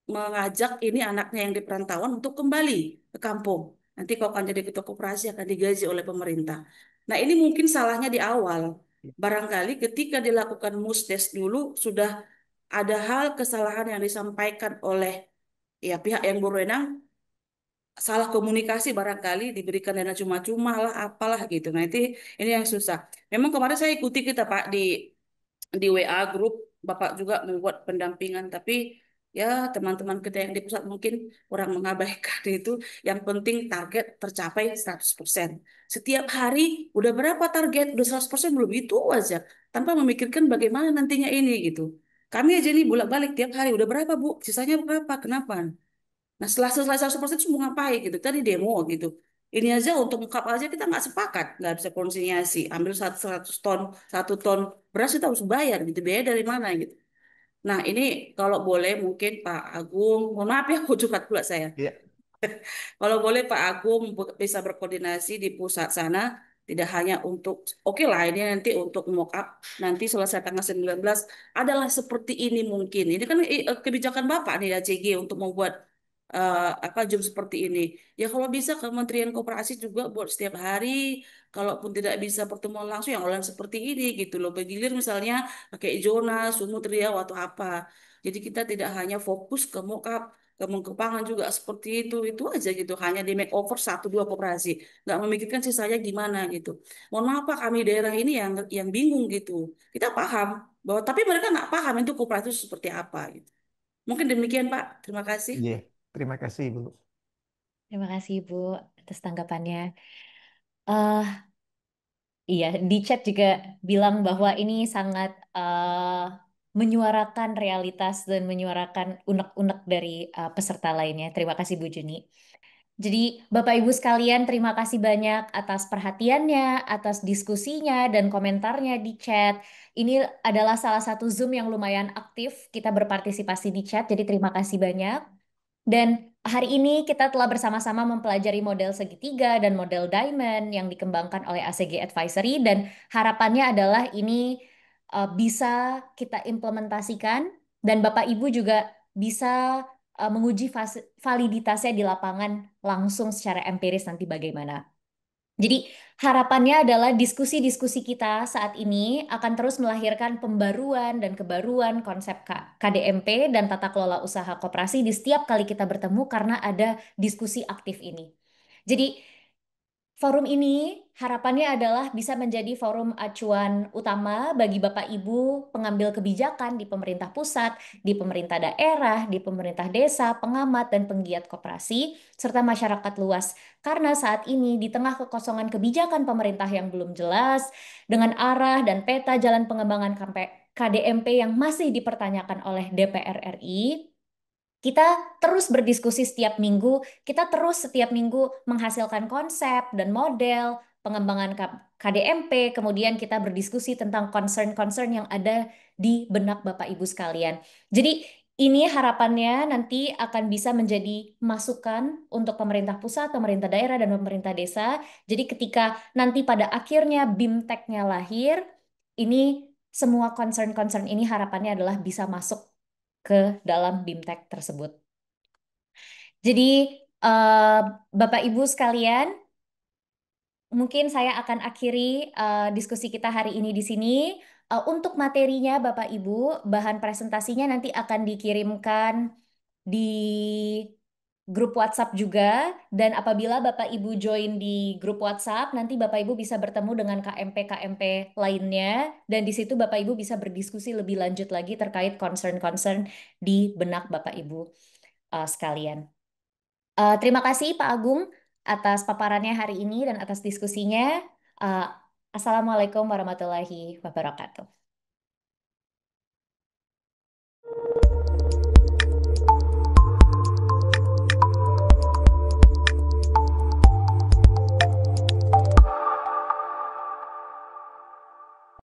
mengajak ini anaknya yang di perantauan untuk kembali ke kampung. Nanti kau akan jadi ketua koperasi akan digaji oleh pemerintah. Nah ini mungkin salahnya di awal. Barangkali ketika dilakukan musdes dulu sudah ada hal kesalahan yang disampaikan oleh ya pihak yang berwenang, salah komunikasi barangkali diberikan dana cuma-cuma lah apalah gitu. Nah ini yang susah. Memang kemarin saya ikuti kita Pak di WA grup Bapak juga membuat pendampingan tapi ya teman-teman kita yang di pusat mungkin kurang mengabaikan itu yang penting target tercapai 100%. Setiap hari udah berapa target? Udah 100% belum itu aja tanpa memikirkan bagaimana nantinya ini gitu. Kami aja nih bolak-balik tiap hari udah berapa Bu? Sisanya berapa? Kenapa? Nah setelah selesai 100% itu mau ngapain gitu? Tadi demo gitu. Ini aja untuk ungkap aja kita nggak sepakat, nggak bisa konsinyasi. Ambil 100 ton, 1 ton beras kita harus bayar gitu. Biaya dari mana gitu. Nah ini kalau boleh mungkin Pak Agung, mohon maaf ya aku curhat pula saya. Iya. Kalau boleh Pak Agung bisa berkoordinasi di pusat sana, tidak hanya untuk, oke lah ini nanti untuk mock up, nanti selesai tanggal 19 adalah seperti ini mungkin. Ini kan kebijakan Bapak nih ACG untuk membuat apa Zoom seperti ini. Ya kalau bisa Kementerian Koperasi juga buat setiap hari, kalaupun tidak bisa pertemuan langsung yang online seperti ini gitu loh. Bergilir misalnya pakai zona, sumut, riau atau apa. Jadi kita tidak hanya fokus ke mock up, kepangan juga seperti itu aja gitu. Hanya di makeover 1 2 koperasi, nggak memikirkan sisanya gimana gitu. Mohon maaf Pak, kami daerah ini yang bingung gitu. Kita paham bahwa tapi mereka nggak paham itu koperasi itu seperti apa gitu. Mungkin demikian Pak. Terima kasih. Iya. Terima kasih, Bu. Terima kasih Ibu atas tanggapannya. Iya, di chat juga bilang bahwa ini sangat menyuarakan realitas dan menyuarakan unek-unek dari peserta lainnya. Terima kasih Bu Juni. Jadi, Bapak Ibu sekalian, terima kasih banyak atas perhatiannya, atas diskusinya, dan komentarnya di chat. Ini adalah salah satu Zoom yang lumayan aktif. Kita berpartisipasi di chat, jadi terima kasih banyak. Dan hari ini kita telah bersama-sama mempelajari model segitiga dan model diamond yang dikembangkan oleh ACG Advisory, dan harapannya adalah ini bisa kita implementasikan dan Bapak Ibu juga bisa menguji validitasnya di lapangan langsung secara empiris nanti bagaimana. Jadi harapannya adalah diskusi-diskusi kita saat ini akan terus melahirkan pembaruan dan kebaruan konsep KDMP dan tata kelola usaha koperasi di setiap kali kita bertemu karena ada diskusi aktif ini. Jadi forum ini harapannya adalah bisa menjadi forum acuan utama bagi Bapak Ibu pengambil kebijakan di pemerintah pusat, di pemerintah daerah, di pemerintah desa, pengamat dan penggiat koperasi, serta masyarakat luas. Karena saat ini di tengah kekosongan kebijakan pemerintah yang belum jelas, dengan arah dan peta jalan pengembangan KDMP yang masih dipertanyakan oleh DPR RI, kita terus berdiskusi setiap minggu, kita terus setiap minggu menghasilkan konsep dan model pengembangan KDMP, kemudian kita berdiskusi tentang concern-concern yang ada di benak Bapak Ibu sekalian. Jadi ini harapannya nanti akan bisa menjadi masukan untuk pemerintah pusat, pemerintah daerah, dan pemerintah desa. Jadi ketika nanti pada akhirnya BIMTEK-nya lahir, ini semua concern-concern ini harapannya adalah bisa masuk ke dalam BIMTEK tersebut. Jadi, eh, Bapak Ibu sekalian, mungkin saya akan akhiri diskusi kita hari ini di sini. Untuk materinya, Bapak Ibu, bahan presentasinya nanti akan dikirimkan di grup WhatsApp juga. Dan apabila Bapak Ibu join di grup WhatsApp, nanti Bapak Ibu bisa bertemu dengan KMP-KMP lainnya. Dan di situ Bapak Ibu bisa berdiskusi lebih lanjut lagi terkait concern-concern di benak Bapak Ibu sekalian. Terima kasih Pak Agung atas paparannya hari ini dan atas diskusinya. Uh, Assalamualaikum warahmatullahi wabarakatuh.